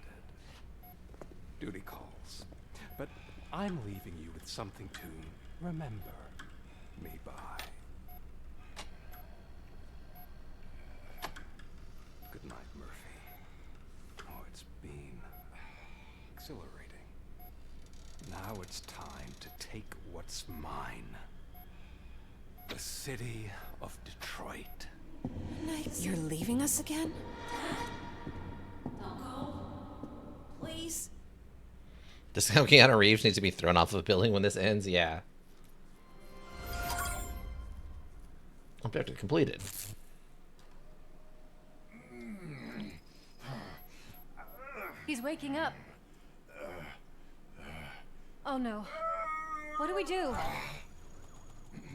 Duty calls. But I'm leaving you with something to remember me by. Good night, Murphy. Oh, it's been exhilarating. Now it's time to take what's mine. The city of Detroit. You're leaving us again? Don't go. Please. Does Keanu Reeves needs to be thrown off of a building when this ends? Yeah. Objective completed. He's waking up. Oh no. What do we do?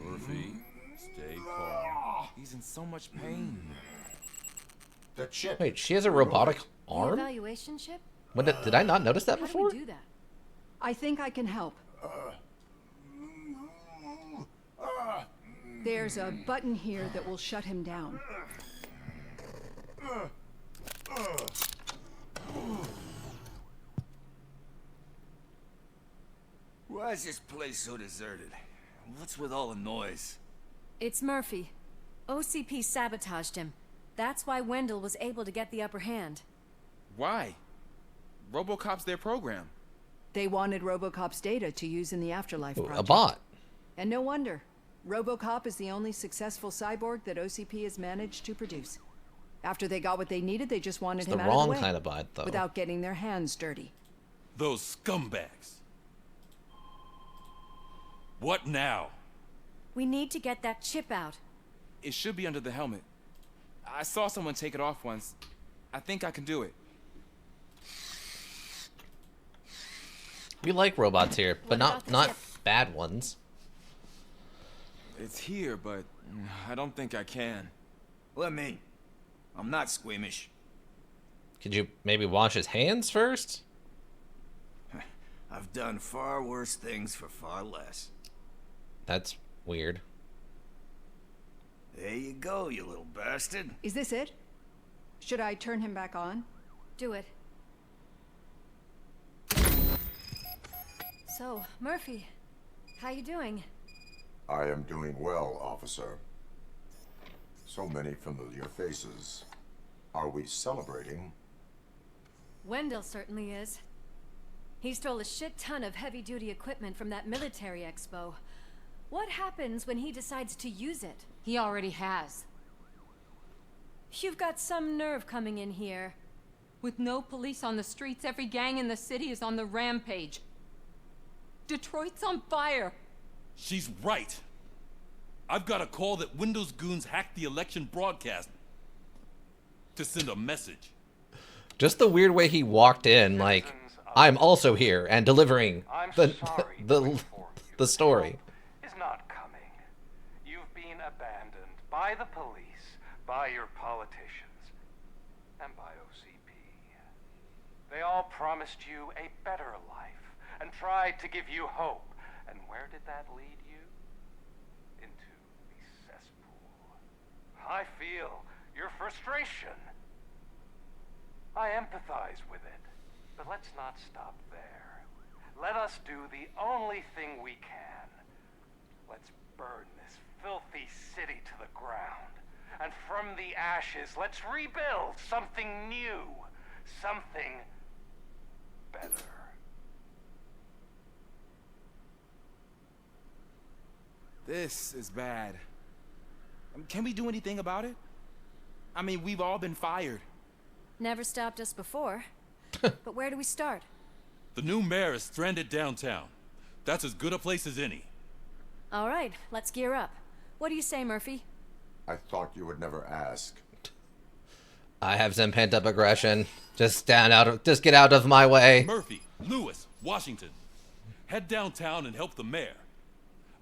Murphy, stay calm. He's in so much pain. The chip. Wait, she has a robotic The arm? evaluation ship? When did I not notice that How before? do we do that? I think I can help. There's a button here that will shut him down. Why is this place so deserted? What's with all the noise? It's Murphy. OCP sabotaged him. That's why Wendell was able to get the upper hand. Why? RoboCop's their program. They wanted RoboCop's data to use in the Afterlife Ooh, project. a bot. And no wonder. RoboCop is the only successful cyborg that OCP has managed to produce. After they got what they needed, they just wanted It's him the out of wrong the way. kind of bot, though. Without getting their hands dirty. Those scumbags. What now? We need to get that chip out. It should be under the helmet. I saw someone take it off once. I think I can do it. We like robots here, but not bad ones. It's here, but I don't think I can. Let me. I'm not squeamish. Could you maybe wash his hands first? I've done far worse things for far less. That's weird. There you go, you little bastard. Is this it? Should I turn him back on? Do it. So, Murphy, how you doing? I am doing well, officer. So many familiar faces. Are we celebrating? Wendell certainly is. He stole a shit ton of heavy-duty equipment from that military expo. What happens when he decides to use it? He already has. You've got some nerve coming in here. With no police on the streets, every gang in the city is on the rampage. Detroit's on fire. She's right. I've got a call that Windows goons hacked the election broadcast to send a message. Just the weird way he walked in, like, I'm also here and delivering the story. Is not coming. You've been abandoned by the police, by your politicians, and by OCP. They all promised you a better life and tried to give you hope. And where did that lead you? Into the cesspool. I feel your frustration. I empathize with it, but let's not stop there. Let us do the only thing we can. Let's burn this filthy city to the ground. And from the ashes, let's rebuild something new. Something better. This is bad. Can we do anything about it? I mean, we've all been fired. Never stopped us before. But where do we start? The new mayor is stranded downtown. That's as good a place as any. All right, let's gear up. What do you say, Murphy? I thought you would never ask. I have some pent-up aggression. Just get out of my way. Murphy, Lewis, Washington. Head downtown and help the mayor.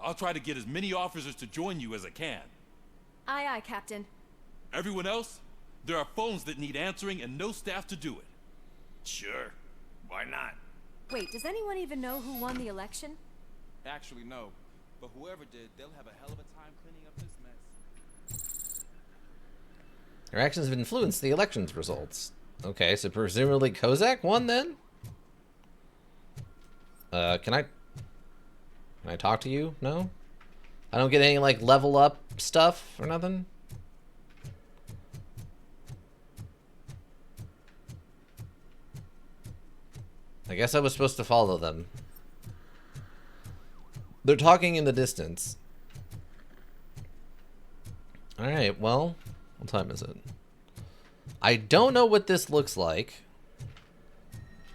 I'll try to get as many officers to join you as I can. Aye, aye, Captain. Everyone else, There are phones that need answering and no staff to do it. Sure. Why not? Wait, does anyone even know who won the election? Actually, no. But whoever did, they'll have a hell of a time cleaning up this mess. Your actions have influenced the election's results. Okay, so presumably Kozak won then? Can I talk to you? No? I don't get any, like, level up stuff or nothing? I guess I was supposed to follow them. They're talking in the distance. Alright, well, what time is it? I don't know what this looks like.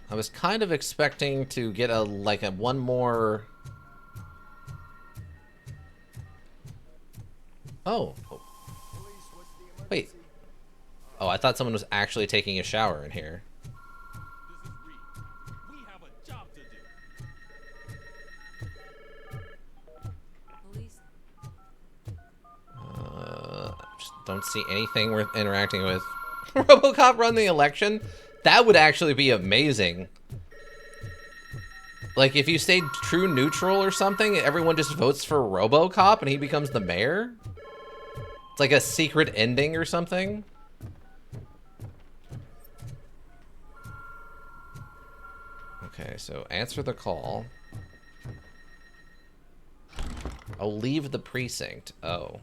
I was kind of expecting to get a one more... Oh. Wait. Oh, I thought someone was actually taking a shower in here. Just don't see anything worth interacting with. RoboCop run the election? That would actually be amazing. Like, if you stayed true neutral or something, everyone just votes for RoboCop and he becomes the mayor? It's like a secret ending or something? Okay, so answer the call. Oh, leave the precinct. Oh.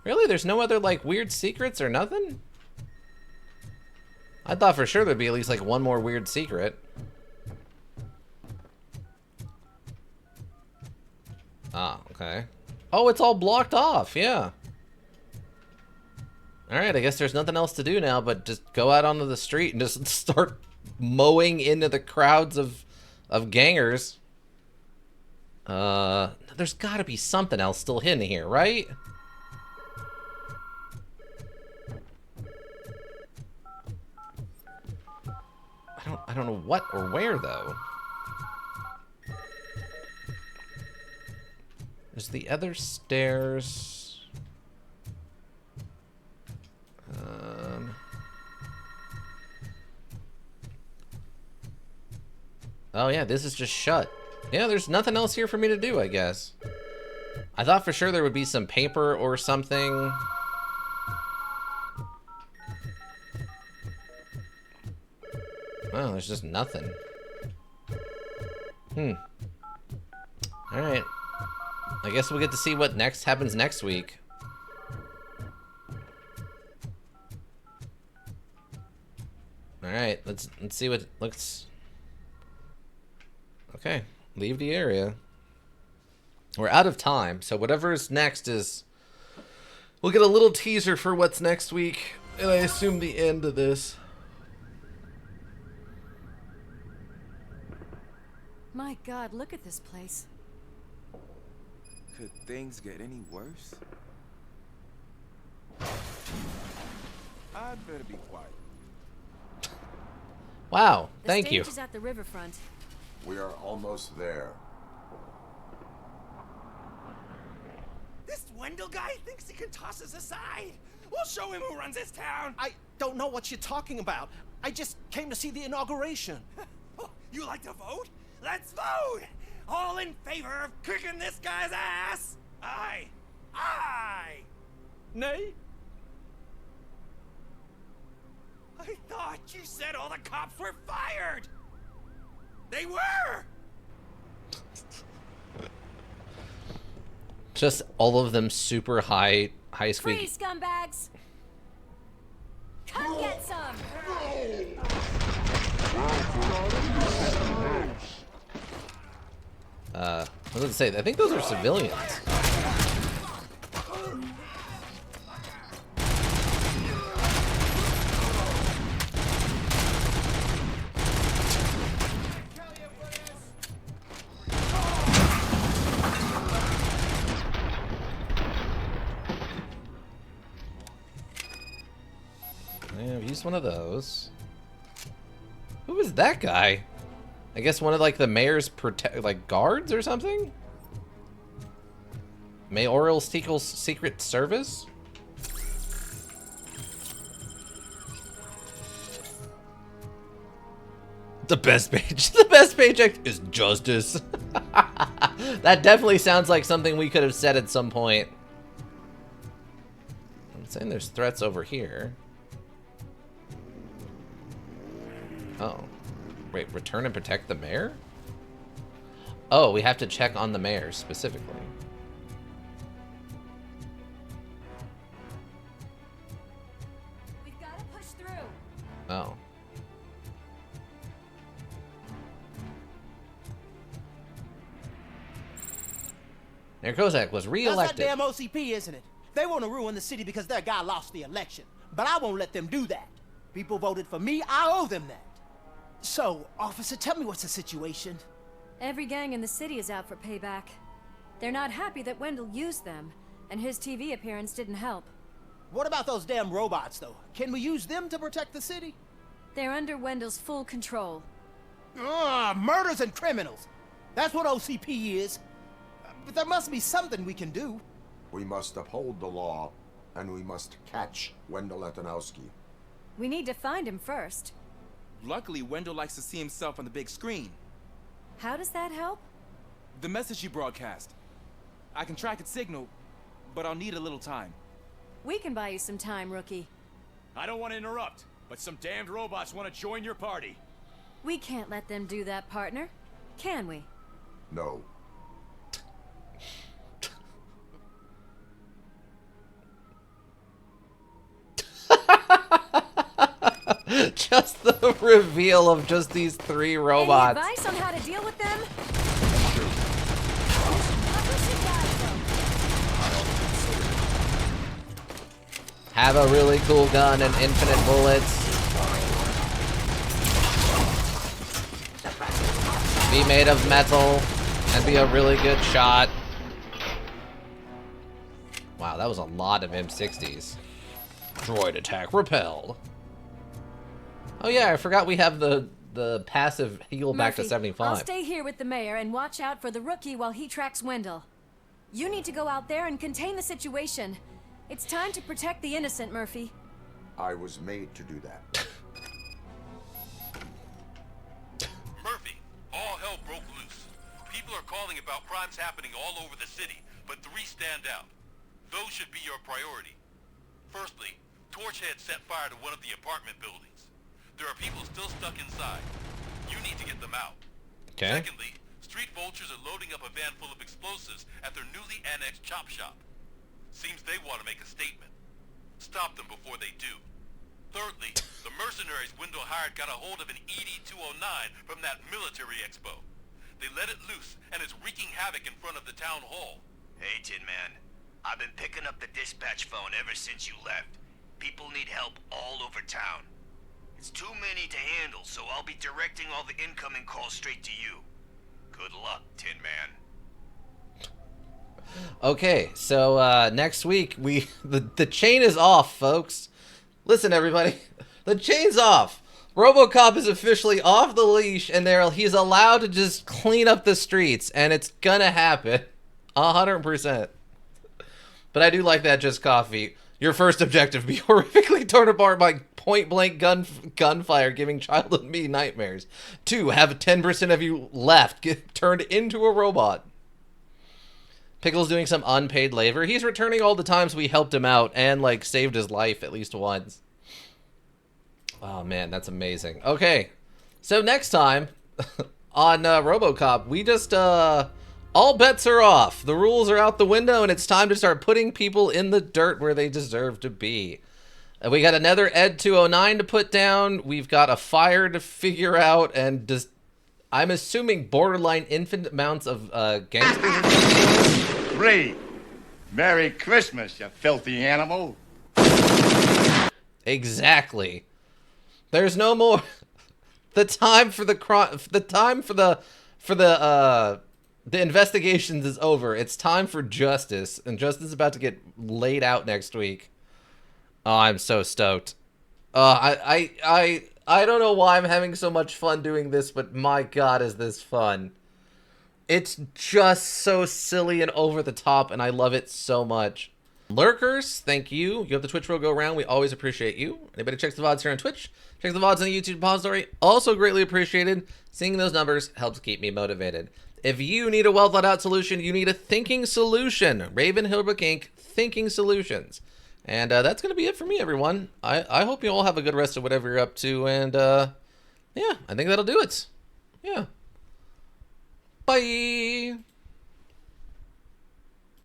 Really? There's no other, like, weird secrets or nothing? I thought for sure there'd be at least, like, one more weird secret. Ah, okay. Oh, it's all blocked off, yeah. Alright, I guess there's nothing else to do now but just go out onto the street and just start mowing into the crowds of gangers. There's gotta be something else still hidden here, right? I don't know what or where, though. There's the other stairs. Oh yeah, this is just shut. Yeah, there's nothing else here for me to do, I guess. I thought for sure there would be some paper or something. Oh, there's just nothing. Alright. I guess we'll get to see what happens next week. Alright, let's see what looks... Okay, leave the area. We're out of time, so whatever is next is... We'll get a little teaser for what's next week, and I assume the end of this. My God, look at this place. Could things get any worse? I'd better be quiet. Wow, thank you. The stage is at the riverfront. We are almost there. This Wendell guy thinks he can toss us aside. We'll show him who runs this town. I don't know what you're talking about. I just came to see the inauguration. You like to vote? Let's vote! All in favor of kicking this guy's ass? Aye. Aye. Nay? I thought you said all the cops were fired. They were! Just all of them super high squeak. Freeze, scumbags! Come get some! I was gonna say, I think those are civilians. I've used one of those. Who is that guy? I guess one of like the mayor's guards or something? Mayoral Secret Service? The best page. The best paycheck is justice. That definitely sounds like something we could have said at some point. I'm saying there's threats over here. Oh. Wait, return and protect the mayor? Oh, we have to check on the mayor specifically. We've got to push through. Oh. Mayor Kozak was re-elected. That's that damn OCP, isn't it? They want to ruin the city because their guy lost the election. But I won't let them do that. People voted for me, I owe them that. So, officer, tell me what's the situation. Every gang in the city is out for payback. They're not happy that Wendell used them, and his TV appearance didn't help. What about those damn robots, though? Can we use them to protect the city? They're under Wendell's full control. Murders and criminals. That's what OCP is. But there must be something we can do. We must uphold the law, and we must catch Wendell Atanowski. We need to find him first. Luckily, Wendell likes to see himself on the big screen. How does that help? The message you broadcast. I can track its signal, but I'll need a little time. We can buy you some time, rookie. I don't want to interrupt, but some damned robots want to join your party. We can't let them do that, partner. Can we? No. Just the reveal of just these three robots. Any advice on how to deal with them? Have a really cool gun and infinite bullets. Be made of metal and be a really good shot. Wow, that was a lot of M60s. Droid attack repelled. Oh yeah, I forgot we have the passive heal back to Murphy, 75. I'll stay here with the mayor and watch out for the rookie while he tracks Wendell. You need to go out there and contain the situation. It's time to protect the innocent, Murphy. I was made to do that. Murphy, all hell broke loose. People are calling about crimes happening all over the city, but three stand out. Those should be your priority. Firstly, Torchhead set fire to one of the apartment buildings. There are people still stuck inside. You need to get them out. Okay. Secondly, street vultures are loading up a van full of explosives at their newly annexed chop shop. Seems they want to make a statement. Stop them before they do. Thirdly, the mercenaries Wendell hired got a hold of an ED-209 from that military expo. They let it loose, and it's wreaking havoc in front of the town hall. Hey, Tin Man. I've been picking up the dispatch phone ever since you left. People need help all over town. It's too many to handle, so I'll be directing all the incoming calls straight to you. Good luck, Tin Man. Okay, so next week the chain is off, folks. Listen, everybody, the chain's off. RoboCop is officially off the leash, and he's allowed to just clean up the streets, and it's gonna happen, 100%. But I do like that. Just coffee. Your first objective: be horrifically torn apart by point-blank gunfire, giving childhood me nightmares. 2, have 10% of you left get turned into a robot. Pickle's doing some unpaid labor. He's returning all the times we helped him out and, like, saved his life at least once. Oh, man, that's amazing. Okay, so next time on RoboCop, we just, all bets are off. The rules are out the window, and it's time to start putting people in the dirt where they deserve to be. We got another Ed 209 to put down. We've got a fire to figure out, and just, I'm assuming borderline infinite amounts of gangsters. Great. Merry Christmas, you filthy animal. Exactly. There's no more. The time for the investigations is over. It's time for justice, and justice is about to get laid out next week. Oh, I'm so stoked. I don't know why I'm having so much fun doing this, but my God, is this fun. It's just so silly and over the top, and I love it so much. Lurkers, thank you. You have the Twitch roll go around. We always appreciate you. Anybody checks the VODs here on Twitch, checks the VODs on the YouTube repository, also greatly appreciated. Seeing those numbers helps keep me motivated. If you need a well thought out solution, you need a thinking solution. Raven Hillbrook Inc. Thinking Solutions. And that's going to be it for me, everyone. I hope you all have a good rest of whatever you're up to. And yeah, I think that'll do it. Yeah. Bye.